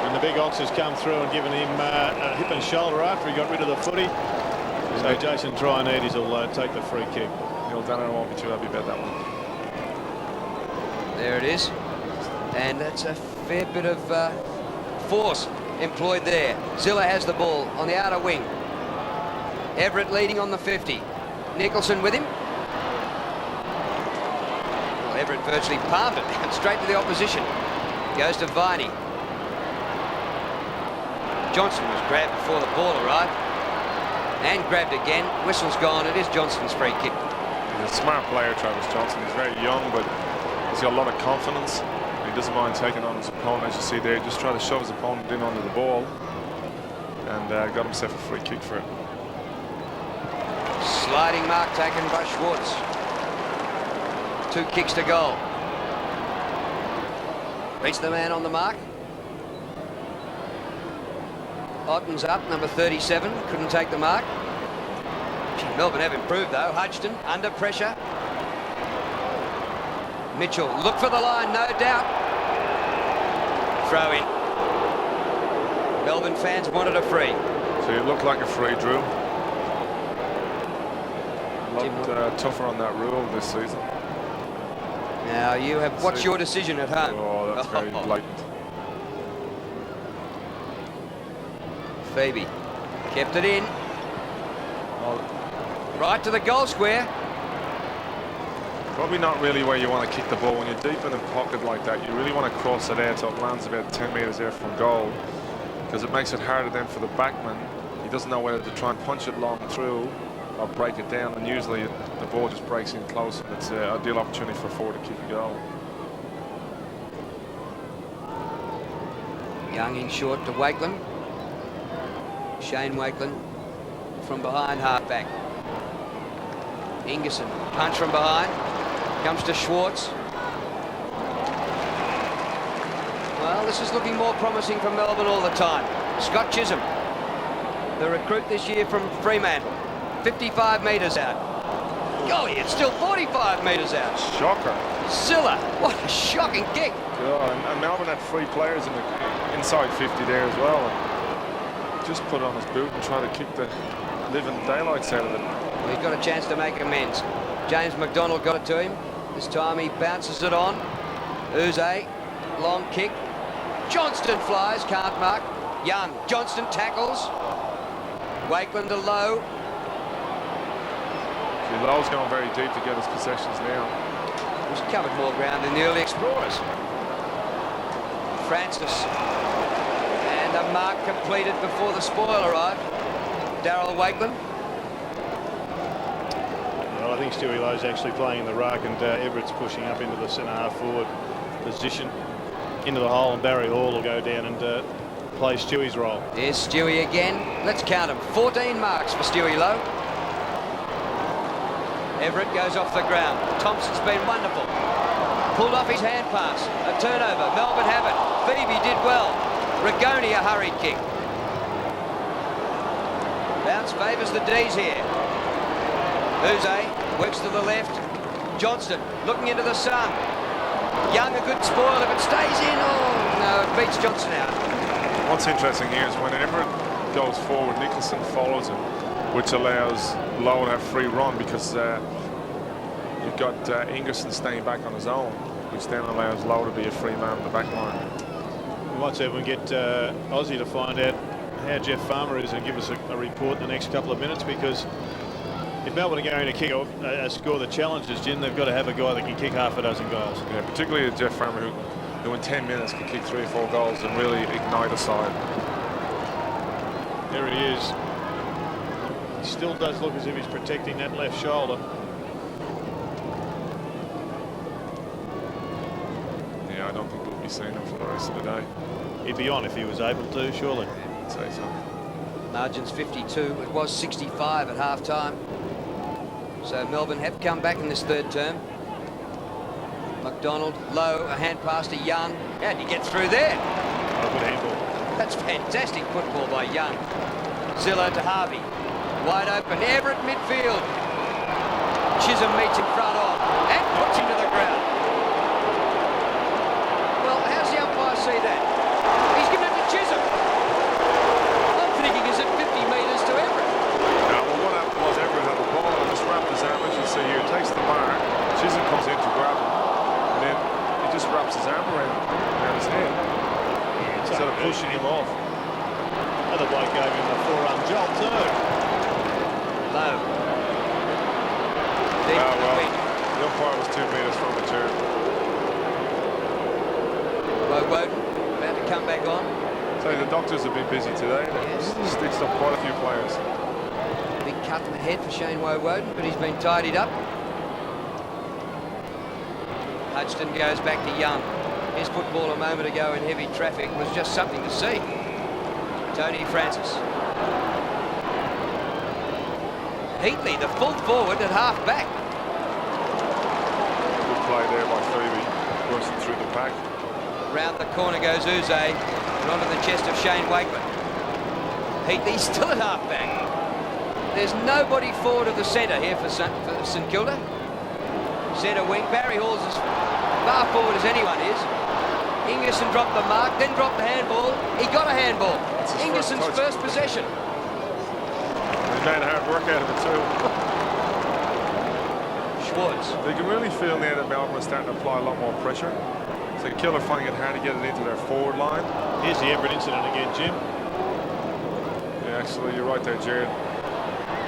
And the big Ox has come through and given him a hip and shoulder after he got rid of the footy. So Jason Traianides will take the free kick. Neil Danner won't be too happy about that one. There it is. And that's a fair bit of force employed there. Zilla has the ball on the outer wing. Everett leading on the 50. Nicholson with him. Well, Everett virtually palmed it and straight to the opposition. Goes to Viney. Johnson was grabbed before the ball arrived. And grabbed again. Whistle's gone. It is Johnston's free kick. He's a smart player, Travis Johnson. He's very young, but he's got a lot of confidence. He doesn't mind taking on his opponent, as you see there. Just try to shove his opponent in under the ball, and got himself a free kick for it. Sliding mark taken by Schwartz. 2 kicks to goal. Reach the man on the mark. Otten's up, number 37. Couldn't take the mark. Gee, Melbourne have improved though. Hodgson under pressure. Mitchell, look for the line, no doubt. Throw in. Melbourne fans wanted a free. So it looked like a free, Drew. A lot tougher on that rule this season. Now you have. What's your decision at home? Oh, that's very blatant. Phoebe kept it in. Right to the goal square. Probably not really where you want to kick the ball. When you're deep in a pocket like that, you really want to cross it out so it lands about 10 metres there from goal, because it makes it harder then for the backman. He doesn't know whether to try and punch it long through or break it down, and usually the ball just breaks in close, and it's an ideal opportunity for a forward to kick a goal. Young in short to Wakeland. Shane Wakeland from behind, halfback. Ingerson, punch from behind. Comes to Schwartz. Well, this is looking more promising for Melbourne all the time. Scott Chisholm, the recruit this year from Fremantle. 55 metres out. Golly, it's still 45 metres out. Shocker. Zilla, what a shocking kick. Yeah, and Melbourne had 3 players in the inside 50 there as well. And just put it on his boot and try to kick the living daylights out of it. Well, he's got a chance to make amends. James McDonald got it to him. This time he bounces it on. Uze, long kick. Johnston flies, can't mark. Young, Johnston tackles. Wakeland to Lowe. Lowe's going very deep to get his possessions now. He's covered more ground than the early explorers. Francis. And a mark completed before the spoil arrived. Darryl Wakeland. Well, I think Stewie Lowe's actually playing in the ruck, and Everett's pushing up into the centre half forward position into the hole, and Barry Hall will go down and play Stewie's role. Here's Stewie again. Let's count them. 14 marks for Stewie Lowe. Everett goes off the ground. Thompson's been wonderful. Pulled off his hand pass. A turnover. Melbourne have it. Phoebe did well. Rigoni a hurried kick. Bounce favours the D's here. Uze works to the left. Johnston looking into the sun. Young a good spoil if it stays in. Oh no, it beats Johnson out. What's interesting here is when Everett goes forward, Nicholson follows him, which allows Lowe to have free run, because you've got Ingerson staying back on his own, which then allows Lowe to be a free man in the back line. We might see if we can get Aussie to find out how Jeff Farmer is and give us a report in the next couple of minutes, because if Melbourne are going to kick a score that challenges, Jim, they've got to have a guy that can kick half a dozen goals. Yeah, particularly Jeff Farmer, who in 10 minutes can kick 3 or 4 goals and really ignite a side. There he is. He still does look as if he's protecting that left shoulder. Yeah, seen him for the rest of the day. He'd be on if he was able to, surely. I'd say so. Margin's 52. It was 65 at half-time. So Melbourne have come back in this third term. McDonald, low, a hand pass to Young. How'd he get through there? Oh, good handball. That's fantastic football by Young. Zilla to Harvey. Wide open. Everett midfield. Chisholm meets in front of and puts him to the ground. Well, how's the umpire see that? He's given it to Chisholm. I'm thinking is it 50 metres to Everett? Well, what happened was Everett had the ball and just wrapped his arm, as you see here, takes the mark. Chisholm comes in to grab him, and then he just wraps his arm around his head instead of pushing him off. Other bloke gave him a forearm jolt too. Low. Well, the umpire was 2 metres from the chair. Woden about to come back on. So the doctors have been busy today. They've stitched up quite a few players. Big cut in the head for Shane Woden, but he's been tidied up. Hudson goes back to Young. His football a moment ago in heavy traffic was just something to see. Tony Francis. Heatley, the full forward at half back. Good play there by Phoebe, bursting through the pack. Round the corner goes Uze, and onto the chest of Shane Wakeman. Heatley still at half back. There's nobody forward of the centre here for St Kilda. Centre wing, Barry Hall's as far forward as anyone is. Ingerson dropped the mark, then dropped the handball. He got a handball. Ingerson's first possession. He made hard work out of it too. Schwartz. They can really feel now that Melbourne is starting to apply a lot more pressure. So Kilda finding it hard to get it into their forward line. Here's the Everett incident again, Jim. Yeah, actually, you're right there, Jared.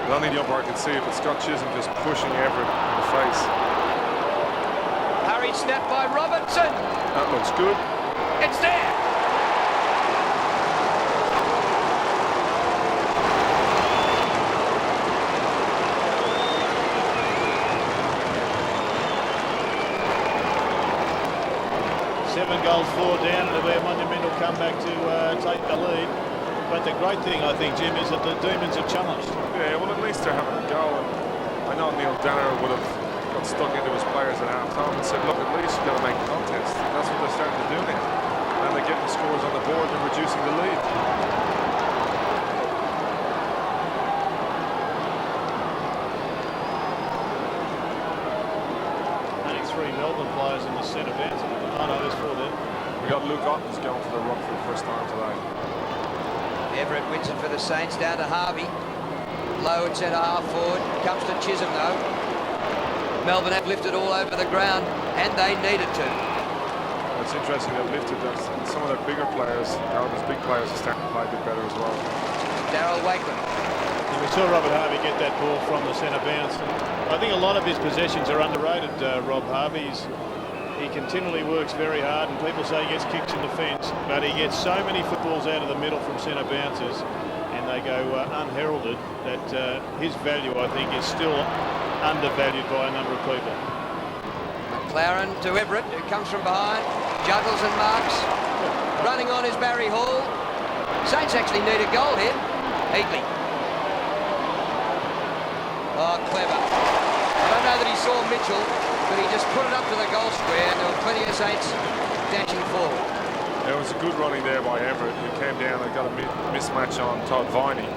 But only the umpire can see it, but Scott Chisholm just pushing Everett in the face. Hurried snap by Robertson. That looks good. It's there. Seven goals, 4 down, and it'll be a monumental comeback to take the lead. But the great thing, I think, Jim, is that the Demons have challenged. Yeah, well, at least they're having a go. And I know Neil Danner would have got stuck into his players at half-time and said, look, at least you've got to make the contest. And that's what they're starting to do now. And they're getting the scores on the board and reducing the lead. Only 3 Melbourne players in the centre bounce. Oh, no, there's 4 there. We got Luke Ottens going for the ruck for the first time today. Everett wins it for the Saints, down to Harvey. Low at centre half forward. Comes to Chisholm though. Melbourne have lifted all over the ground, and they needed to. It's interesting they've lifted those. Some of their bigger players, Melbourne's big players, are starting to play a bit better as well. Darryl Wakeman. And we saw Robert Harvey get that ball from the centre bounce. I think a lot of his possessions are underrated, Rob Harvey's. He continually works very hard, and people say he gets kicks in defence, but he gets so many footballs out of the middle from centre bounces, and they go unheralded, that his value, I think, is still undervalued by a number of people. McLaren to Everett, who comes from behind, juggles and marks. Running on is Barry Hall. Saints actually need a goal here. Heatley. Oh, clever. I don't know that he saw Mitchell, but he just put it up to the goal square, and there were plenty of Saints dashing forward. There was a good running there by Everett, who came down and got a mismatch on Todd Viney.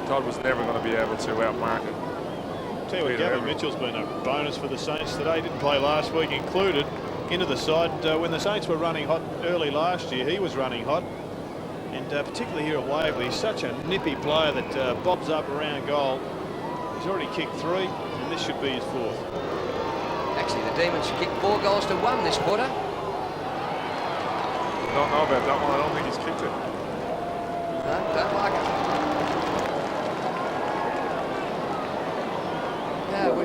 Todd was never going to be able to outmark it. Tell you what, Gavin Mitchell's been a bonus for the Saints today. Didn't play last week, included into the side. When the Saints were running hot early last year, he was running hot. And particularly here at Waverley, he's such a nippy player that bobs up around goal. He's already kicked 3, and this should be his 4th. Actually, the Demons kicked 4 goals to 1 this quarter. I don't know about that one. I don't think he's kicked it. No, don't like it.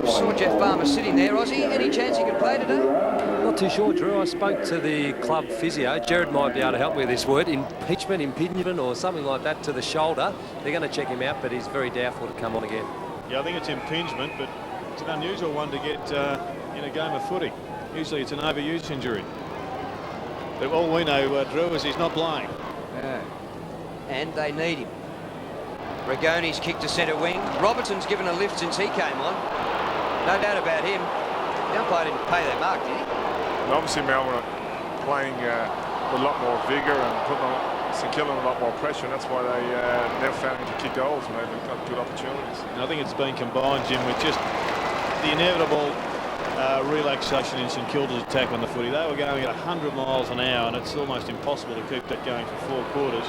We saw Jeff Farmer sitting there. Ozzy, any chance he could play today? Not too sure, Drew. I spoke to the club physio. Jared might be able to help me with this word. Impingement or something like that to the shoulder. They're going to check him out, but he's very doubtful to come on again. Yeah, I think it's impingement, but it's an unusual one to get in a game of footy. Usually it's an overuse injury. But all we know, Drew, is he's not playing. Yeah. And they need him. Rigoni's kick to centre wing. Robertson's given a lift since he came on. No doubt about him. The umpire didn't pay their mark, did he? And obviously Melbourne are playing with a lot more vigour and putting on St Kilda a lot more pressure, and that's why they never found him to kick goals when they've got good opportunities. And I think it's been combined, Jim, with just the inevitable relaxation in St Kilda's attack on the footy. They were going at 100 miles an hour, and it's almost impossible to keep that going for 4 quarters.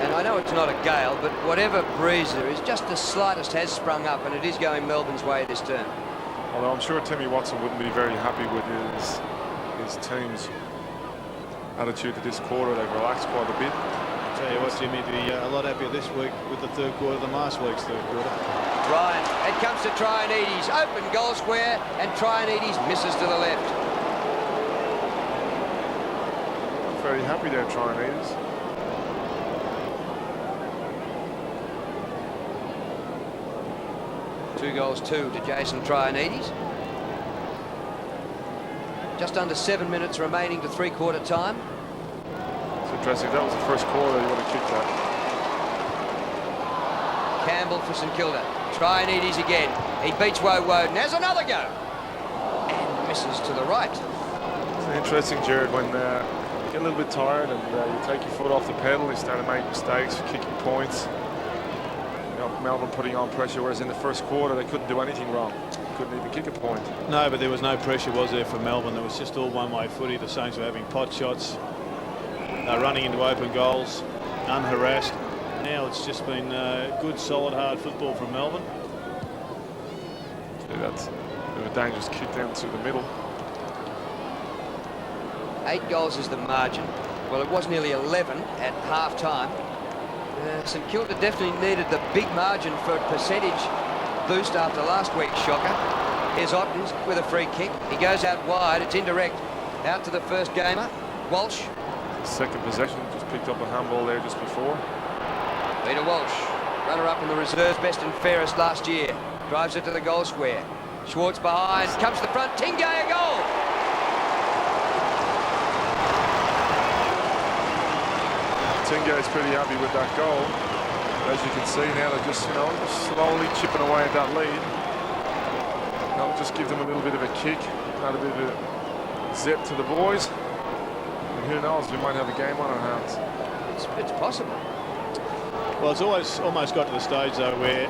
And I know it's not a gale, but whatever breeze there is, just the slightest has sprung up, and it is going Melbourne's way this term. Although I'm sure Timmy Watson wouldn't be very happy with his team's attitude to this quarter. They've relaxed quite a bit. I'll tell you what, Jimmy, he'd be a lot happier this week with the third quarter than last week's third quarter. Ryan, it comes to Trianides, open goal square, and Trianides misses to the left. I'm very happy there, Trianides. Two goals, 2 to Jason Trianides. Just under 7 minutes remaining to three-quarter time. It's interesting. If that was the first quarter, you would have kicked that. Campbell for St Kilda. Trianides again. He beats Woden. Has another go. And misses to the right. It's interesting, Jared, when you get a little bit tired and you take your foot off the pedal, you start to make mistakes, kicking points. Melbourne putting on pressure, whereas in the first quarter they couldn't do anything wrong. Couldn't even kick a point. No, but there was no pressure, was there, for Melbourne? There was just all one-way footy. The Saints were having pot shots, running into open goals, unharassed. Now it's just been good, solid, hard football from Melbourne. Yeah, that's a bit of a dangerous kick down through the middle. 8 goals is the margin. Well, it was nearly 11 at half-time. St Kilda definitely needed the big margin for a percentage boost after last week's shocker. Here's Ottens with a free kick. He goes out wide. It's indirect. Out to the first gamer, Walsh. Second possession, just picked up a handball there just before. Peter Walsh, runner-up in the reserves, best and fairest last year. Drives it to the goal square. Schwartz behind, comes to the front. Tingay a goal. Tingay's pretty happy with that goal. As you can see now, they're just, just slowly chipping away at that lead. That'll just give them a little bit of a kick, add a bit of a zip to the boys. And who knows, we might have a game on our hands. It's possible. Well, it's always almost got to the stage, though, where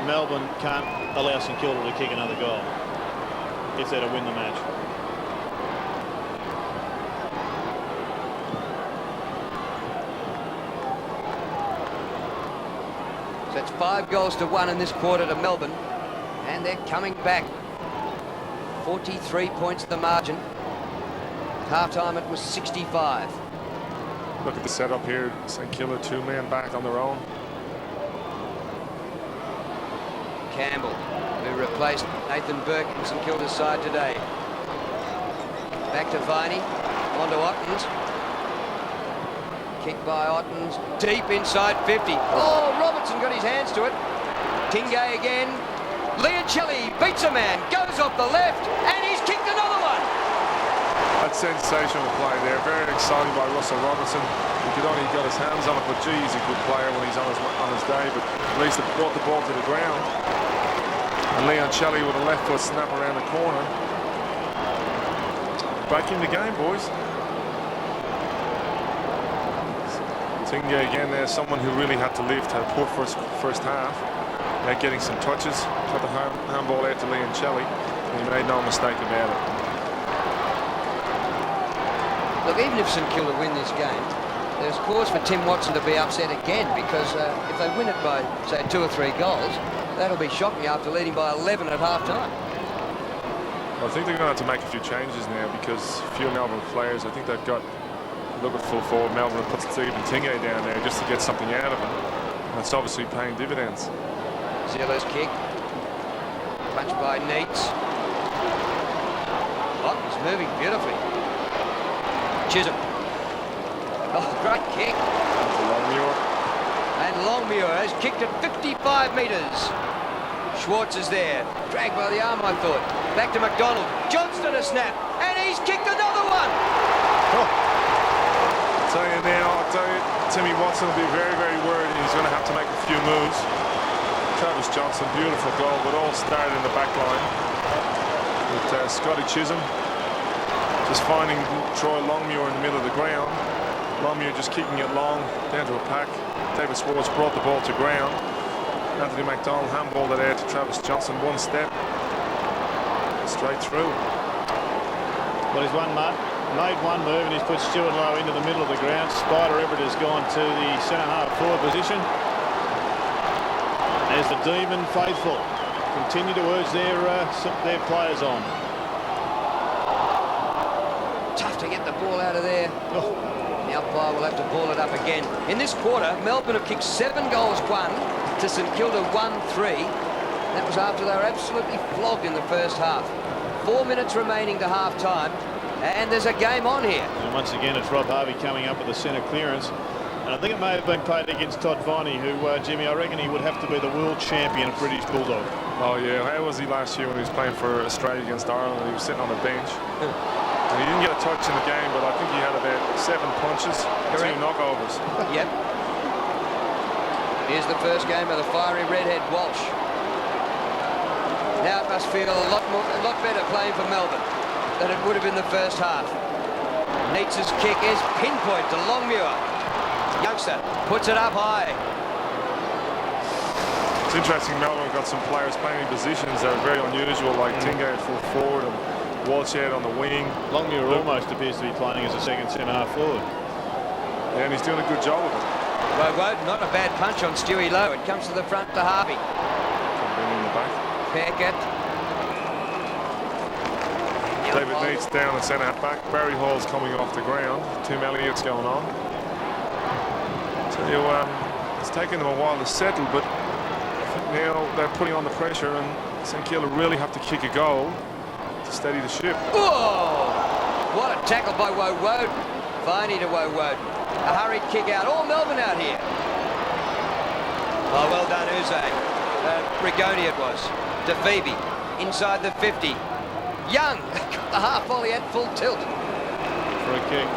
Melbourne can't allow St Kilda to kick another goal if they're to win the match. So it's 5 goals to 1 in this quarter to Melbourne, and they're coming back. 43 points the margin. Half-time it was 65. Look at the setup here. St Kilda 2 men back on their own. Campbell, who replaced Nathan Burke in St Kilda's side today. Back to Viney, on to Ottens. Kick by Ottens, deep inside 50. Oh, Robertson got his hands to it. Tingay again. Liancelli beats a man, goes off the left, and he's kicked another one. That's sensational play there. Very exciting by Russell Robertson. He could only got his hands on it, but gee, he's a good player when he's on his day. But at least it brought the ball to the ground. And Liancelli with a left foot snap around the corner. Back in the game, boys. Tingay again there, someone who really had to lift, had a poor first half. Now getting some touches, got the handball out to Liancelli, and he made no mistake about it. Look, even if St Kilda win this game, there's cause for Tim Watson to be upset again, because if they win it by, say, 2 or 3 goals, that'll be shocking after leading by 11 at half-time. Well, I think they're going to have to make a few changes now, because a few Melbourne players, I think they've got look at full forward. Melbourne puts Stephen Tingay down there just to get something out of him. That's obviously paying dividends. Ziller's kick. Punched by Neats. Ottens moving beautifully. Chisholm. Oh, great kick. And Longmuir has kicked it 55 metres. Schwartz is there. Dragged by the arm, I thought. Back to McDonald. Johnston a snap. And he he's kicked another one. Tell you now, Timmy Watson will be very, very worried. He's going to have to make a few moves. Travis Johnson, beautiful goal, but all started in the back line with Scotty Chisholm just finding Troy Longmuir in the middle of the ground. Longmuir just kicking it long down to a pack. David Swartz brought the ball to ground. Anthony McDonald handballed it out to Travis Johnson, one step straight through. Well, he's made one move and he's put Stuart Lowe into the middle of the ground. Spider Everett has gone to the centre half forward position. As the Demon faithful continue to urge their players on. Tough to get the ball out of there. The umpire will have to ball it up again. In this quarter, Melbourne have kicked 7 goals, 1 to St Kilda 1-3. That was after they were absolutely flogged in the first half. 4 minutes remaining to half time, and there's a game on here. And once again, it's Rob Harvey coming up with the centre clearance. And I think it may have been played against Todd Viney, who, Jimmy, I reckon he would have to be the world champion of British Bulldog. Oh yeah, how was he last year when he was playing for Australia against Ireland and he was sitting on the bench? And he didn't get a touch in the game, but I think he had about 7 punches, 2 knockovers. Yep. Here's the first game of the fiery redhead Walsh. Now it must feel a lot better playing for Melbourne than it would have been the first half. Neats's kick is pinpoint to Longmuir. Youngster puts it up high. It's interesting, Melbourne got some players playing in positions that are very unusual, like Tingay at full forward and Walsh out on the wing. Longmuir almost appears to be playing as a second centre half forward. Yeah, and he's doing a good job of it. Woden, not a bad punch on Stewie Lowe. It comes to the front to Harvey. Bring in the back. Peckett. David Neitz down the centre half back. Barry Hall's coming off the ground. Tim Elliott's going on. Tell you, it's taken them a while to settle, but I think now they're putting on the pressure, and St Kilda really have to kick a goal to steady the ship. Whoa! What a tackle by Woden. Viney to Woden. A hurried kick out. All Melbourne out here. Oh, well done, Uze. Rigoni it was. To Phoebe. Inside the 50. Young. The half volley at full tilt. Free kick.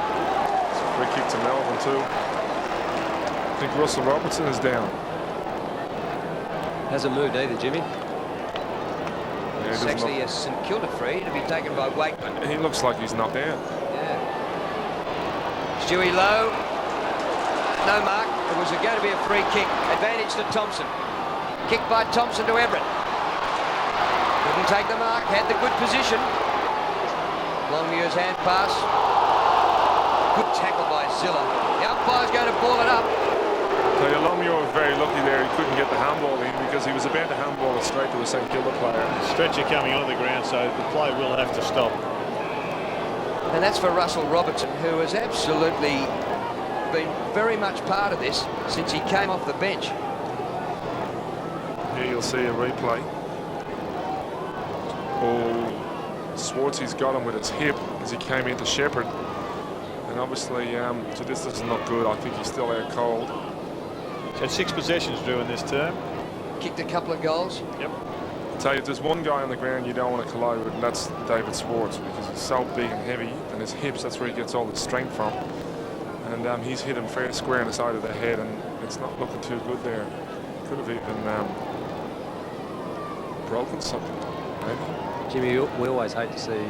It's a free kick to Melbourne too. I think Russell Robertson is down. Hasn't moved either, Jimmy. Yeah, It's actually a St Kilda free to be taken by Wakeman. He looks like he's not down. Yeah. Stewie Lowe. No mark. It was going to be a free kick. Advantage to Thompson. Kick by Thompson to Everett. Couldn't take the mark. Had the good position. Longmuir's hand pass. Good tackle by Zilla. The umpire's going to ball it up. So Longmuir was very lucky there. He couldn't get the handball in because he was about to handball it straight to a St Kilda player. Stretcher coming onto the ground, so the play will have to stop. And that's for Russell Robertson, who has absolutely been very much part of this since he came off the bench. Here you'll see a replay. Oh, Swartzy's got him with his hip as he came into Shepherd. And obviously, so this doesn't look good. I think he's still out cold. He's had 6 possessions, Drew, in this term. Kicked a couple of goals. Yep. I'll tell you, there's one guy on the ground you don't want to collide with, and that's David Swartz, because he's so big and heavy, and his hips, that's where he gets all his strength from. And he's hit him fair square in the side of the head, and it's not looking too good there. Could have even broken something, maybe. Jimmy, we always hate to see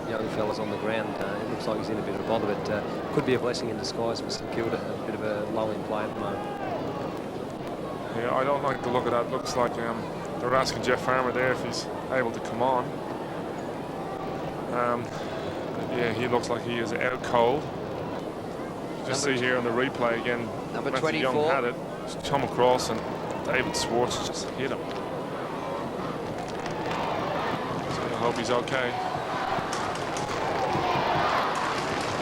young fellas on the ground. It looks like he's in a bit of a bother, but could be a blessing in disguise for St Kilda. A bit of a low in play at the moment. Yeah, I don't like the look of that. Looks like they're asking Jeff Farmer there if he's able to come on. Yeah, he looks like he is out cold. Just see here on the replay again. Number Matthew 24. Young had it. Just come across and David Swartz just hit him. So I hope he's okay.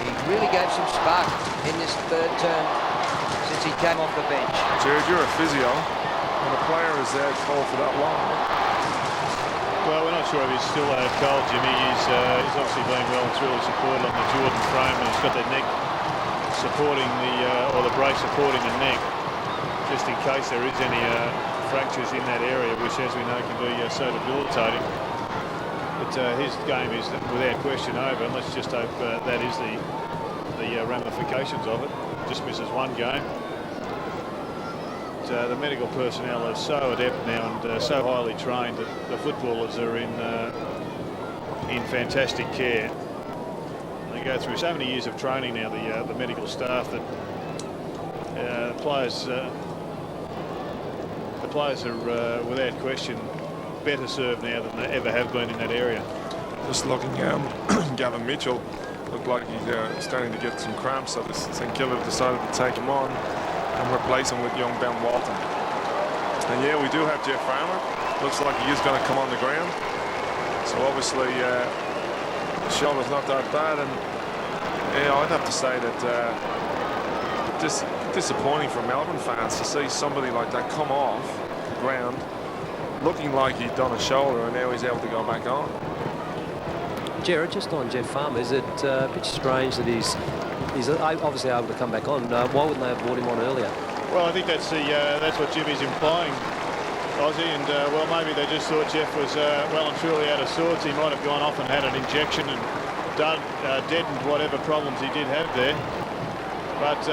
He really gave some spark in this third term since he came off the bench. Jared, you're a physio, and a player is out cold for that long. Well, we're not sure if he's still out cold, Jimmy. He's obviously been well and truly supported on the Jordan frame, and he's got that neck supporting or the brace supporting the neck, just in case there is any fractures in that area, which, as we know, can be so debilitating. The that his game is without question over, and let's just hope that is the ramifications of it. Just misses one game. The medical personnel are so adept now and so highly trained that the footballers are in fantastic care. They go through so many years of training now, the medical staff, that the players are without question better served now than they ever have been in that area. Just looking, Gavin Mitchell looked like he's starting to get some cramps, so St Kilda decided to take him on and replace him with young Ben Walton. And yeah, we do have Jeff Farmer. Looks like he is going to come on the ground. So obviously the shoulder's not that bad, and yeah, I'd have to say that disappointing for Melbourne fans to see somebody like that come off the ground looking like he'd done a shoulder, and now he's able to go back on. Jared, just on Jeff Farmer, is it a bit strange that he's obviously able to come back on? Why wouldn't they have brought him on earlier? Well, I think that's what Jimmy's implying, Ozzy, and well, maybe they just thought Jeff was well and truly out of sorts. He might have gone off and had an injection and deadened whatever problems he did have there. But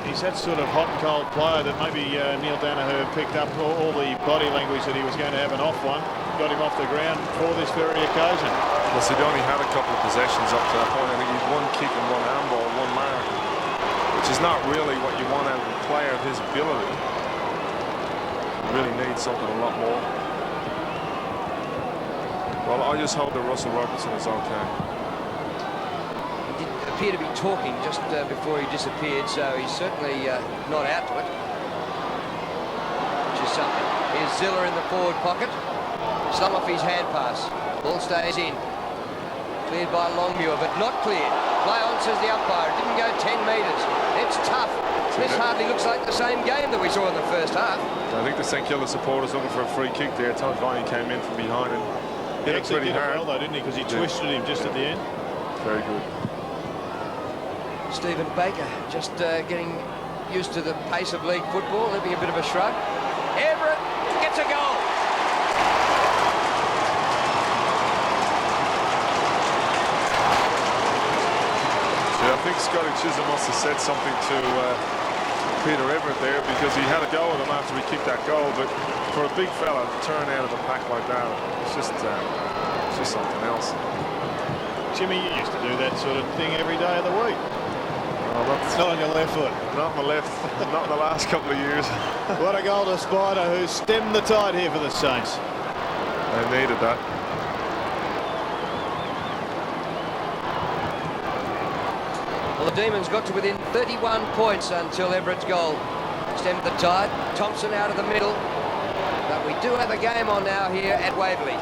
he's that sort of hot and cold player that maybe Neil Danaher picked up all the body language that he was going to have an off one, got him off the ground for this very occasion. Well, he'd only had a couple of possessions up to that point. I think he'd one kick and one handball, one mark, which is not really what you want out of a player of his ability. You really need something a lot more. Well, I just hope that Russell Robertson is okay. He did appear to be talking just before he disappeared, so he's certainly not out to it, which is something. Here's Ziller in the forward pocket. Slung off his hand pass. Ball stays in. Cleared by Longmuir, but not cleared. Play on, says the umpire. It didn't go 10 metres. It's tough. This hardly looks like the same game that we saw in the first half. I think the St Kilda supporters looking for a free kick there. Todd Viney came in from behind and hit it pretty hard. Well, though, didn't he? Because he twisted him just at the end. Very good. Stephen Baker just getting used to the pace of league football, living a bit of a shrug. Everett gets a goal. Yeah, I think Scotty Chisholm must have said something to Peter Everett there, because he had a go at him after we kicked that goal. But for a big fella to turn out of the pack like that, it's just something else. Jimmy, you used to do that sort of thing every day of the week. Not on your left foot. Not on my left, not in the last couple of years. What a goal to Spider, who stemmed the tide here for the Saints. They needed that. Well, the Demons got to within 31 points until Everett's goal stemmed the tide. Thompson out of the middle. But we do have a game on now here at Waverley.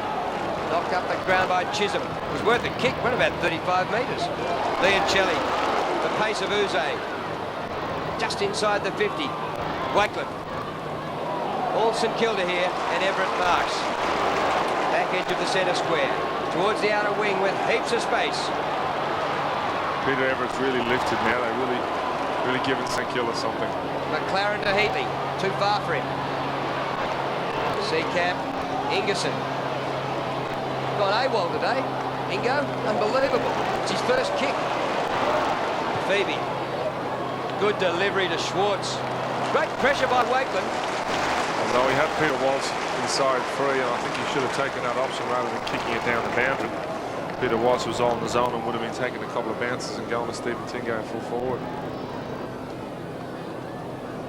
Knocked up the ground by Chisholm. It was worth a kick, went about 35 metres. Leoncelli, the pace of Uze. Just inside the 50. Wakeland. All St Kilda here, and Everett marks. Back edge of the centre square. Towards the outer wing with heaps of space. Peter Everett's really lifted now. They're really giving St Kilda something. McLaren to Heatley. Too far for him. Seacamp. Ingerson. Gone AWOL today. Ingo. Unbelievable. It's his first kick. Phoebe. Good delivery to Schwartz. Great pressure by Wakeland. Although he had Peter Walsh inside free, and I think he should have taken that option rather than kicking it down the boundary. Peter Walsh was all in the zone and would have been taking a couple of bounces and going to Stephen Tingo full forward.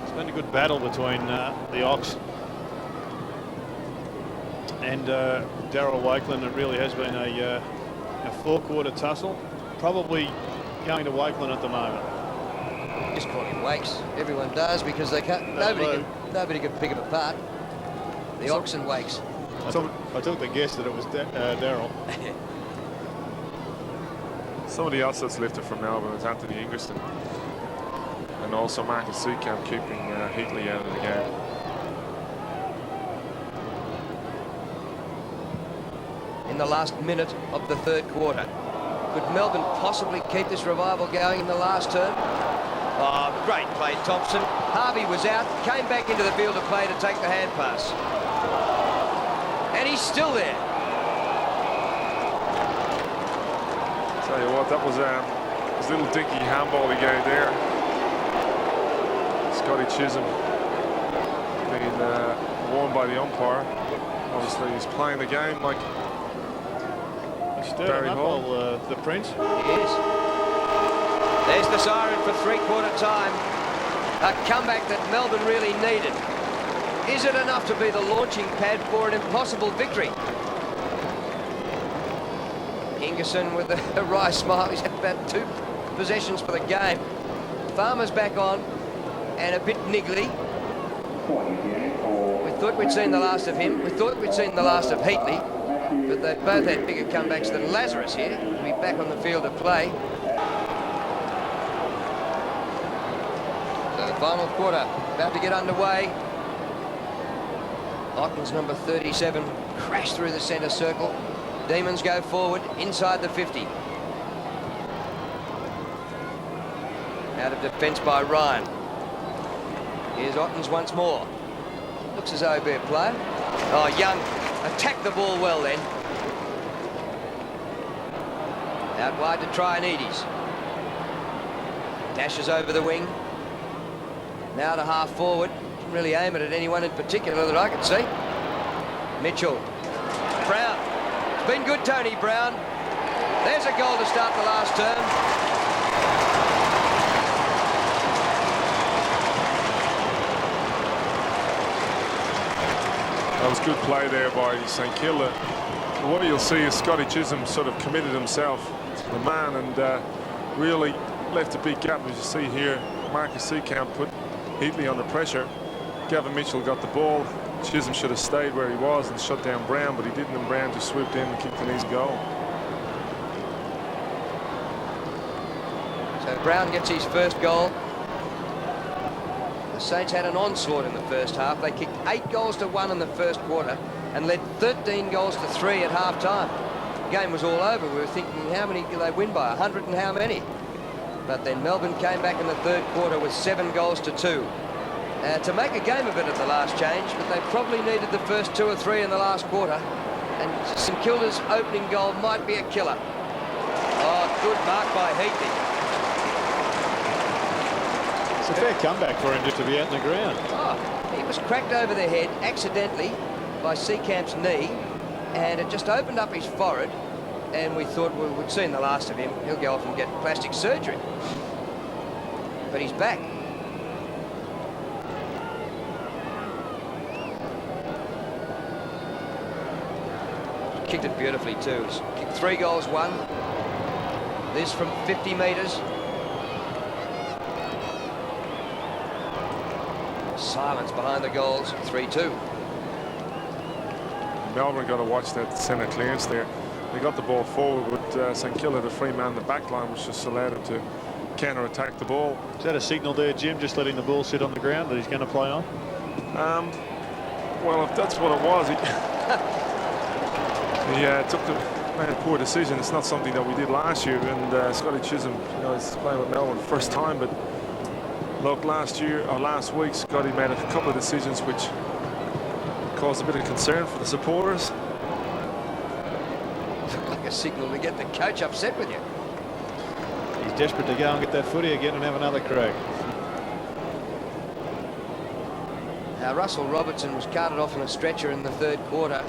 It's been a good battle between the Ox and Darryl Wakeland. It really has been a four-quarter tussle. Probably going to Wakeland at the moment. Just call him Wakes. Everyone does, because they can't. Nobody can pick him apart. The Ox and Wakes. I took the guess that it was Darryl. Somebody else that's lifted from Melbourne is Anthony Ingerston, and also Marcus Seacamp keeping Heatley out of the game. In the last minute of the third quarter. Could Melbourne possibly keep this revival going in the last term? Oh, great play, Thompson. Harvey was out, came back into the field of play to take the hand pass. And he's still there. Tell you what, that was his little dinky handball he gave there. Scotty Chisholm being warned by the umpire. Obviously, he's playing the game like He's stirred Barry him up, Hall. the Prince. Yes. There's the siren for three-quarter time. A comeback that Melbourne really needed. Is it enough to be the launching pad for an impossible victory? Ingerson with a wry smile. He's had about 2 possessions for the game. Farmer's back on and a bit niggly. We thought we'd seen the last of him. We thought we'd seen the last of Heatley. But they both had bigger comebacks than Lazarus here. He'll be back on the field of play. So the final quarter about to get underway. Otton's number 37 crashed through the centre circle. Demons go forward inside the 50. Out of defence by Ryan. Here's Ottens once more. Looks as though he'll be a player. Oh, Young attacked the ball well then. Out wide to Traianides. Dashes over the wing. Now to half forward. Didn't really aim it at anyone in particular that I could see. Mitchell. Brown. It's been good, Tony Brown. There's a goal to start the last term. That was good play there by St Kilda. What you'll see is Scotty Chisholm sort of committed himself to the man and really left a big gap. As you see here, Marcus Seacamp put Heatley under pressure. Gavin Mitchell got the ball. Chisholm should have stayed where he was and shut down Brown, but he didn't, and Brown just swooped in and kicked an easy goal. So Brown gets his first goal. The Saints had an onslaught in the first half. They kicked 8 goals to 1 in the first quarter and led 13 goals to 3 at half time. The game was all over. We were thinking, how many did they win by? 100 and how many? But then Melbourne came back in the third quarter with 7 goals to 2. To make a game of it at the last change, but they probably needed the first 2 or 3 in the last quarter. And St Kilda's opening goal might be a killer. Oh, good mark by Heatley. It's a fair comeback for him just to be out in the ground. Oh, he was cracked over the head accidentally by Seacamp's knee, and it just opened up his forehead, and we thought, well, we'd seen the last of him. He'll go off and get plastic surgery. But he's back. Kicked it beautifully too. He's kicked 3 goals, 1. This from 50 metres. Silence behind the goals, 3-2. Melbourne got to watch that centre clearance there. They got the ball forward with St Kilda, the free man in the back line, which just allowed him to counter-attack the ball. Is that a signal there, Jim, just letting the ball sit on the ground that he's going to play on? Well, if that's what it was, he took made a poor decision. It's not something that we did last year, and Scotty Chisholm, you know, he's playing with Melbourne first time, but look, last week Scotty made a couple of decisions which caused a bit of concern for the supporters. Looked like a signal to get the coach upset with you. He's desperate to go and get that footy again and have another crack. Now Russell Robertson was carted off on a stretcher in the third quarter.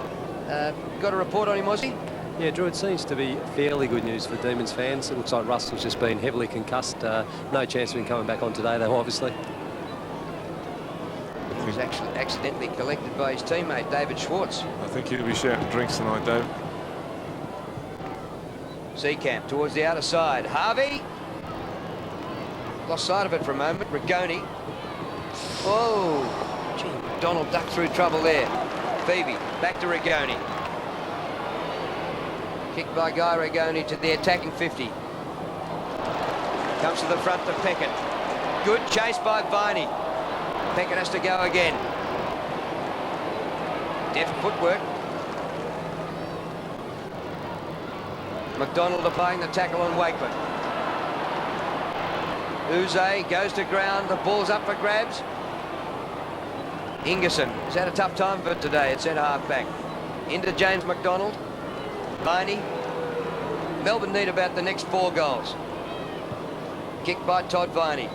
Got a report on him, was he? Yeah, Drew, it seems to be fairly good news for Demons fans. It looks like Russell's just been heavily concussed. No chance of him coming back on today, though, obviously. He was actually accidentally collected by his teammate, David Schwartz. I think he'll be shouting drinks tonight, Dave. Seacamp towards the outer side. Harvey. Lost sight of it for a moment. Rigoni. Oh, gee, Donald ducked through trouble there. Phoebe, back to Rigoni. Kicked by Guy Rigoni to the attacking 50. Comes to the front to Peckett. Good chase by Viney. Peckett has to go again. Deft footwork. McDonald applying the tackle on Wakeman. Uze goes to ground. The ball's up for grabs. Ingerson has had a tough time for it today at centre half back. Into James McDonald. Viney. Melbourne need about the next 4 goals. Kick by Todd Viney.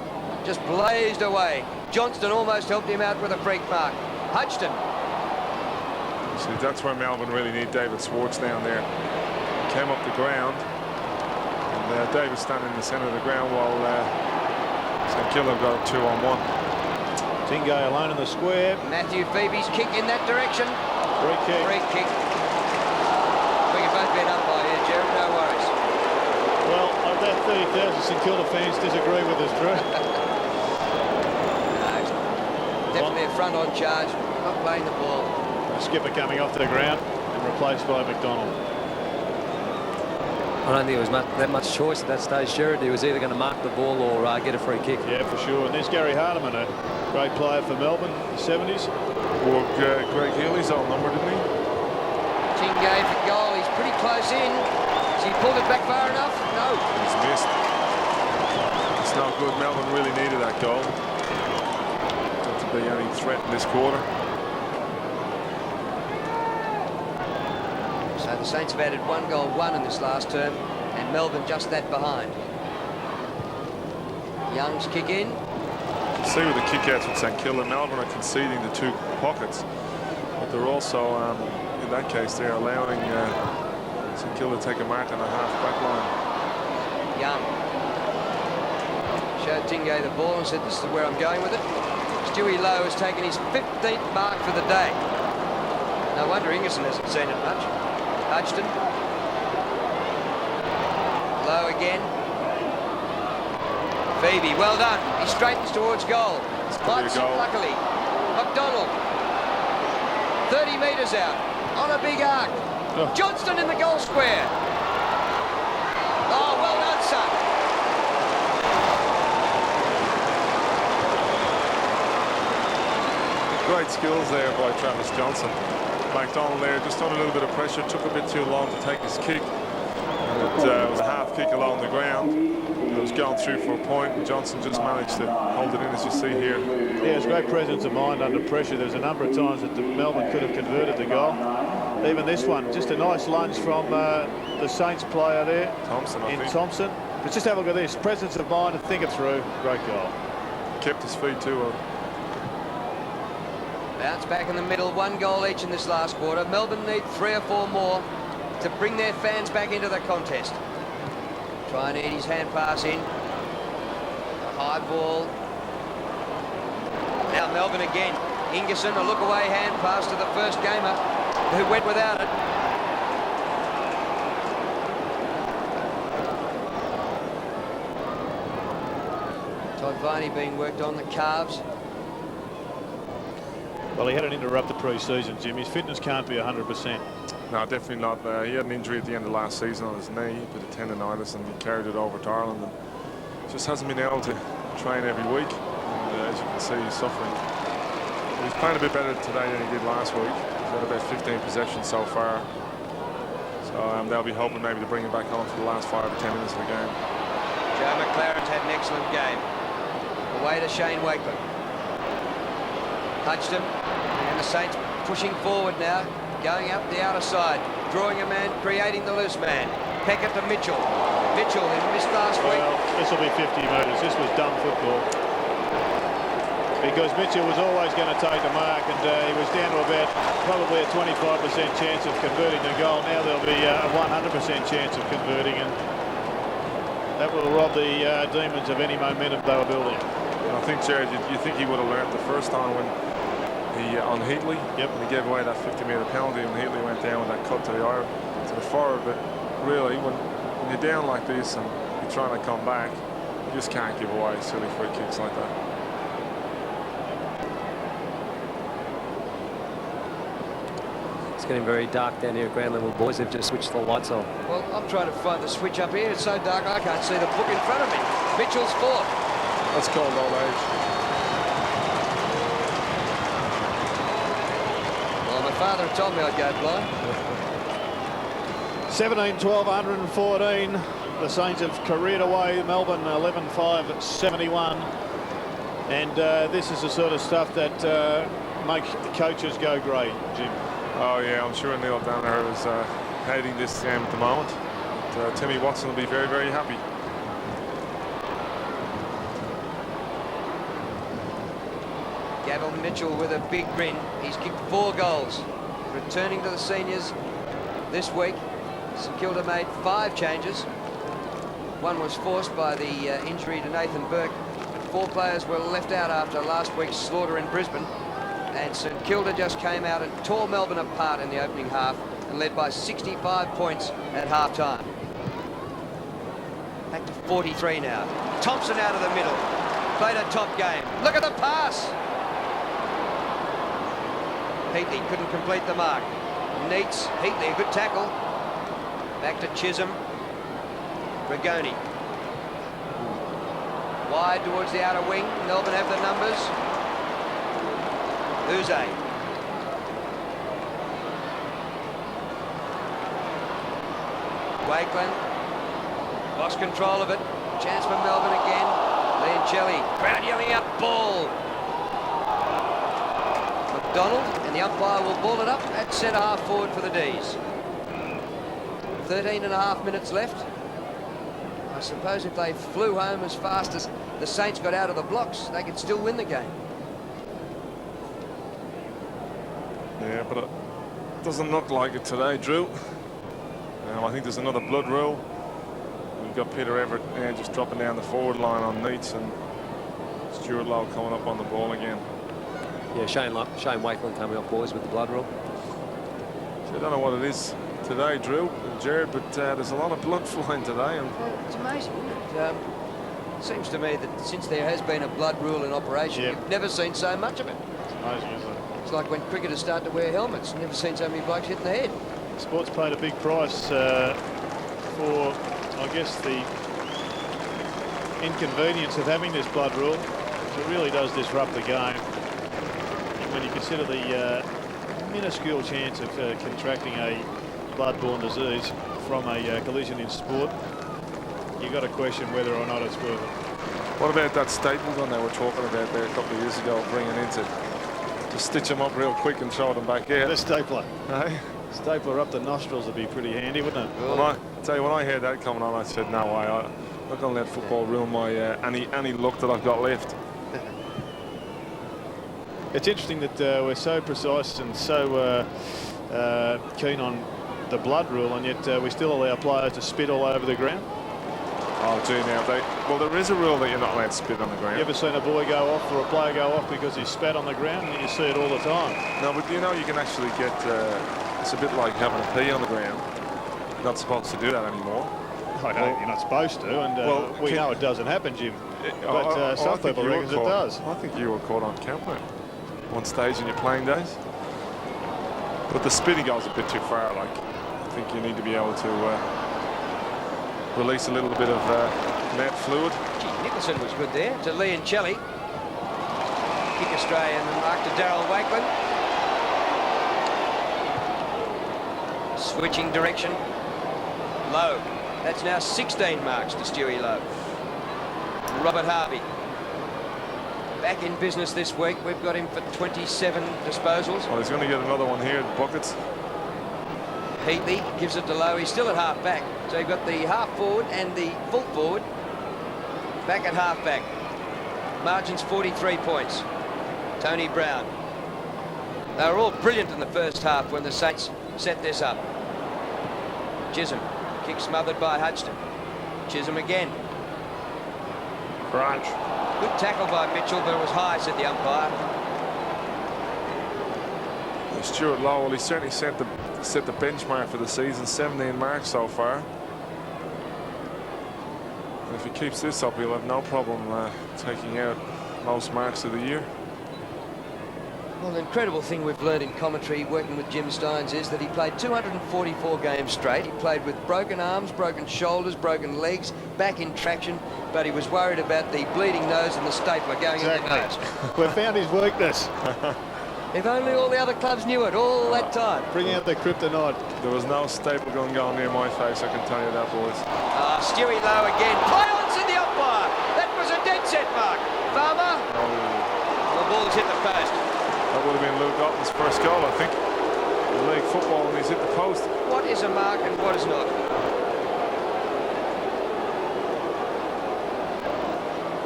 Just blazed away. Johnston almost helped him out with a freak mark. Hutchton. See, that's where Melbourne really need David Swartz down there. Came up the ground, and David standing in the centre of the ground while St Kilda got a 2-on-1. Tingay alone in the square. Matthew Phoebe's kick in that direction. Free kick. Free kick. We can both be an umpire here, Jared, no worries. Well, I bet 30,000 St Kilda fans disagree with us, Drew. No, definitely a front on charge, not playing the ball. The skipper coming off the ground and replaced by McDonald. I don't think there was that much choice at that stage, Jared. He was either going to mark the ball or get a free kick. Yeah, for sure. And there's Gary Hardiman, a great player for Melbourne in the 70s. Wore Greg Healy's old number, didn't he? Tingay for goal. He's pretty close in. Has he pulled it back far enough? No. He's missed. It's not good. Melbourne really needed that goal. Not to be any threat in this quarter. So the Saints have added 1 goal, 1 in this last term, and Melbourne just that behind. Young's kick in. See with the kick-outs with St Kilda, Melbourne are conceding the 2 pockets, but they're also, in that case, they're allowing St Kilda to take a mark on the half-back line. Young showed Tingay the ball and said, "This is where I'm going with it." Stewie Lowe has taken his 15th mark for the day. No wonder Ingerson hasn't seen it much. Hutchton. Lowe again. Phoebe, well done. He straightens towards goal. Bites it luckily. McDonald. 30 metres out. On a big arc. Oh. Johnston in the goal square. Oh, well done, son. Great skills there by Travis Johnson. McDonald there just on a little bit of pressure, took a bit too long to take his kick. And it was a half kick along the ground. It was going through for a point, and Johnson just managed to hold it in, as you see here. Yeah, it's great presence of mind under pressure. There's a number of times that Melbourne could have converted the goal. Even this one, just a nice lunge from the Saints player there. Thompson, I think. Thompson. But just have a look at this. Presence of mind and think it through. Great goal. Kept his feet too. Bounce back in the middle, 1 goal each in this last quarter. Melbourne need 3 or 4 more to bring their fans back into the contest. Try and eat his hand pass in. A high ball. Now Melbourne again. Ingerson, a look away hand pass to the first gamer who went without it. Todd Viney being worked on the calves. Well, he had an interrupted pre-season, Jim. His fitness can't be 100%. No, definitely not. He had an injury at the end of last season on his knee, a bit of tendonitis, and he carried it over to Ireland, and just hasn't been able to train every week. And as you can see, he's suffering. He's playing a bit better today than he did last week. He's had about 15 possessions so far. So they'll be hoping maybe to bring him back on for the last 5 or 10 minutes of the game. Joe McLaren's had an excellent game. Away to Shane Wakeman. Hutchton and the Saints pushing forward now, going up the outer side, drawing a man, creating the loose man. Peckett to Mitchell. Mitchell, who missed last week. Well, this will be 50 metres. This was dumb football. Because Mitchell was always going to take the mark, and he was down to about probably a 25% chance of converting the goal. Now there'll be a 100% chance of converting, and that will rob the Demons of any momentum they were building. I think, Jared, you think he would have learnt the first time when he on Heatley, when he gave away that 50-metre penalty, and Heatley went down with that cut to the forward. But really, when you're down like this and you're trying to come back, you just can't give away silly free kicks like that. It's getting very dark down here at ground level, boys. They've just switched the lights on. Well, I'm trying to find the switch up here. It's so dark I can't see the book in front of me. Mitchell's fought. That's called old age. Well, my father had told me I'd go blind. 17-12, 114. The Saints have careered away Melbourne 11-5-71. And this is the sort of stuff that makes coaches go great, Jim. Oh yeah, I'm sure Neil Danaher is hating this game at the moment. Timmy Watson will be very, very happy. Gavin Mitchell with a big grin. He's kicked 4 goals. Returning to the seniors this week. St Kilda made 5 changes. One was forced by the injury to Nathan Burke. 4 players were left out after last week's slaughter in Brisbane. And St Kilda just came out and tore Melbourne apart in the opening half and led by 65 points at half-time. Back to 43 now. Thompson out of the middle. Played a top game. Look at the pass. Heatley couldn't complete the mark. Neats. Heatley, a good tackle. Back to Chisholm. Rigoni. Wide towards the outer wing. Melbourne have the numbers. Uze. Wakeland. Lost control of it. Chance for Melbourne again. Leoncelli. Crowd yelling up ball. McDonald, and the umpire will ball it up at centre half forward for the D's. 13.5 minutes left. I suppose if they flew home as fast as the Saints got out of the blocks, they could still win the game. Yeah, but it doesn't look like it today, Drew. I think there's another blood rule. We've got Peter Everett just dropping down the forward line on Neats, and Stuart Lowe coming up on the ball again. Yeah, Shane Wakeland coming up, boys, with the blood rule. So I don't know what it is today, Drew and Jared, but there's a lot of blood flying today. And well, it's amazing, isn't it? It seems to me that since there has been a blood rule in operation, you've never seen so much of it. It's amazing, isn't it? It's like when cricketers start to wear helmets. Never seen so many blokes hit in the head. Sports paid a big price for, I guess, the inconvenience of having this blood rule. It really does disrupt the game. When you consider the minuscule chance of contracting a blood-borne disease from a collision in sport, you've got to question whether or not it's worth it. what about that staple gun they were talking about there a couple of years ago, bringing into to stitch them up real quick and throw them back out? The stapler. Hey? Stapler up the nostrils would be pretty handy, wouldn't it? When I heard that coming on, I said, no way, I'm not going to let football ruin my any luck that I've got left. It's interesting that we're so precise and so keen on the blood rule, and yet we still allow players to spit all over the ground. Oh, gee, now, well, there is a rule that you're not allowed to spit on the ground. You ever seen a boy go off or a player go off because he spat on the ground? And you see it all the time. No, but you know, you can actually get, it's a bit like having a pee on the ground. You're not supposed to do that anymore. I know, you're not supposed to, and we know it doesn't happen, Jim. But some people reckon it does. I think you were caught on camera one stage in your playing days. But the spitting goes a bit too far. Like, I think you need to be able to release a little bit of net fluid. Gee, Nicholson was good there to Leoncelli. Kick Australian mark to Darryl Wakeland. Switching direction. Lowe. That's now 16 marks to Stewie Lowe. Robert Harvey. Back in business this week. We've got him for 27 disposals. Well, he's going to get another one here at buckets. Heatley gives it to Lowe. He's still at half back. So you've got the half forward and the full forward back at half back. Margin's 43 points. Tony Brown. They were all brilliant in the first half when the Saints set this up. Chisholm. Kick smothered by Hudson. Chisholm again. Crunch. Good tackle by Mitchell, but it was high, said the umpire. Stuart Lowe, well, he certainly set the benchmark for the season. 17 marks so far. And if he keeps this up, he'll have no problem taking out most marks of the year. Well, the incredible thing we've learned in commentary working with Jim Steins is that he played 244 games straight. He played with broken arms, broken shoulders, broken legs, back in traction, but he was worried about the bleeding nose and the stapler going in the nose. We've found his weakness. If only all the other clubs knew it all that time. Bring out the kryptonite. There was no staple gun going near my face, I can tell you that, boys. Stewie Lowe again. Play on, said the umpire. That was a dead set mark. Farmer. The ball's hit the post. That would have been Luke Otten's first goal, I think. In league football, and he's hit the post. What is a mark and what is not?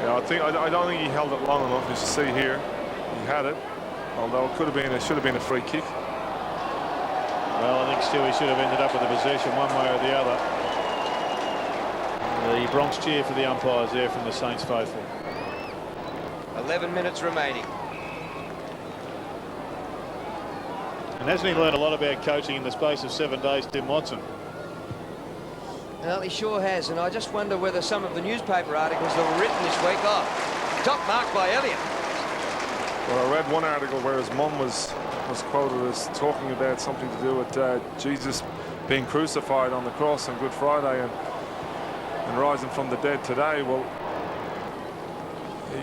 Yeah, I don't think he held it long enough. As you see here, he had it, although it should have been a free kick. Well, I think still he should have ended up with a possession one way or the other. The Bronx cheer for the umpires there from the Saints faithful. 11 minutes remaining. And hasn't he learned a lot about coaching in the space of 7 days, Tim Watson? Well, he sure has, and I just wonder whether some of the newspaper articles that were written this week, top mark by Elliott. Well, I read one article where his mum was quoted as talking about something to do with Jesus being crucified on the cross on Good Friday and rising from the dead today. Well,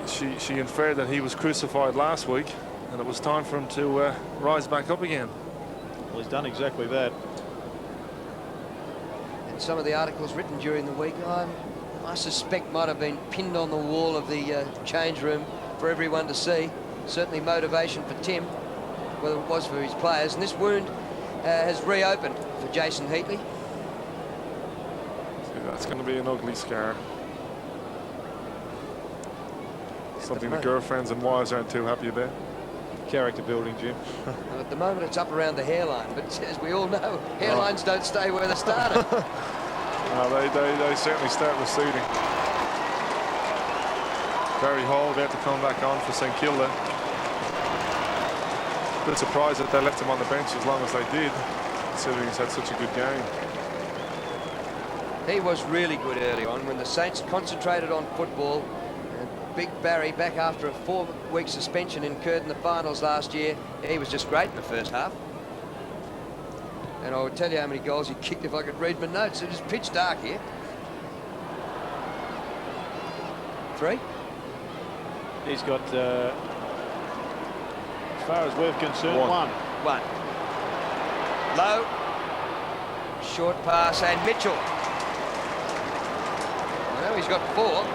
she inferred that he was crucified last week, and it was time for him to rise back up again. Well, he's done exactly that. And some of the articles written during the week, I suspect might have been pinned on the wall of the change room for everyone to see. Certainly motivation for Tim, whether it was for his players. And this wound has reopened for Jason Heatley. See, that's going to be an ugly scar. Something the girlfriends and wives aren't too happy about. Character building, Jim. Well, at the moment it's up around the hairline, but as we all know, hairlines don't stay where they started. They certainly start receding. Barry Hall about to come back on for St Kilda. Bit surprised that they left him on the bench as long as they did, considering he's had such a good game. He was really good early on when the Saints concentrated on football. And Big Barry, back after a 4-week suspension, incurred in the finals last year. He was just great in the first half. And I would tell you how many goals he kicked if I could read my notes. It is pitch dark here. 3. He's got, as far as we're concerned, 1. Low. Short pass, and Mitchell. Well, he's got 4.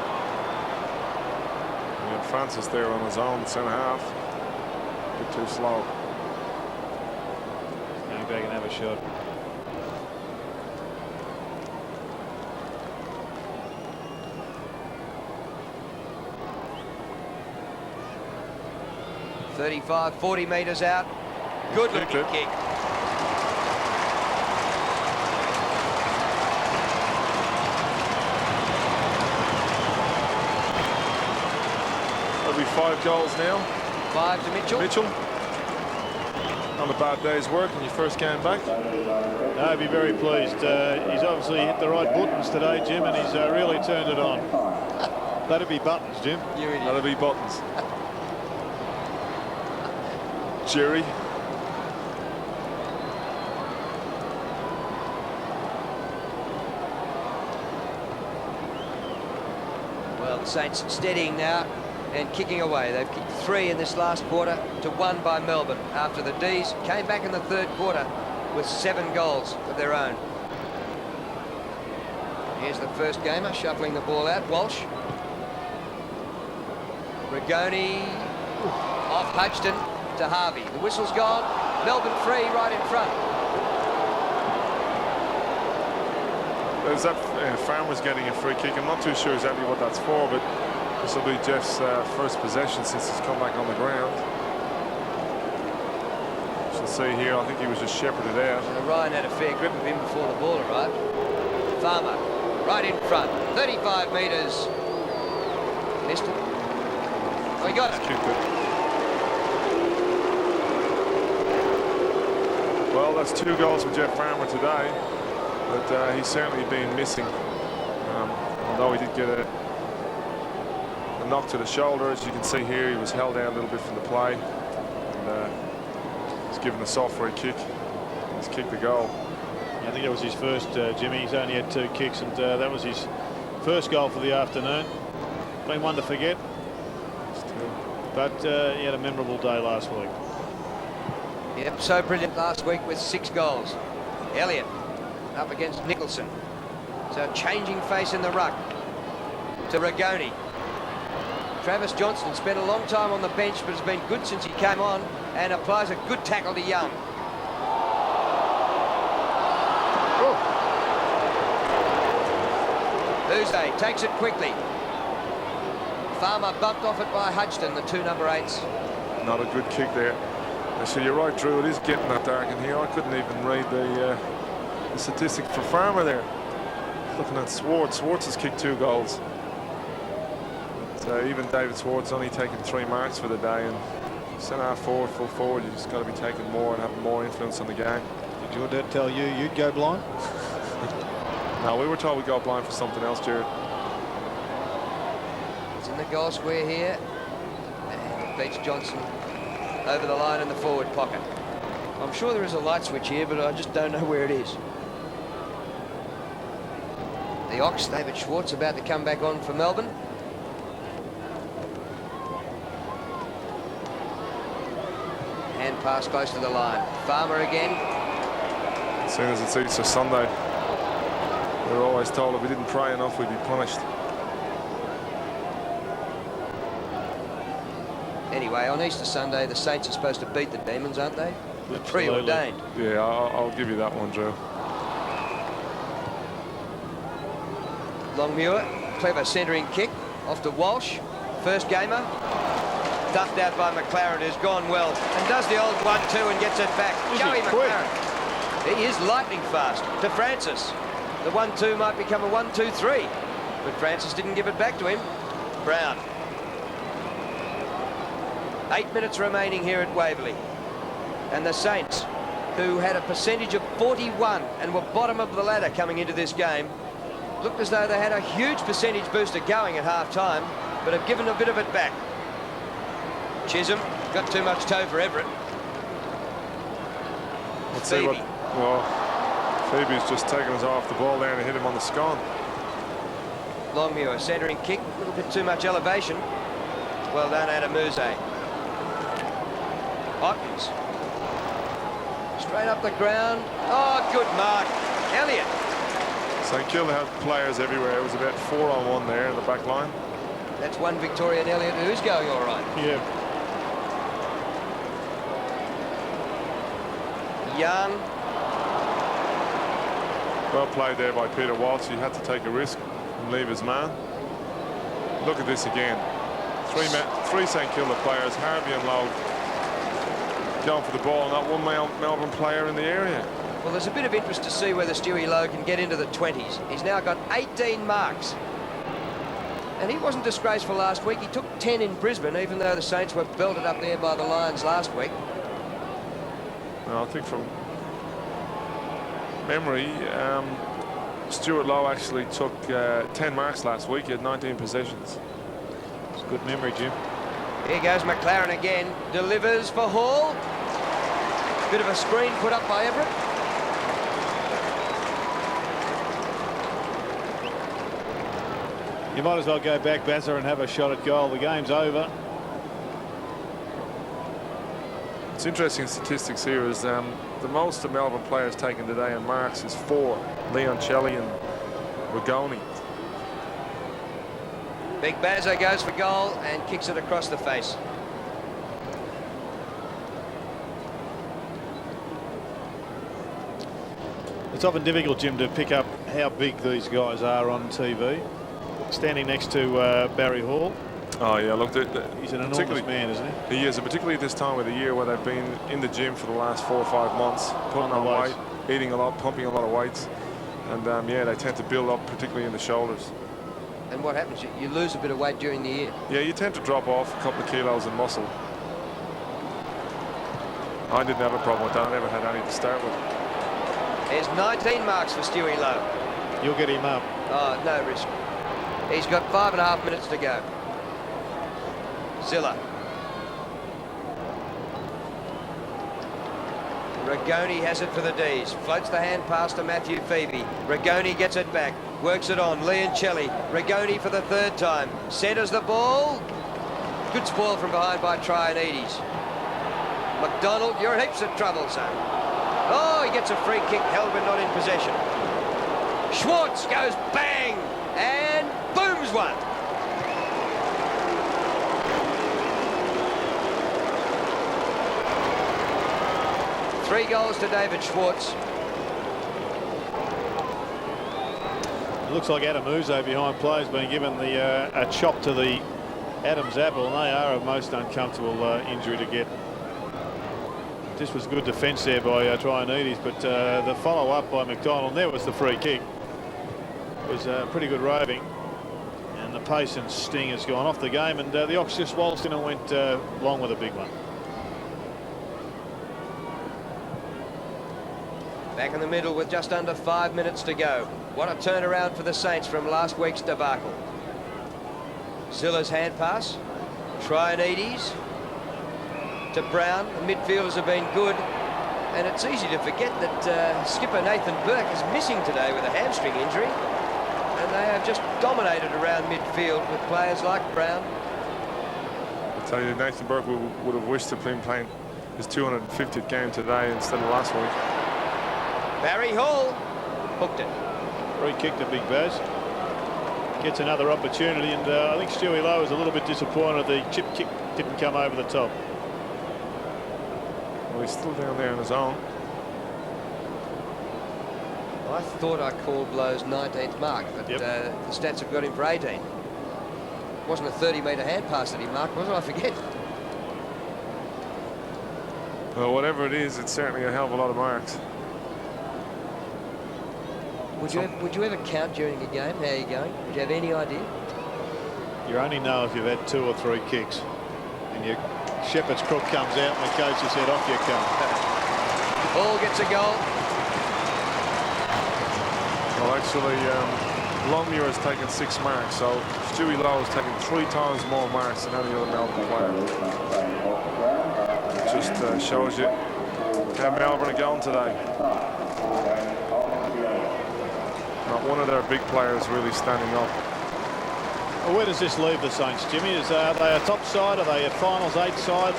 And Francis there on his own, centre half. A bit too slow. Going back and have a shot. .35, 40 metres out. Good looking kick. That'll be 5 goals now. 5 to Mitchell. Not a bad day's work in your first game back. No, I'd be very pleased. He's obviously hit the right buttons today, Jim, and he's really turned it on. That'd be buttons, Jim. That'll be buttons. Jerry. Well, the Saints steadying now and kicking away. They've kicked 3 in this last quarter to 1 by Melbourne after the D's came back in the third quarter with 7 goals of their own. Here's the first gamer shuffling the ball out. Walsh. Rigoni off Hodgson to Harvey. The whistle's gone. Melbourne free right in front. There's that Farmer's getting a free kick. I'm not too sure exactly what that's for, but this will be Jeff's first possession since he's come back on the ground. You'll see here, I think he was just shepherded out. Ryan had a fair grip of him before the ball arrived. Farmer right in front. 35 metres. Missed it. Oh, he got it. Kicked it. Well, that's 2 goals for Jeff Farmer today, but he's certainly been missing. Although he did get a knock to the shoulder, as you can see here, he was held down a little bit from the play. And he's given a soft free kick. He's kicked the goal. I think that was his first, Jimmy. He's only had 2 kicks, and that was his first goal for the afternoon. Been one to forget. But he had a memorable day last week. Yep, so brilliant last week with 6 goals. Elliott up against Nicholson. So changing face in the ruck to Rigoni. Travis Johnston spent a long time on the bench, but has been good since he came on and applies a good tackle to Young. Uze takes it quickly. Farmer bumped off it by Hudson, the 2 number 8s. Not a good kick there. So you're right, Drew, it is getting that dark in here. I couldn't even read the statistic for Farmer there. Looking at Swartz. Swartz has kicked 2 goals. So even David Swartz only taking 3 marks for the day, and centre forward, full forward, you've just got to be taking more and having more influence on the game. Did your dad tell you you'd go blind? No, we were told we'd go blind for something else, Jared. It's in the goal square here, and it beats Johnson over the line in the forward pocket. I'm sure there is a light switch here, but I just don't know where it is. The Ox, David Schwartz, about to come back on for Melbourne. Hand pass close to the line. Farmer again. As soon as it's Easter Sunday, we're always told if we didn't pray enough, we'd be punished. Anyway, on Easter Sunday, the Saints are supposed to beat the Demons, aren't they? They're preordained. Yeah, I'll give you that one, Drew. Longmuir, clever centering kick off to Walsh. First gamer. Duffed out by McLaren, who's gone well, and does the old 1-2 and gets it back. Joey McLaren. He is lightning fast to Francis. The 1-2 might become a 1-2-3, but Francis didn't give it back to him. Brown. 8 minutes remaining here at Waverley. And the Saints, who had a percentage of 41 and were bottom of the ladder coming into this game, looked as though they had a huge percentage booster going at half-time, but have given a bit of it back. Chisholm got too much toe for Everett. Let's see what. Well, Phoebe's just taken us off the ball there and hit him on the scone. Longmuir, centering kick, a little bit too much elevation. Well done, Adamuse. Ottens. Straight up the ground. Oh, good mark. Elliott. St Kilda had players everywhere. It was about 4-on-1 there in the back line. That's one Victorian Elliott who's going all right. Yeah. Young. Well played there by Peter Walsh. He had to take a risk and leave his man. Look at this again. Three St Kilda players, Harvey and Lowe, going for the ball, not one Melbourne player in the area. Well, there's a bit of interest to see whether Stewie Lowe can get into the 20s. He's now got 18 marks. And he wasn't disgraceful last week. He took 10 in Brisbane, even though the Saints were belted up there by the Lions last week. No, I think from memory, Stuart Lowe actually took 10 marks last week. He had 19 possessions. It's good memory, Jim. Here goes McLaren again. Delivers for Hall. Bit of a screen put up by Everett. You might as well go back, Bazza, and have a shot at goal. The game's over. It's interesting statistics here is the most of Melbourne players taken today in marks is 4. Leon Shelley and Rigoni. Big Bazza goes for goal and kicks it across the face. It's often difficult, Jim, to pick up how big these guys are on TV. Standing next to Barry Hall. Oh yeah, look, he's an enormous man, isn't he? He is, and particularly at this time of the year where they've been in the gym for the last 4 or 5 months, putting on weight, eating a lot, pumping a lot of weights, and yeah, they tend to build up, particularly in the shoulders. And what happens? You lose a bit of weight during the year. Yeah, you tend to drop off a couple of kilos in muscle. I didn't have a problem with that. I never had any to start with. There's 19 marks for Stewie Lowe. You'll get him up. Oh, no risk. He's got 5.5 minutes to go. Zilla. Rigoni has it for the D's. Floats the hand pass to Matthew Phoebe. Rigoni gets it back. Works it on. Leoncelli. Rigoni for the 3rd time. Centres the ball. Good spoil from behind by Trianides. McDonald, you're in heaps of trouble, son. Oh, he gets a free kick held but not in possession. Schwartz goes bang and booms one. Three goals to David Schwartz. It looks like Adamuse behind play has been given the a chop to the Adam's apple, and they are a most uncomfortable injury to get. This was good defence there by Trianides, but the follow-up by McDonald, and there was the free kick. It was pretty good roving, and the pace and sting has gone off the game, and the Ox just waltzed in and went long with a big one. Back in the middle with just under 5 minutes to go. What a turnaround for the Saints from last week's debacle. Zilla's hand pass. Trianides to Brown. The midfielders have been good. And it's easy to forget that skipper Nathan Burke is missing today with a hamstring injury. And they have just dominated around midfield with players like Brown. I tell you, Nathan Burke would have wished to have been playing his 250th game today instead of last week. Barry Hall hooked it. Free kick to Big Baz. Gets another opportunity, and I think Stewie Lowe was a little bit disappointed the chip kick didn't come over the top. Well, he's still down there on his own. I thought I called Lowe's 19th mark, but the stats have got him for 18. It wasn't a 30-metre hand pass that he marked, was it? I forget. Well, whatever it is, it's certainly a hell of a lot of marks. Would you ever count during a game? How are you going? Would you have any idea? You only know if you've had 2 or 3 kicks, and your shepherd's crook comes out, and the coach has said, "Off you come." Ball gets a goal. Well, actually, Longmuir has taken 6 marks, so Stewie Lowe has taken 3 times more marks than any other Melbourne player. It just shows you how Melbourne are going today. Not one of their big players really standing up. Well, where does this leave the Saints, Jimmy? Are they a top side? Are they a finals 8 side?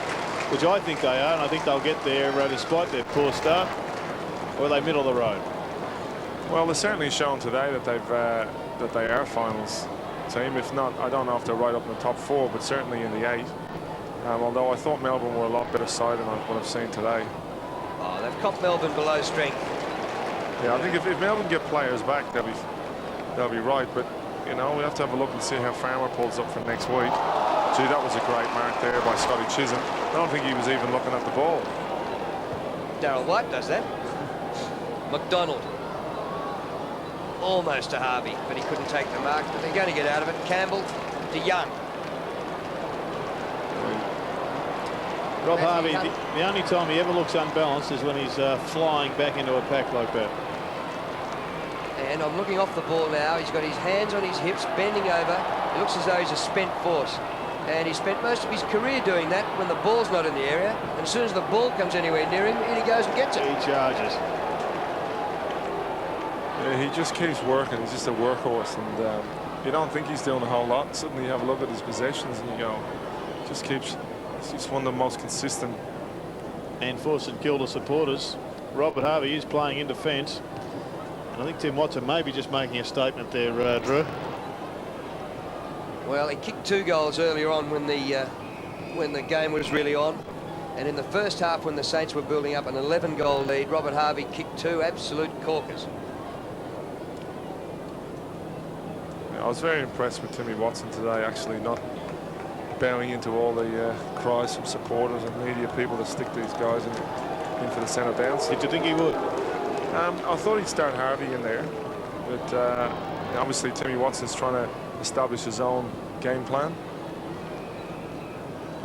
Which I think they are, and I think they'll get there despite their poor start. Or are they middle of the road? Well, they're certainly shown today that they are finals team. If not, I don't know if they're right up in the top 4, but certainly in the 8. Although I thought Melbourne were a lot better side than what I've seen today. Oh, they've copped Melbourne below strength. Yeah, I think if Melbourne get players back, they'll be right. But you know, we have to have a look and see how Farmer pulls up for next week. Gee, that was a great mark there by Scotty Chisholm. I don't think he was even looking at the ball. Darryl White does that. McDonald. Almost to Harvey, but he couldn't take the mark. But they're going to get out of it. Campbell to Young. Rob Harvey, the only time he ever looks unbalanced is when he's flying back into a pack like that. And I'm looking off the ball now. He's got his hands on his hips, bending over. It looks as though he's a spent force. And he spent most of his career doing that when the ball's not in the area. And as soon as the ball comes anywhere near him, in he goes and gets it. He charges. Yeah, he just keeps working. He's just a workhorse. And you don't think he's doing a whole lot. Suddenly you have a look at his possessions and you go, just keeps... He's one of the most consistent. And for St Kilda supporters, Robert Harvey is playing in defence. And I think Tim Watson may be just making a statement there, Drew. Well, he kicked 2 goals earlier on when the game was really on. And in the first half, when the Saints were building up an 11-goal lead, Robert Harvey kicked 2 absolute corkers. Yeah, I was very impressed with Timmy Watson today, actually not bowing into all the cries from supporters and media people that stick these guys in for the centre bounce. Did you think he would? I thought he'd start Harvey in there, but obviously Timmy Watson's trying to establish his own game plan.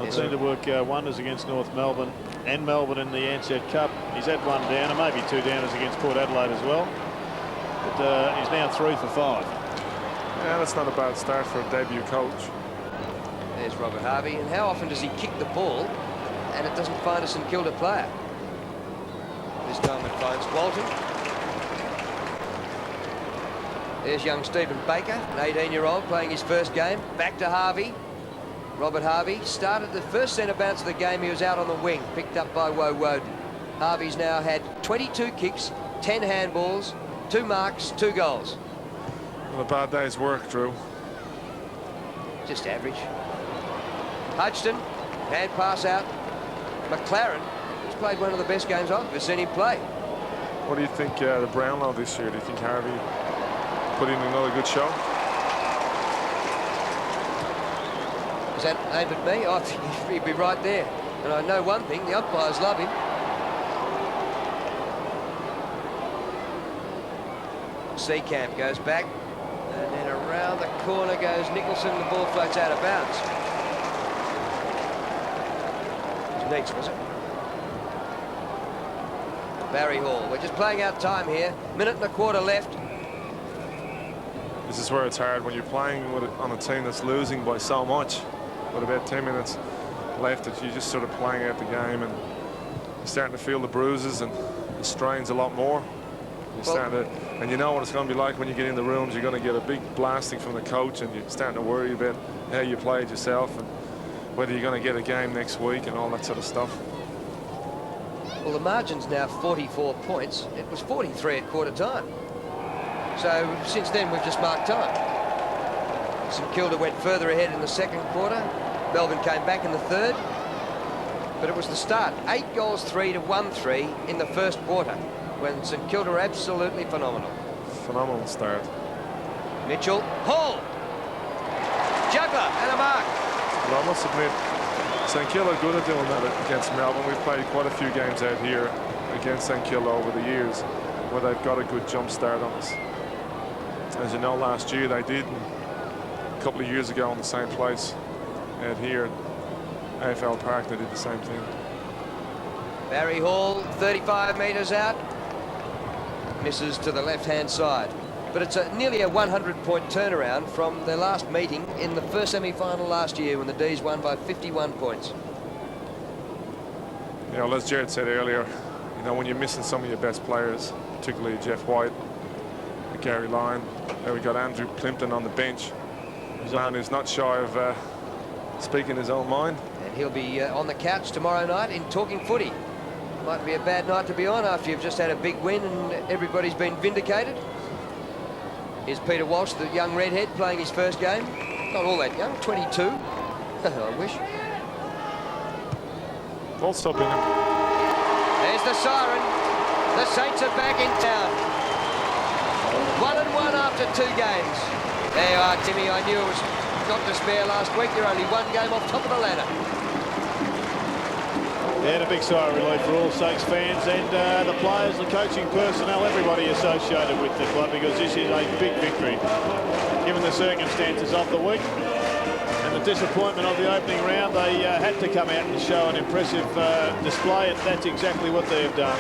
It seemed to work wonders against North Melbourne and Melbourne in the Ansett Cup. He's had 1 down and maybe 2 downers against Port Adelaide as well. But he's now 3 for 5. Yeah, that's not a bad start for a debut coach. There's Robert Harvey. And how often does he kick the ball and it doesn't find a St Kilda player? This time it finds Walton. There's young Stephen Baker, an 18-year-old playing his first game. Back to Harvey. Robert Harvey started the first centre bounce of the game. He was out on the wing, picked up by Woden. Harvey's now had 22 kicks, 10 handballs, 2 marks, 2 goals. Well, a bad day's work, Drew. Just average. Hodgson, hand pass out. McLaren, he's played one of the best games I've ever seen him play. What do you think the Brownlow this year? Do you think Harvey put in another good show? Is that aimed at me? I think he'd be right there. And I know one thing, the umpires love him. Seacamp goes back, and then around the corner goes Nicholson. The ball floats out of bounds. It was Neats, was it? Barry Hall. We're just playing out time here. Minute and a quarter left. This is where it's hard when you're playing on a team that's losing by so much, with about 10 minutes left, that you're just sort of playing out the game, and you're starting to feel the bruises and the strains a lot more. You're starting to, and you know what it's going to be like when you get in the rooms. You're going to get a big blasting from the coach, and you're starting to worry about how you played yourself and whether you're going to get a game next week and all that sort of stuff. Well, the margin's now 44 points. It was 43 at quarter time. So since then, we've just marked time. St Kilda went further ahead in the second quarter. Melbourne came back in the third. But it was the start. 8 goals 3 to 1-3 in the first quarter, when St Kilda were absolutely phenomenal. Phenomenal start. Mitchell, Hall, juggler and a mark. Well, I must admit, St Kilda are good at doing that against Melbourne. We've played quite a few games out here against St Kilda over the years where they've got a good jump start on us. As you know, last year they did, and a couple of years ago in the same place out here at AFL Park, they did the same thing. Barry Hall, 35 metres out, misses to the left-hand side. But it's nearly a 100-point turnaround from their last meeting in the first semi-final last year, when the D's won by 51 points. You know, as Jared said earlier, you know, when you're missing some of your best players, particularly Jeff White, Gary Lyon, now we got Andrew Plimpton on the bench. He's a man who's not shy of speaking his own mind. And he'll be on the couch tomorrow night in Talking Footy. Might be a bad night to be on after you've just had a big win and everybody's been vindicated. Here's Peter Walsh, the young redhead, playing his first game. Not all that young, 22. I wish. Ball stopping him. There's the siren. The Saints are back in town. 1-1 after 2 games. There you are, Timmy. I knew it was not to spare last week. You're only 1 game off top of the ladder. Yeah, and a big sigh of relief for all Saints fans and the players, the coaching personnel, everybody associated with the club, because this is a big victory, given the circumstances of the week and the disappointment of the opening round. They had to come out and show an impressive display, and that's exactly what they've done.